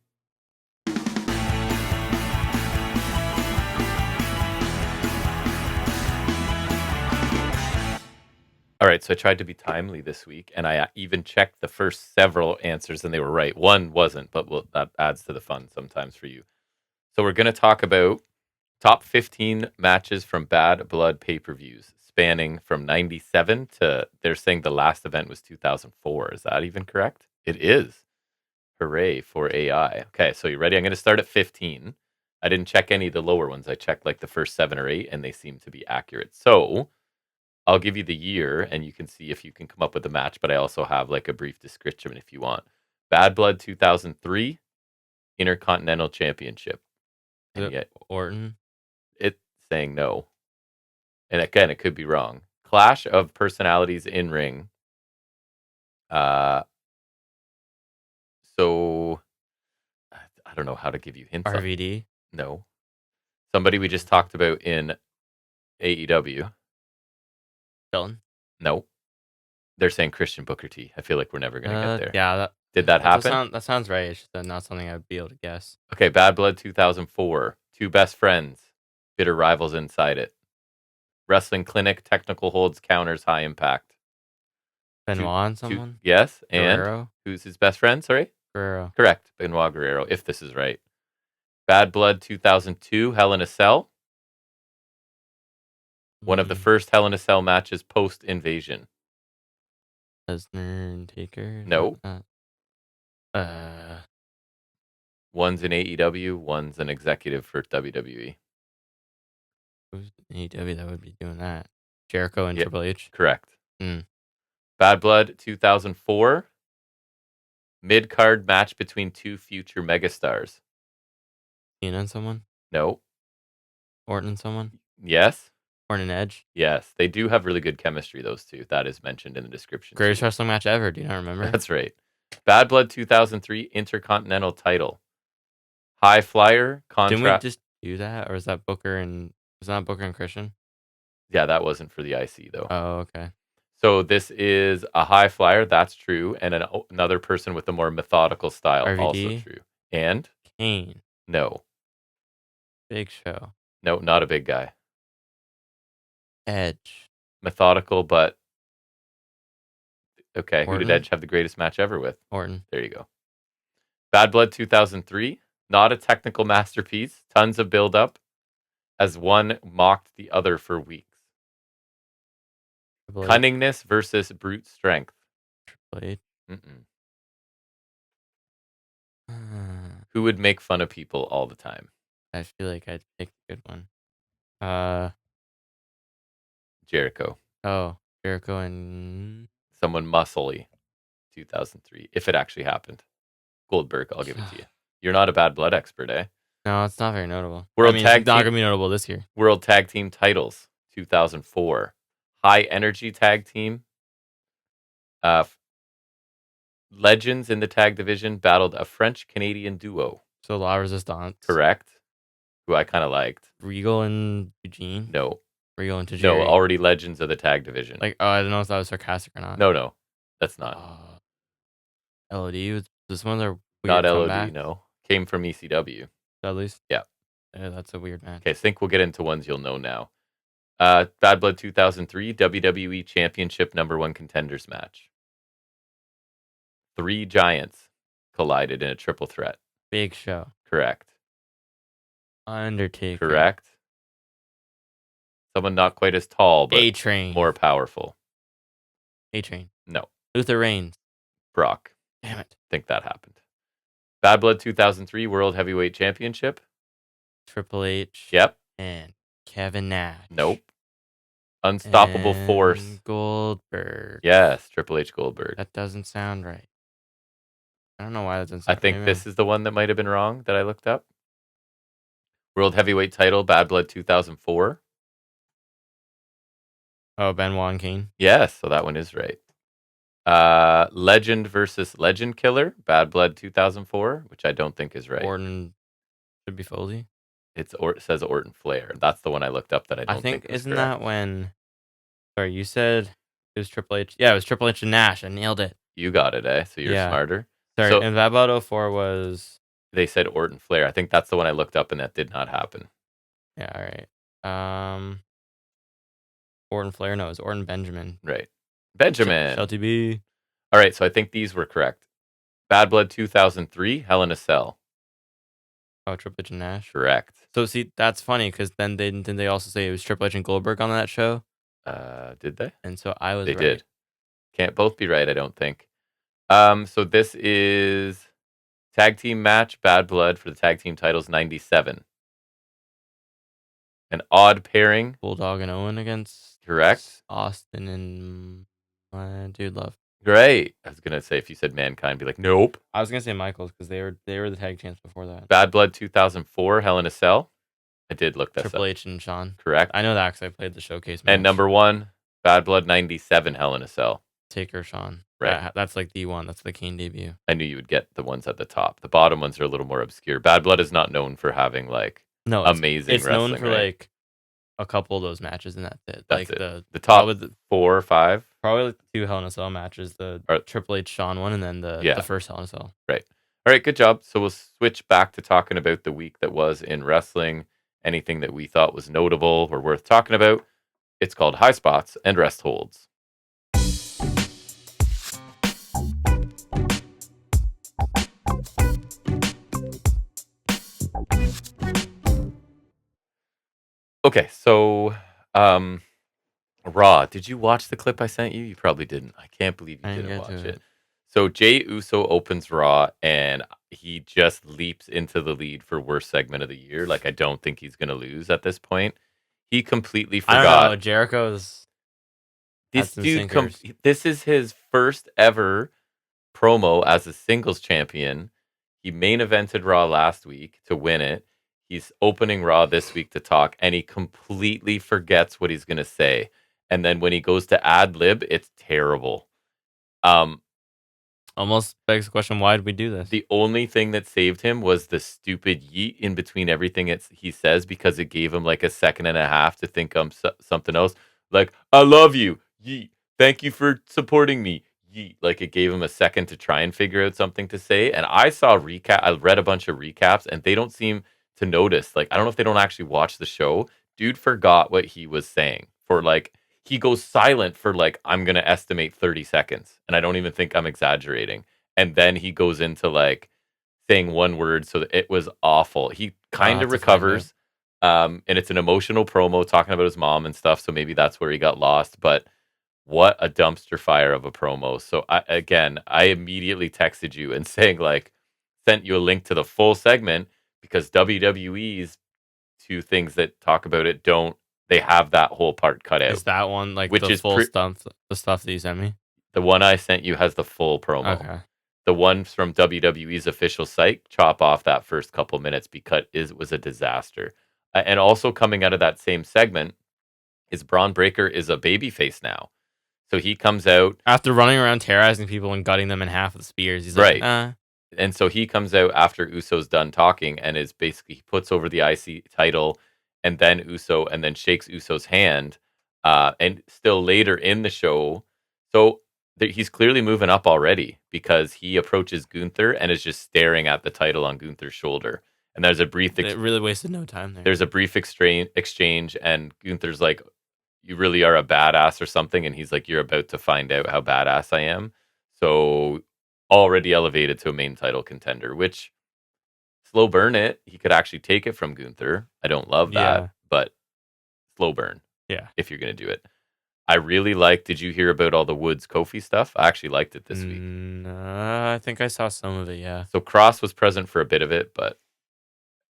All right, so I tried to be timely this week, and I even checked the first several answers, and they were right. One wasn't, but that adds to the fun sometimes for you. So we're going to talk about top 15 matches from Bad Blood pay-per-views, spanning from 97 to, they're saying the last event was 2004. Is that even correct? It is. Hooray for AI. Okay, so you ready? I'm going to start at 15. I didn't check any of the lower ones. I checked like the first 7 or 8, and they seem to be accurate. So I'll give you the year, and you can see if you can come up with a match, but I also have like a brief description if you want. Bad Blood 2003, Intercontinental Championship. Is it Orton? It's saying no. And again, it could be wrong. Clash of Personalities in ring. So I don't know how to give you hints. RVD? No. Somebody we just talked about in AEW. Shelton? No. They're saying Christian Booker T. I feel like we're never going to get there. Yeah. Did that happen? That sounds right. It's just not something I'd be able to guess. Okay, Bad Blood 2004. Two best friends. Bitter rivals inside it. Wrestling clinic, technical holds, counters, high impact. Benoit and someone? Yes, Guerrero? and who's his best friend? Sorry? Guerrero. Correct, Benoit Guerrero, if this is right. Bad Blood 2002, Hell in a Cell. One of the first Hell in a Cell matches post-invasion. Lesnar and Taker? No. One's in AEW, one's an executive for WWE. Who's in AEW that would be doing that? Jericho and Triple H? Correct. Bad Blood 2004. Mid-card match between two future megastars. Cena and someone? No. Orton and someone? Yes. Orton and Edge? Yes. They do have really good chemistry, those two. That is mentioned in the description. Greatest wrestling match ever. Do you not remember? That's right. Bad Blood 2003 Intercontinental title. High Flyer contract. Didn't we just do that? Or is that Booker and... Was that Booker and Christian? Yeah, that wasn't for the IC, though. Oh, okay. So this is a high flyer. That's true. And another person with a more methodical style. RVD? Also true. And? Kane. No. Big Show. No, not a big guy. Edge. Methodical, but... Okay, Orton? who did Edge have the greatest match ever with? Orton. There you go. Bad Blood 2003. Not a technical masterpiece. Tons of build-up. As one mocked the other for weeks. Cunningness versus brute strength. Triple H. Who would make fun of people all the time? I feel like I'd pick a good one. Jericho. Oh, Jericho and... Someone muscly. 2003. If it actually happened. Goldberg, I'll give it to you. You're not a Bad Blood expert, eh? No, it's not very notable. It's not going to be notable this year. World Tag Team titles, 2004. High Energy Tag Team. Legends in the tag division battled a French-Canadian duo. So La Resistance. Correct. Who I kind of liked. Regal and Eugene? No. Regal and Tajiri? No, already legends of the tag division. Like, I don't know if that was sarcastic or not. No. That's not. LOD? Was this one of their weird Not LOD, comeback? no. Came from ECW. Dudley's? Yeah. That's a weird match. Okay, I think we'll get into ones you'll know now. Bad Blood 2003, WWE Championship #1 contenders match. 3 giants collided in a triple threat. Big Show. Correct. Undertaker. Correct. Someone not quite as tall, but A-Train. more powerful. A-Train. No. Luther Reigns. Brock. Damn it. Think that happened. Bad Blood 2003 World Heavyweight Championship. Triple H. Yep. And Kevin Nash. Nope. Unstoppable and Force. Goldberg. Yes, Triple H Goldberg. That doesn't sound right. I don't know why that doesn't sound I think this is the one that might have been wrong that I looked up. World Heavyweight title, Bad Blood 2004. Oh, Benoit and Kane. Yes, so that one is right. Legend versus Legend Killer, Bad Blood 2004, which I don't think is right. Orton should be Foley. It says Orton Flair. That's the one I looked up that I don't think is isn't correct. that when? Sorry, you said it was Triple H. Yeah, it was Triple H and Nash. I nailed it. You got it, eh? So you're smarter. Sorry, So and Bad Blood 04 was. They said Orton Flair. I think that's the one I looked up, and that did not happen. Yeah, all right. Orton Flair, no, it was Orton Benjamin. Right. Benjamin. Shelty B. All right, so I think these were correct. Bad Blood 2003, Hell in a Cell. Oh, Triple H and Nash. Correct. So see, that's funny because then didn't they also say it was Triple H and Goldberg on that show? Did they? And so I was They right. did. Can't both be right, I don't think. So this is tag team match, Bad Blood for the tag team titles 97. An odd pairing. Bulldog and Owen against Correct. Austin and my dude Love. Great. I was gonna say if you said Mankind, be like, nope. I was gonna say Michaels because they were the tag champs before that. Bad Blood 2004, Hell in a Cell. I did look this Triple up. H and Shawn. Correct. I know that because I played the showcase match. And number 1, Bad Blood 97, Hell in a Cell. Taker Shawn. Right. That's like the one. That's the Kane debut. I knew you would get the ones at the top. The bottom ones are a little more obscure. Bad Blood is not known for having amazing it's wrestling. It's known for like a couple of those matches, and that's it. That's like it. The top 4 or 5. Probably like the 2 Hell in a Cell matches, the Triple H Shawn one, and then the first Hell in a Cell. Right. All right, good job. So we'll switch back to talking about the week that was in wrestling. Anything that we thought was notable or worth talking about. It's called Highspots and Restholds. Okay, so Raw. Did you watch the clip I sent you? You probably didn't. I can't believe you didn't watch it. So Jey Uso opens Raw, and he just leaps into the lead for worst segment of the year. Like, I don't think he's going to lose at this point. He completely forgot. I don't know. Jericho's... This dude, this is his first ever promo as a singles champion. He main evented Raw last week to win it. He's opening Raw this week to talk, and he completely forgets what he's going to say. And then when he goes to ad-lib, it's terrible. Almost begs the question, why did we do this? The only thing that saved him was the stupid yeet in between everything he says, because it gave him like a second and a half to think something else. Like, I love you, yeet. Thank you for supporting me, yeet. Like, it gave him a second to try and figure out something to say. And I read a bunch of recaps, and they don't seem to notice. Like, I don't know if they don't actually watch the show. Dude forgot what he was saying for like... He goes silent for like, I'm going to estimate 30 seconds. And I don't even think I'm exaggerating. And then he goes into like saying one word. So it was awful. He kind of recovers. And it's an emotional promo talking about his mom and stuff. So maybe that's where he got lost. But what a dumpster fire of a promo. So I immediately texted you and saying like, sent you a link to the full segment, because WWE's 2 things that talk about it they have that whole part cut out. Is that one like the full stuff, the stuff that you sent me? The one I sent you has the full promo. Okay. The one from WWE's official site, chop off that first couple minutes because it was a disaster. And also coming out of that same segment is Braun Breaker is a babyface now. So he comes out... After running around terrorizing people and gutting them in half with spears. He's like, right. And so he comes out after Uso's done talking and is basically... He puts over the IC title... and then Uso, and then shakes Uso's hand, and still later in the show, so he's clearly moving up already, because he approaches Gunther and is just staring at the title on Gunther's shoulder, and there's a brief... It really wasted no time there. There's a brief exchange, and Gunther's like, you really are a badass or something, and he's like, you're about to find out how badass I am. So, already elevated to a main title contender, which... Slow burn it. He could actually take it from Gunther. I don't love that, but slow burn. Yeah. If you're going to do it. I really liked... Did you hear about all the Woods Kofi stuff? I actually liked it this week. I think I saw some of it, yeah. So Cross was present for a bit of it, but...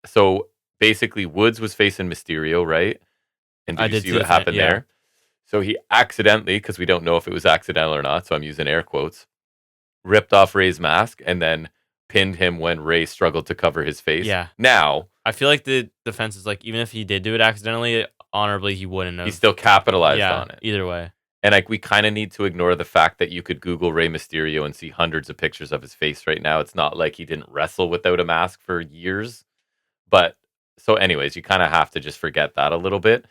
So basically Woods was facing Mysterio, right? And did you see what happened there? So he accidentally, because we don't know if it was accidental or not, so I'm using air quotes, ripped off Ray's mask and then pinned him when Ray struggled to cover his face. Yeah. Now, I feel like the defense is like, even if he did do it accidentally, honorably, he wouldn't have. He still capitalized on it. Either way. And like we kind of need to ignore the fact that you could Google Rey Mysterio and see hundreds of pictures of his face right now. It's not like he didn't wrestle without a mask for years. But so, anyways, you kind of have to just forget that a little bit.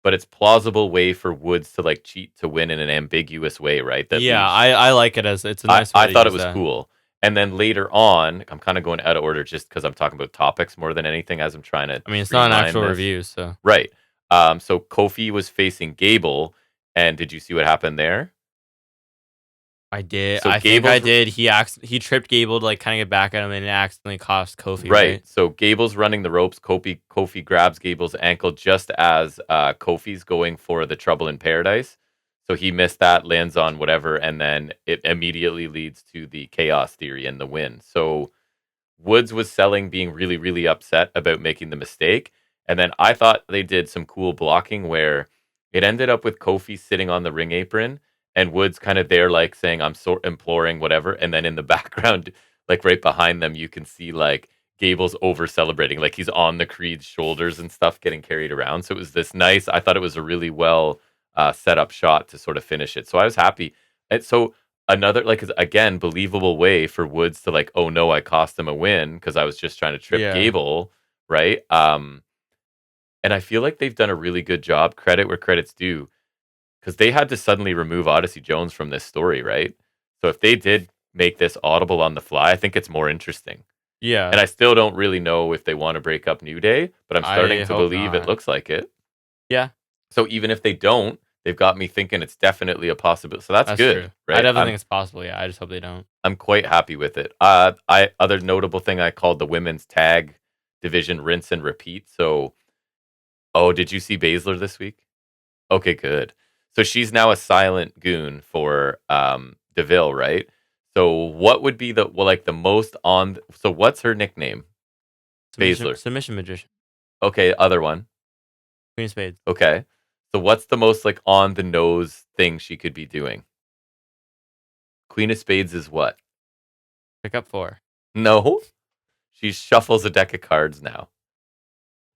But it's plausible way for Woods to like cheat to win in an ambiguous way, right? That Yeah, leaves. I like it as it's a nice way I to thought it use was that. cool. And then later on, I'm kind of going out of order just because I'm talking about topics more than anything as I'm trying to I mean, it's not an streamline actual this. review, so Right. So Kofi was facing Gable, and did you see what happened there? I did. So I think I Gable's did. He tripped Gable to like kind of get back at him, and it accidentally cost Kofi. right. Right? So Gable's running the ropes. Kofi grabs Gable's ankle just as Kofi's going for the Trouble in Paradise. So he missed that, lands on whatever, and then it immediately leads to the Chaos Theory and the win. So Woods was selling being really, really upset about making the mistake. And then I thought they did some cool blocking where it ended up with Kofi sitting on the ring apron and Woods kind of there, like saying, I'm so imploring, whatever. And then in the background, like right behind them, you can see like Gable's over celebrating, like he's on the Creed's shoulders and stuff getting carried around. So it was this nice, I thought it was a really well set up shot to sort of finish it. So I was happy. And so another like again believable way for Woods to like, oh no, I cost him a win because I was just trying to trip Yeah. Gable, right? And I feel like they've done a really good job, credit where credit's due, because they had to suddenly remove Odyssey Jones from this story, right? So if they did make this audible on the fly, I think it's more interesting. Yeah. And I still don't really know if they want to break up New Day, but I'm starting I to hope believe it not. looks like it. Yeah, So even if they don't, they've got me thinking it's definitely a possibility. So that's good, true. right? I definitely think it's possible. Yeah, I just hope they don't. I'm quite happy with it. I other notable thing I called the women's tag division rinse and repeat. So, oh, did you see Baszler this week? Okay, good. So she's now a silent goon for Deville, right? So what would be the like the most on? So what's her nickname? Baszler. Submission magician. Okay, other one. Queen of Spades. Okay. So what's the most like on the nose thing she could be doing? Queen of Spades is what? Pick up 4. No, she shuffles a deck of cards now.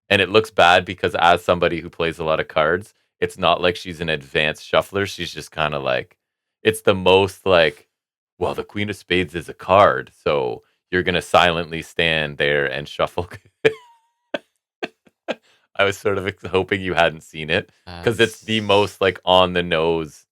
And it looks bad because as somebody who plays a lot of cards, it's not like she's an advanced shuffler. She's just kind of like, it's the most like, well, the Queen of Spades is a card. So you're going to silently stand there and shuffle. I was sort of hoping you hadn't seen it because it's the most like on the nose.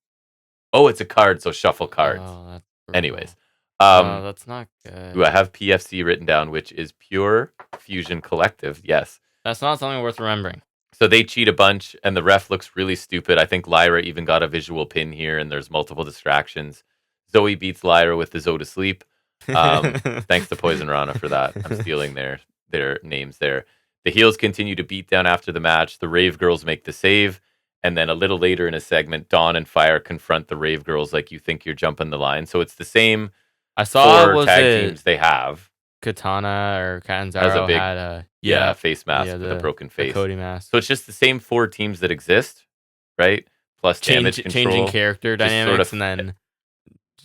Oh, it's a card. So shuffle cards. Oh, that's Anyways, that's not good. do I have PFC written down, which is Pure Fusion Collective? Yes. That's not something worth remembering. So they cheat a bunch, and the ref looks really stupid. I think Lyra even got a visual pin here, and there's multiple distractions. Zoe beats Lyra with the Zoe to sleep. Thanks to Poison Rana for that. I'm stealing their names there. The heels continue to beat down after the match. The Rave Girls make the save. And then a little later in a segment, Dawn and Fire confront the Rave Girls like you think you're jumping the line. So it's the same I saw four tag teams they have. Katana or Catanzaro big- had a Face mask with a broken face. Cody mask. So it's just the same 4 teams that exist, right? Plus damage control. Changing character just dynamics sort of- and then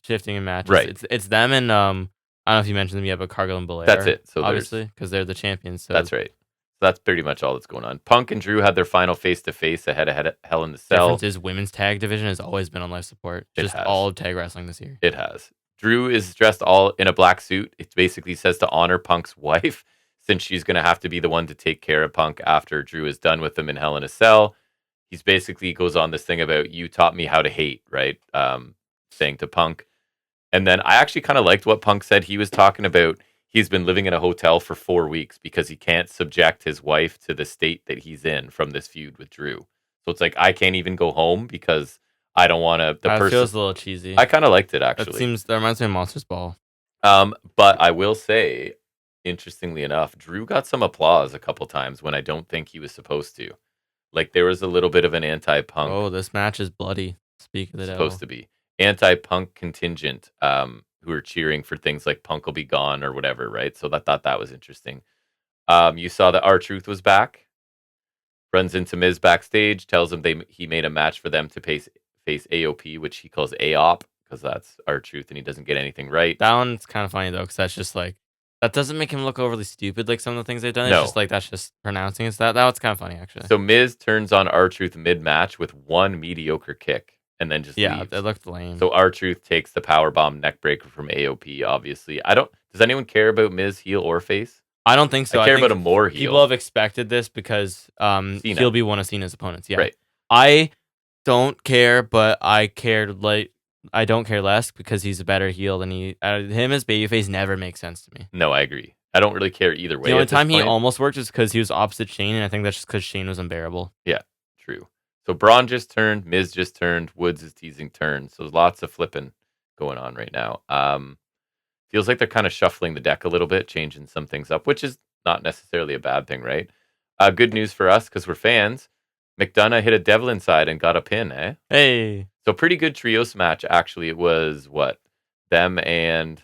shifting in matches. Right. It's them and I don't know if you mentioned them yet, but Cargill and Belair. That's it. So obviously because they're the champions. So that's right. So that's pretty much all that's going on. Punk and Drew had their final face-to-face ahead of Hell in the Cell. Difference is women's tag division has always been on life support. It Just has. all of tag wrestling this year. It has. Drew is dressed all in a black suit. It basically says to honor Punk's wife, since she's going to have to be the one to take care of Punk after Drew is done with him in Hell in a Cell. He's basically goes on this thing about, you taught me how to hate, right? Saying to Punk. And then I actually kind of liked what Punk said. He was talking about he's been living in a hotel for 4 weeks because he can't subject his wife to the state that he's in from this feud with Drew. So it's like, I can't even go home because I don't want to. That feels a little cheesy. I kind of liked it, actually. That reminds me of Monsters Ball. But I will say, interestingly enough, Drew got some applause a couple times when I don't think he was supposed to. Like, there was a little bit of an anti-Punk. Oh, this match is bloody. Speak of the devil. Supposed to be. Anti-Punk contingent who are cheering for things like Punk will be gone or whatever, right? So I thought that was interesting. You saw that R-Truth was back. Runs into Miz backstage, tells him he made a match for them to face AOP, which he calls AOP, because that's R-Truth and he doesn't get anything right. That one's kind of funny, though, because that's just like, that doesn't make him look overly stupid like some of the things they've done. No. It's just like, that's just pronouncing it. That was kind of funny, actually. So Miz turns on R-Truth mid-match with one mediocre kick. and then just Yeah, leaves. that looked lame. So R-Truth takes the powerbomb neckbreaker from AOP, obviously. Does anyone care about Miz heel or face? I don't think so. I care think about him more heel. People have expected this because Cena. he'll be one of Cena's opponents. Yeah. Right. I don't care, but I don't care less because he's a better heel than him as babyface never makes sense to me. No, I agree. I don't really care either way. The only time he almost worked is because he was opposite Shane, and I think that's just because Shane was unbearable. Yeah, true. So Braun just turned, Miz just turned, Woods is teasing turn. So lots of flipping going on right now. Feels like they're kind of shuffling the deck a little bit, changing some things up, which is not necessarily a bad thing, right? Good news for us because we're fans. McDonough hit a devil inside and got a pin, eh? Hey. So pretty good trios match, actually. It was, them and...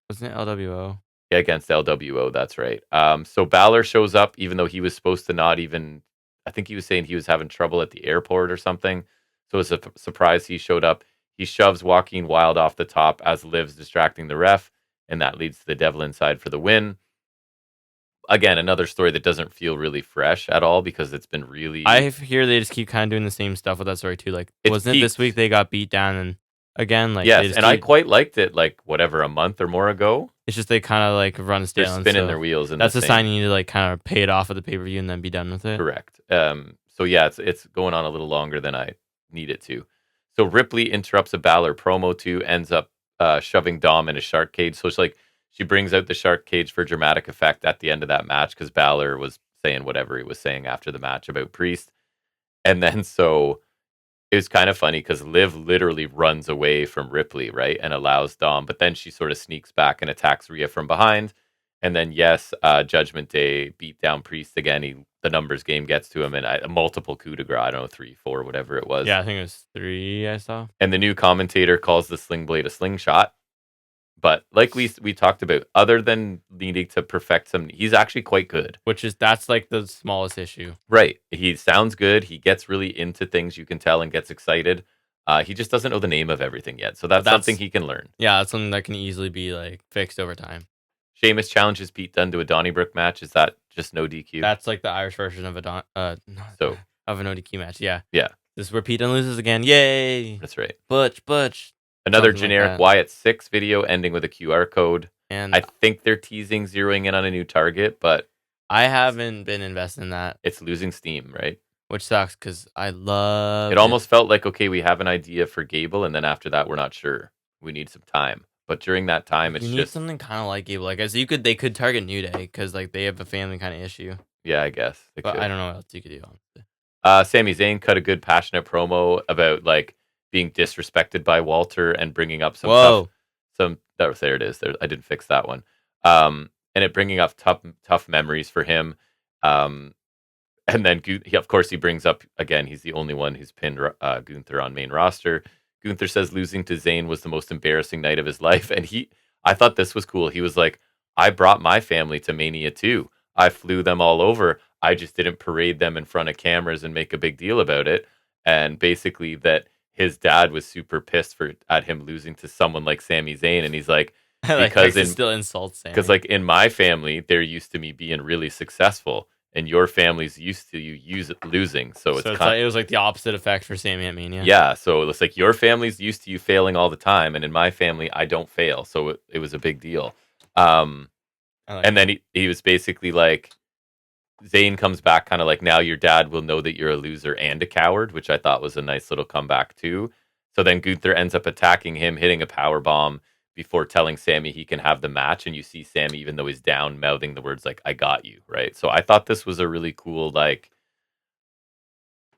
Wasn't it LWO? Yeah, against LWO, that's right. So Balor shows up, even though he was supposed to not even... I think he was saying he was having trouble at the airport or something. So it's a surprise he showed up. He shoves Joaquin Wilde off the top as Liv's distracting the ref, and that leads to the devil inside for the win. Again, another story that doesn't feel really fresh at all because it's been really... I hear they just keep kind of doing the same stuff with that story too. Like, wasn't it this week they got beat down and again? Like, yes, and I quite liked it. Like, a month or more ago. It's just they kind of like run a stale. They're spinning their wheels. That's a sign you need to like kind of pay it off at the pay per view and then be done with it. Correct. So yeah, it's going on a little longer than I need it to. So Ripley interrupts a Balor promo too, ends up shoving Dom in a shark cage. So it's like she brings out the shark cage for dramatic effect at the end of that match because Balor was saying whatever he was saying after the match about Priest. And then so it was kind of funny because Liv literally runs away from Ripley, right? And allows Dom, but then she sort of sneaks back and attacks Rhea from behind. And then, yes, Judgment Day beat down Priest again. The numbers game gets to him and a multiple coup de grace. I don't know, 3, 4, whatever it was. Yeah, I think it was 3 I saw. And the new commentator calls the sling blade a slingshot. But like we talked about, other than needing to perfect some, he's actually quite good. That's like the smallest issue. Right. He sounds good. He gets really into things, you can tell, and gets excited. He just doesn't know the name of everything yet. So that's something he can learn. Yeah, that's something that can easily be like fixed over time. Sheamus challenges Pete Dunne to a Donnybrook match. Is that just no DQ? That's like the Irish version of of an ODQ match. Yeah. Yeah. This is where Pete Dunne loses again. Yay. That's right. Butch. Another generic like Wyatt 6 video ending with a QR code. And I think they're zeroing in on a new target, but I haven't been invested in that. It's losing steam, right? Which sucks because I love it. Almost felt like, okay, we have an idea for Gable, and then after that, we're not sure. We need some time. But during that time, it's need something kind of like Gable. Like, as they could target New Day because like they have a family kind of issue. Yeah, I guess. But I don't know what else you could do. Honestly. Sami Zayn cut a good, passionate promo about like being disrespected by Walter and bringing up there it is. I didn't fix that one. And it bringing up tough memories for him. And then of course he brings up again. He's the only one who's pinned Gunther on main roster. Gunther says losing to Zayn was the most embarrassing night of his life. And I thought this was cool. He was like, I brought my family to Mania too. I flew them all over. I just didn't parade them in front of cameras and make a big deal about it. And basically that his dad was super pissed at him losing to someone like Sami Zayn. And he's like, because it still insults Sami. Because like in my family, they're used to me being really successful. And your family's used to you losing, it was like the opposite effect for Sami at Mania. Yeah, so it's like your family's used to you failing all the time, and in my family, I don't fail, so it was a big deal. And then he was basically like, Zayn comes back kind of like, now your dad will know that you're a loser and a coward, which I thought was a nice little comeback too. So then Gunther ends up attacking him, hitting a power bomb before telling Sami he can have the match. And you see Sami, even though he's down, mouthing the words like, I got you, right? So I thought this was a really cool, like...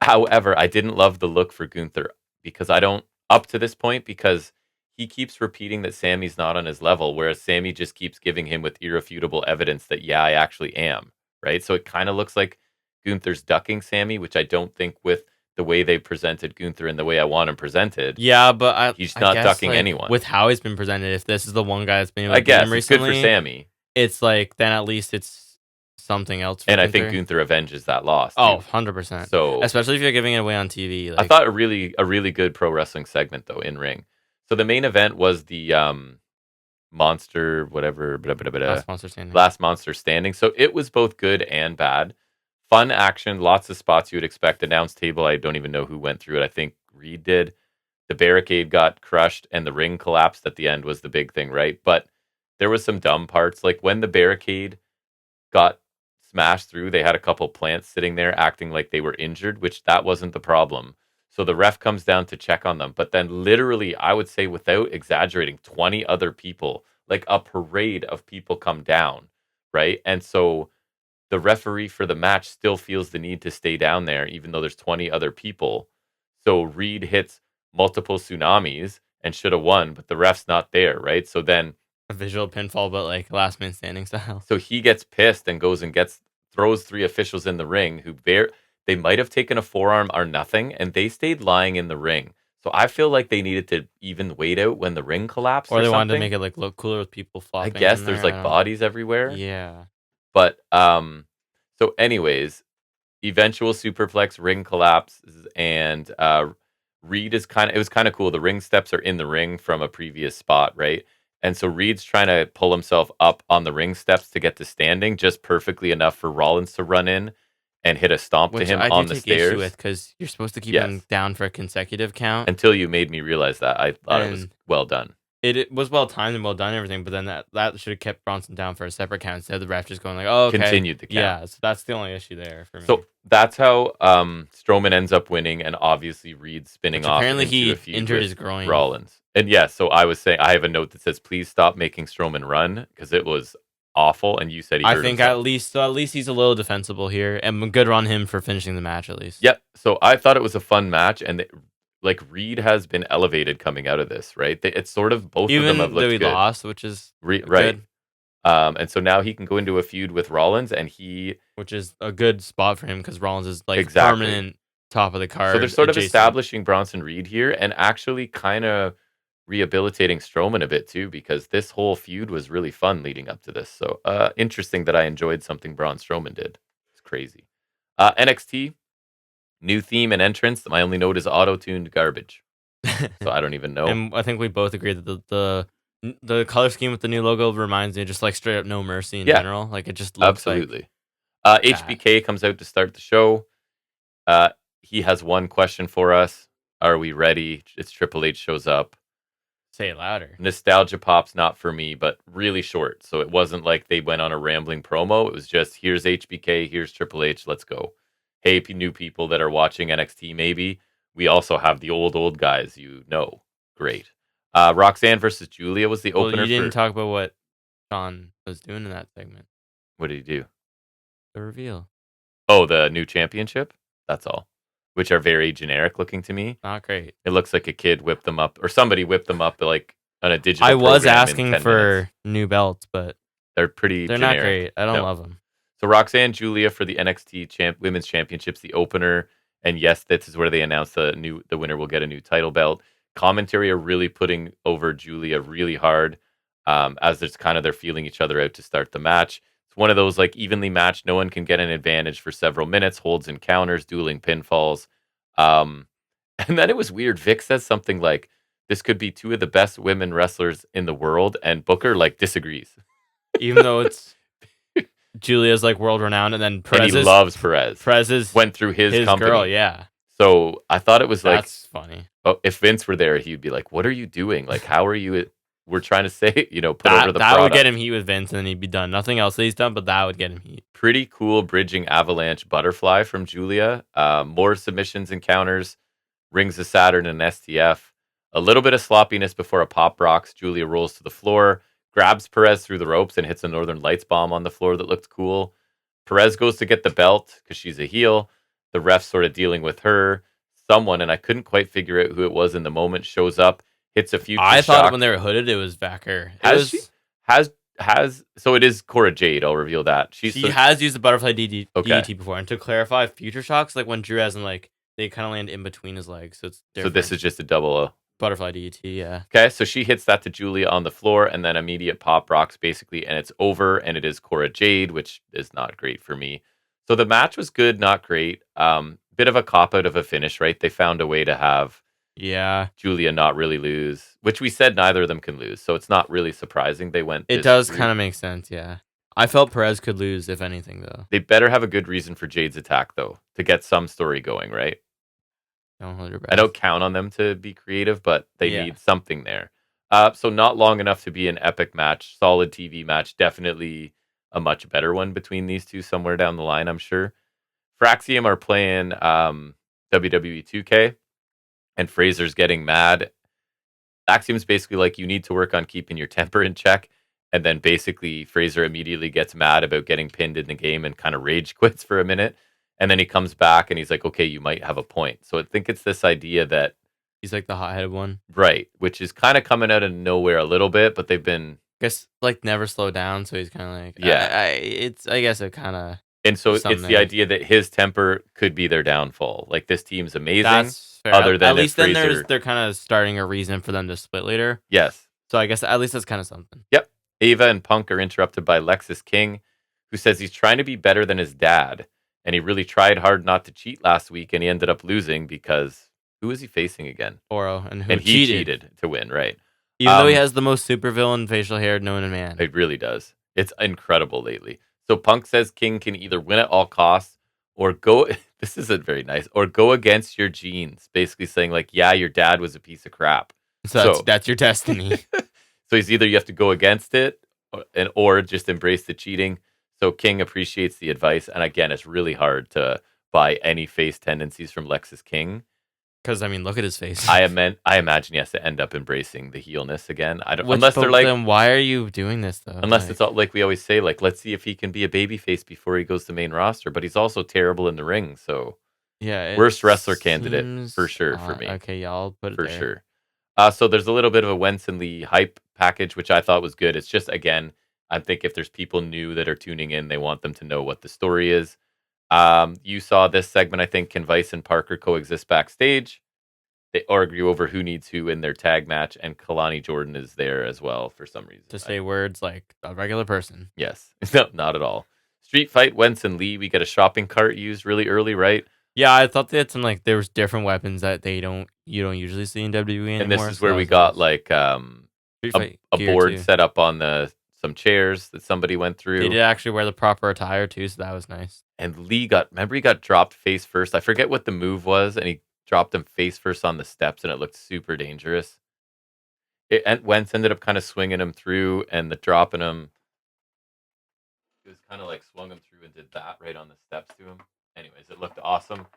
However, I didn't love the look for Gunther because up to this point, because he keeps repeating that Sami's not on his level, whereas Sami just keeps giving him with irrefutable evidence that, yeah, I actually am, right? So it kind of looks like Gunther's ducking Sami, which I don't think with the way they presented Gunther and the way I want him presented. Yeah, but he's not ducking anyone. With how he's been presented, if this is the one guy that's been able to get him recently, it's good for Sami. It's like, then at least it's something else for and Gunther. I think Gunther avenges that loss. Too. 100%. So, especially if you're giving it away on TV. I thought a really good pro wrestling segment, though, in ring. So the main event was the Monster, whatever, Last Monster Standing. So it was both good and bad. Fun action, lots of spots you would expect. Announce table, I don't even know who went through it. I think Reed did. the barricade got crushed and the ring collapsed at the end was the big thing, right? But there was some dumb parts, like when the barricade got smashed through, they had a couple plants sitting there acting like they were injured, which that wasn't the problem. So the ref comes down to check on them, but then literally, I would say without exaggerating, 20 other people, like a parade of people come down, right? And so the referee for the match still feels the need to stay down there, even though there's 20 other people. So Reed hits multiple tsunamis and should have won, but the ref's not there, right? So then a visual pinfall, but like last man standing style. So he gets pissed and goes and throws 3 officials in the ring who they might have taken a forearm or nothing, and they stayed lying in the ring. So I feel like they needed to even wait out when the ring collapsed, or they something. wanted to make it like look cooler with people flopping. I guess there's like bodies everywhere. Yeah, but so anyways, eventual superplex, ring collapses, and Reed is it was kind of cool. The ring steps are in the ring from a previous spot, right? And so Reed's trying to pull himself up on the ring steps to get to standing just perfectly enough for Rollins to run in and hit a stomp to him on the stairs. Issue with, because you're supposed to keep him down for a consecutive count. Until you made me realize that. I thought it was well done. It was well timed and well done and everything, but then that should have kept Bronson down for a separate count instead of the ref just going like, oh, okay. Continued the count. Yeah, so that's the only issue there for me. So that's how Strowman ends up winning, and obviously Reed spinning off. Apparently he injured his groin. Rollins. And yes, so I was saying, I have a note that says, please stop making Strowman run, because it was awful, and you said he hurt himself. at least he's a little defensible here, and good on him for finishing the match at least. Yep, so I thought it was a fun match, and like Reed has been elevated coming out of this, right? It's sort of both of them have looked good. Even though he lost, which is right. Good. And so now he can go into a feud with Rollins, and which is a good spot for him because Rollins is like permanent top of the card. So they're sort of establishing Bronson Reed here, and actually kind of rehabilitating Strowman a bit too, because this whole feud was really fun leading up to this. So interesting that I enjoyed something Braun Strowman did. It's crazy. NXT. New theme and entrance. My only note is auto-tuned garbage. So I don't even know. And I think we both agree that the color scheme with the new logo reminds me of just like straight up No Mercy in general. Like it just looks absolutely. HBK comes out to start the show. He has one question for us. Are we ready? It's Triple H shows up. Say it louder. Nostalgia pop's not for me, but really short. So it wasn't like they went on a rambling promo. It was just, here's HBK, here's Triple H, let's go. Hey, new people that are watching NXT, maybe. We also have the old guys, Great. Roxanne versus Julia was the opener. You didn't talk about what Sean was doing in that segment. What did he do? The reveal. Oh, the new championship? That's all. Which are very generic looking to me. Not great. It looks like a kid whipped them up, or somebody whipped them up like on a digital I was program asking for new belts, but they're generic. Not great. I don't love them. So Roxanne Julia for the NXT Women's Championships, the opener, and yes, this is where they announced the winner will get a new title belt. Commentary are really putting over Julia really hard, as it's kind of they're feeling each other out to start the match. It's one of those like evenly matched, no one can get an advantage for several minutes, holds and counters, dueling pinfalls. And then it was weird. Vic says something like, this could be 2 of the best women wrestlers in the world, and Booker like disagrees. Even though it's Julia's like world renowned, and then Perez. And he loves Perez. Perez went through his company. Girl, yeah. So I thought it was like, that's funny. Oh, if Vince were there, he'd be like, "What are you doing? Like, how are you? We're trying to say, put over the product." That would get him heat with Vince, and then he'd be done. Nothing else that he's done, but that would get him heat. Pretty cool bridging avalanche butterfly from Julia. More submissions and counters. Rings of Saturn and STF. A little bit of sloppiness before a pop rocks. Julia rolls to the floor, grabs Perez through the ropes, and hits a Northern Lights bomb on the floor that looked cool. Perez goes to get the belt because she's a heel. The ref's sort of dealing with her. Someone, and I couldn't quite figure out who it was in the moment, shows up, hits a future I shock. thought when they were hooded, it was Vacker. So it is Cora Jade. I'll reveal that. She has used the butterfly DDT before. And to clarify, future shocks, like when Drew has them, like they kind of land in between his legs, so it's different. So this is just a double butterfly DDT, yeah. Okay, so she hits that to Julia on the floor, and then immediate pop rocks basically, and it's over, and it is Cora Jade, which is not great for me. So the match was good, not great. Bit of a cop-out of a finish, right? They found a way to have Julia not really lose, which we said neither of them can lose, so it's not really surprising they went It does kind of make sense, yeah. I felt Perez could lose, if anything, though. They better have a good reason for Jade's attack, though, to get some story going, right? Don't hold your I breath. don't count on them to be creative, but they Yeah. need something there. So not long enough to be an epic match, solid TV match. Definitely a much better one between these two somewhere down the line, I'm sure. Fraxium are playing WWE 2K, and Fraser's getting mad. Axiom's basically like, you need to work on keeping your temper in check. And then basically Fraser immediately gets mad about getting pinned in the game and kind of rage quits for a minute. And then he comes back and he's like, okay, you might have a point. So I think it's this idea that, He's like the hot-headed one. right, which is kind of coming out of nowhere a little bit, but they've been, Guess like never slow down, so he's kind of like, yeah. I guess it kind of. And so There's it's something the there. idea that his temper could be their downfall. Like, this team's amazing. That's fair. Other than at least then Fraser, they're kind of starting a reason for them to split later. yes. So I guess at least that's kind of something. Yep. Ava and Punk are interrupted by Lexus King, who says he's trying to be better than his dad. And he really tried hard not to cheat last week, and he ended up losing because who was he facing again? Oro, and who And he cheated. cheated to win, right? Even though he has the most supervillain facial hair known to man. It really does. It's incredible lately. So Punk says King can either win at all costs or go. This isn't very nice. Or go against your genes. Basically saying like, yeah, your dad was a piece of crap. So that's your destiny. So he's either you have to go against it or just embrace the cheating. So King appreciates the advice. And again, it's really hard to buy any face tendencies from Lexus King. Because I mean, look at his face. I imagine he has to end up embracing the heelness again. I don't. Which, unless they're like, then why are you doing this though? unless Like, it's all like we always say, like, let's see if he can be a babyface before he goes to main roster. But he's also terrible in the ring, so yeah, worst wrestler candidate for sure for me. Okay, y'all put it For there. sure. So there's a little bit of a Wentz and Lee hype package, which I thought was good. It's just, again, I think if there's people new that are tuning in, they want them to know what the story is. You saw this segment, I think, can Vice and Parker coexist backstage? They argue over who needs who in their tag match, and Kalani Jordan is there as well for some reason. To say words like a regular person. Yes. No, not at all. Street fight, Wentz and Lee. We get a shopping cart used really early, right? Yeah, I thought they had some like there was different weapons that you don't usually see in WWE anymore. And this is where we got like a board too. set up on some chairs that somebody went through. They did actually wear the proper attire too, so that was nice. And Lee remember he got dropped face first. I forget what the move was, and he dropped him face first on the steps, and it looked super dangerous. And Wentz ended up kind of swinging him through, and the dropping him. It was kind of like swung him through and did that right on the steps to him. Anyways, it looked awesome.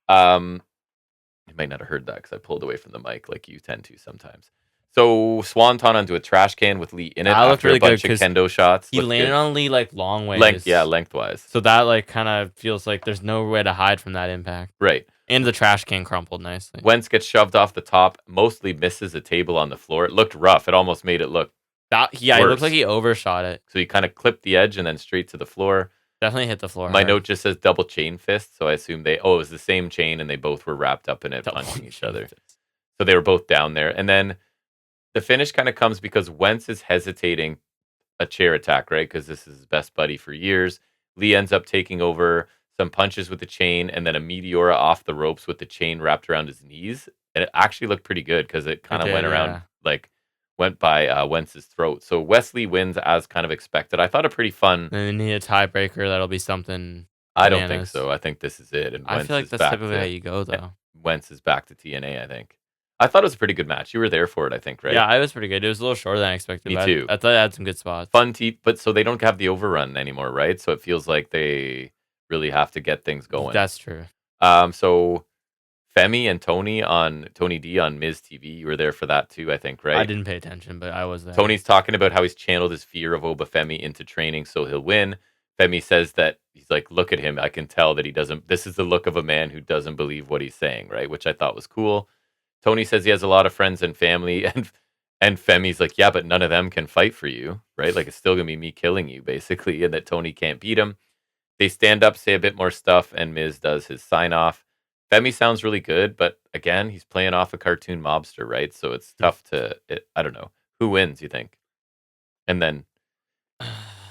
You might not have heard that because I pulled away from the mic like you tend to sometimes. So Swanton onto a trash can with Lee in it after really a bunch good of kendo shots. He landed on Lee like long ways. Lengthwise. So that like kind of feels like there's no way to hide from that impact. Right. And the trash can crumpled nicely. Wentz gets shoved off the top, mostly misses a table on the floor. It looked rough. It almost made it look it looked like he overshot it. So he kind of clipped the edge and then straight to the floor. Definitely hit the floor. My note just says double chain fist, so I assume it was the same chain and they both were wrapped up in it, punching each other. So they were both down there. And then the finish kind of comes because Wentz is hesitating a chair attack, right? Because this is his best buddy for years. Lee ends up taking over some punches with the chain and then a Meteora off the ropes with the chain wrapped around his knees. And it actually looked pretty good because it kind of went around, went by Wentz's throat. So Wesley wins as kind of expected. I thought a pretty fun. And then need a tiebreaker. That'll be something. I don't think so. I think this is it. And I feel like that's typically how you go, though. Wentz is back to TNA, I think. I thought it was a pretty good match. You were there for it, I think, right? Yeah, it was pretty good. It was a little shorter than I expected. Me too. I thought it had some good spots. Fun but so they don't have the overrun anymore, right? So it feels like they really have to get things going. That's true. So Femi and Tony D on Miz TV, you were there for that too, I think, right? I didn't pay attention, but I was there. Tony's talking about how he's channeled his fear of Obafemi into training so he'll win. Femi says that he's like, look at him. I can tell that he doesn't. This is the look of a man who doesn't believe what he's saying, right? Which I thought was cool. Tony says he has a lot of friends and family, and Femi's like, yeah, but none of them can fight for you, right? Like, it's still gonna be me killing you, basically, and that Tony can't beat him. They stand up, say a bit more stuff, and Miz does his sign off. Femi sounds really good, but again, he's playing off a cartoon mobster, right? So it's tough I don't know. Who wins, you think? And then,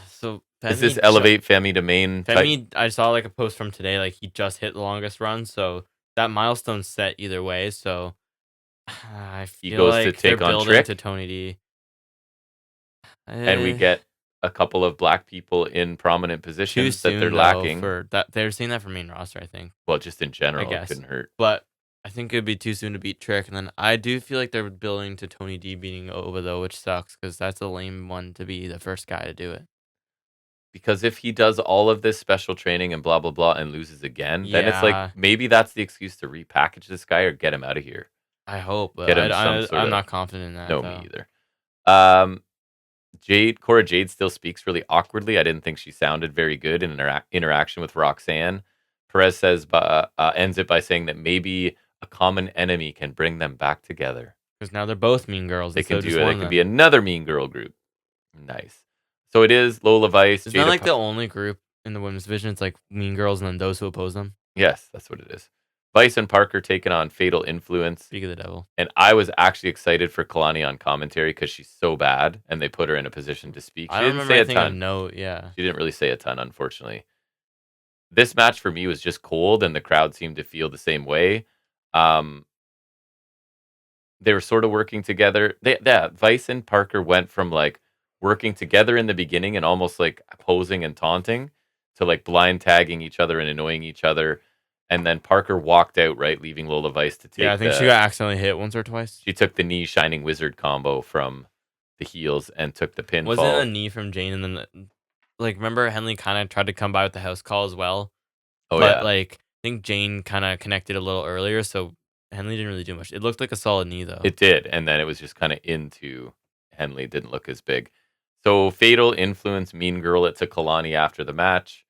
so does this elevate Femi to main? Femi, I saw like a post from today, like he just hit the longest run, so that milestone's set either way. So I feel he goes like to take they're on building Trick to Tony D, and we get a couple of black people in prominent positions that they're lacking. For that, they're seeing that for main roster, I think. Well, just in general, I guess. it couldn't hurt. But I think it'd be too soon to beat Trick, and then I do feel like they're building to Tony D beating Ova though, which sucks because that's a lame one to be the first guy to do it. Because if he does all of this special training and blah blah blah and loses again, then it's like Yeah, maybe that's the excuse to repackage this guy or get him out of here. I hope, but Get him some sort I'm of not confident in that no me though. either. Cora Jade still speaks really awkwardly. I didn't think she sounded very good in interaction with Roxanne. Perez says, ends it by saying that maybe a common enemy can bring them back together. Because now they're both mean girls They instead can of do just it. one They of can be them. another mean girl group. Nice. So it is Lola Vice. Isn't that like the only group in the women's division? It's like mean girls and then those who oppose them. Yes, that's what it is. Vice and Parker taking on Fatal Influence. Speak of the devil. And I was actually excited for Kalani on commentary because she's so bad, and they put her in a position to speak. She I don't didn't remember say a anything of ton. note. Yeah, She didn't really say a ton, unfortunately. This match for me was just cold, and the crowd seemed to feel the same way. They were sort of working together. Vice and Parker went from like working together in the beginning and almost like posing and taunting to like blind tagging each other and annoying each other. And then Parker walked out, right, leaving Lola Vice to take yeah. I think she got accidentally hit once or twice. she took the knee Shining Wizard combo from the heels and took the Wasn't a pinfall. knee from Jane, and then like remember Henley kind of tried to come by with the house call as well, Oh but yeah, like I think Jane kind of connected a little earlier, so Henley didn't really do much. It looked like a solid knee though. it did, and then it was just kind of into Henley. Didn't look as big. So Fatal Influence Mean Girl it to Kalani after the match,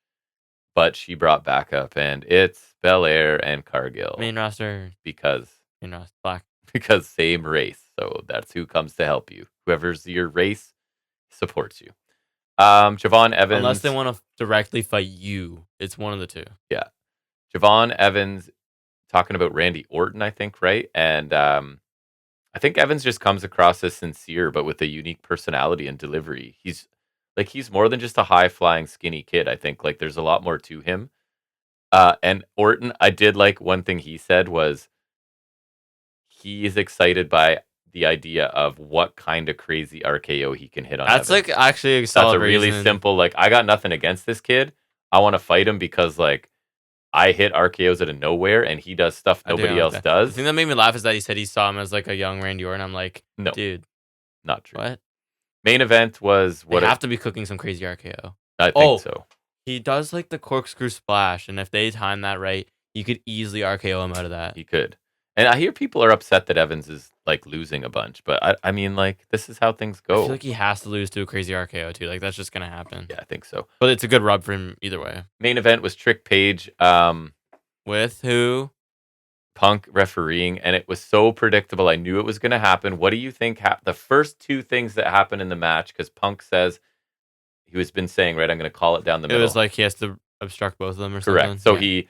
but she brought backup, and it's Belair and Cargill Main roster, because black. because same race. So that's who comes to help you. Whoever's your race supports you. Javon Evans. Unless they want to directly fight you, it's one of the two. Yeah. Javon Evans talking about Randy Orton, I think, right? And I think Evans just comes across as sincere, but with a unique personality and delivery. He's more than just a high flying skinny kid. I think like there's a lot more to him. And Orton, I did like one thing he said was he is excited by the idea of what kind of crazy RKO he can hit on That's Evans. like actually a That's solid a really reason. simple, like, I got nothing against this kid. I want to fight him because, like, I hit RKOs out of nowhere and he does stuff I do nobody like else that. does. The thing that made me laugh is that he said he saw him as like a young Randy Orton. I'm like, No, dude, not true. what? Main event was They have to be cooking some crazy RKO. I think so. He does like the corkscrew splash, and if they time that right, you could easily RKO him out of that. He could. And I hear people are upset that Evans is like losing a bunch, but I mean, like, this is how things I go. feel like he has to lose to a crazy RKO too. Like that's just gonna happen. Yeah, I think so. But it's a good rub for him either way. Main event was Trick Page, With who? Punk refereeing, and it was so predictable. I knew it was going to happen. What do you think? The first two things that happened in the match, because Punk says he was been saying, right, I'm going to call it down the middle. It was like he has to obstruct both of them or correct. something. So yeah.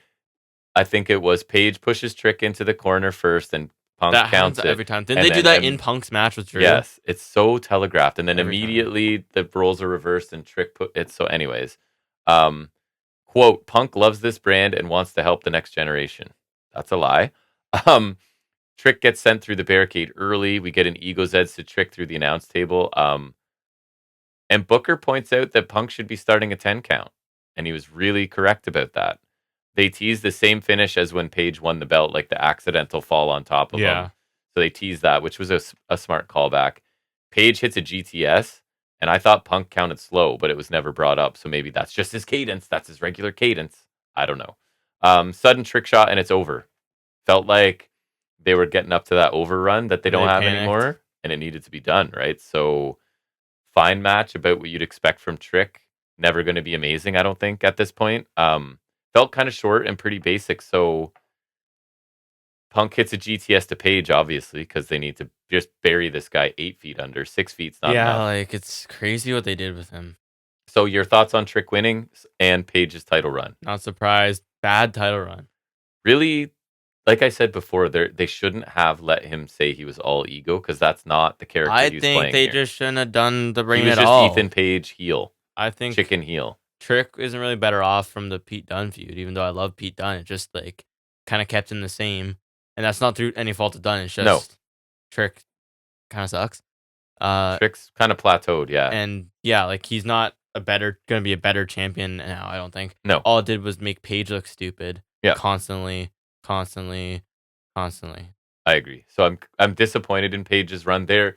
I think it was Page pushes Trick into the corner first, and Punk That counts happens it every time. Didn't they do that in Punk's match with Drew? Yes, it's so telegraphed, and then Every time. immediately the roles are reversed and Trick put it. So, anyways, quote: Punk loves this brand and wants to help the next generation. That's a lie. Trick gets sent through the barricade early. We get an ego Zeds to Trick through the announce table. And Booker points out that Punk should be starting a 10 count. And he was really correct about that. They teased the same finish as when Page won the belt, like the accidental fall on top of him. So they teased that, which was a smart callback. Page hits a GTS, and I thought Punk counted slow, but it was never brought up. So maybe that's just his cadence. That's his regular cadence. I don't know. Sudden trick shot, and it's over. Felt like they were getting up to that overrun that they don't have panicked. anymore, and it needed to be done, right? So fine match about what you'd expect from Trick. Never going to be amazing, I don't think, at this point. Felt kind of short and pretty basic. So Punk hits a GTS to Page, obviously, because they need to just bury this guy 8 feet under. 6 feet's not enough. Like it's crazy what they did with him. So your thoughts on Trick winning and Page's title run? Not surprised. Bad title run. Really, like I said before, they shouldn't have let him say he was all ego because that's not the character I he's think playing they here. just shouldn't have done the bring He was at just all. Ethan Page heel. I think chicken heel. Trick isn't really better off from the Pete Dunne feud, even though I love Pete Dunne. It just like kind of kept him the same, and that's not through any fault of Dunne. It's just Trick kind of sucks. Trick's kind of plateaued, yeah. And yeah, like he's not gonna be a better champion now. I don't think. No, all it did was make Page look stupid. Yeah, constantly. constantly. I agree. So I'm disappointed in Page's run there.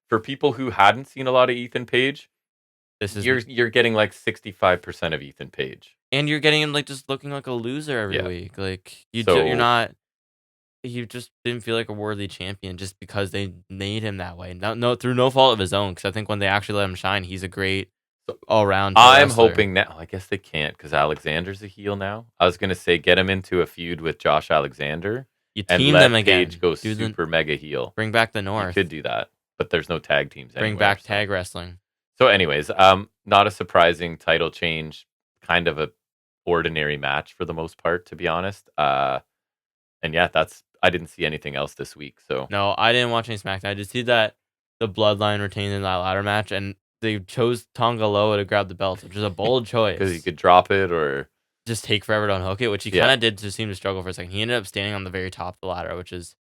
For people who hadn't seen a lot of Ethan Page, This is you're getting like 65% of Ethan Page. and you're getting him like just looking like a loser every Yeah. week. Like you're So not. He just didn't feel like a worthy champion just because they made him that way. No, through no fault of his own. Because I think when they actually let him shine, he's a great all around I'm wrestler. hoping now. I guess they can't because Alexander's a heel now. I was gonna say get him into a feud with Josh Alexander You and team let them again. Page go super mega heel. Bring back the You North. could do that, but there's no tag teams anywhere. Bring back tag wrestling. So, anyways, not a surprising title change. Kind of a ordinary match for the most part, to be honest. And yeah, I didn't see anything else this week. So No, I didn't watch any SmackDown. I just see that the Bloodline retained in that ladder match, and they chose Tonga Loa to grab the belt, which is a bold choice. because he could drop it or just take forever to unhook it, which he kind of did to seem to struggle for a second. He ended up standing on the very top of the ladder, which is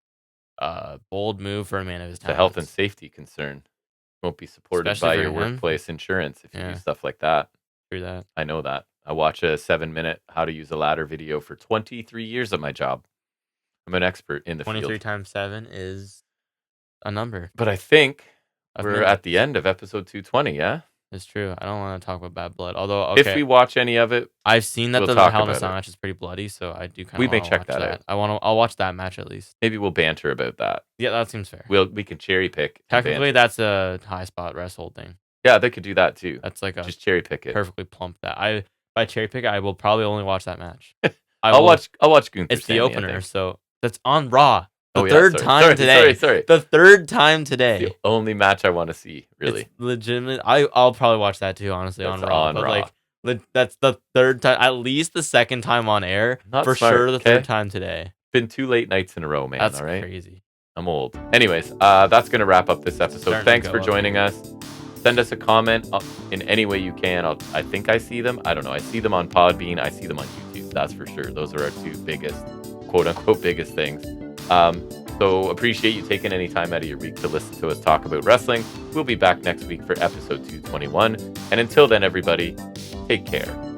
a bold move for a man of his time. The health and safety concern. Won't be supported Especially by your him. workplace insurance if you do stuff like that. True that. I know that. I watch a 7-minute how to use a ladder video for 23 years of my job. I'm an expert in the 23 field. times 7 is a number. But I think we're minutes. at the end of episode 220, yeah? It's true. I don't want to talk about Bad Blood. Although, okay, if we watch any of it, I've seen that we'll the talk Hell in a about Cell it. match is pretty bloody, so I do kind of we may want to check watch that that. out. I'll watch that match at least. Maybe we'll banter about that. Yeah, that seems fair. We can cherry pick. and Technically, banter. that's a high spot Resthold thing. Yeah, they could do that too. That's like a just cherry pick it. perfectly plump that. If I cherry pick it, I will probably only watch that match. I'll watch Gunther. It's Sammy, the opener, so that's on Raw. The third time today. Sorry. The third time today. It's the only match I want to see, really. It's legitimate. I'll probably watch that too, honestly, That's on Raw. on but Raw. like, that's the third time, at least the second time on air. Not for smart, sure, the okay? third time today. Been 2 late nights in a row, man. That's all right? crazy. I'm old. Anyways, that's going to wrap up this episode. Starting to Thanks go for up. joining us. Send us a comment in any way you can. I think I see them. I don't know. I see them on Podbean. I see them on YouTube. That's for sure. Those are our 2 biggest, quote unquote, biggest things. So appreciate you taking any time out of your week to listen to us talk about wrestling. We'll be back next week for episode 221. And until then, everybody, take care.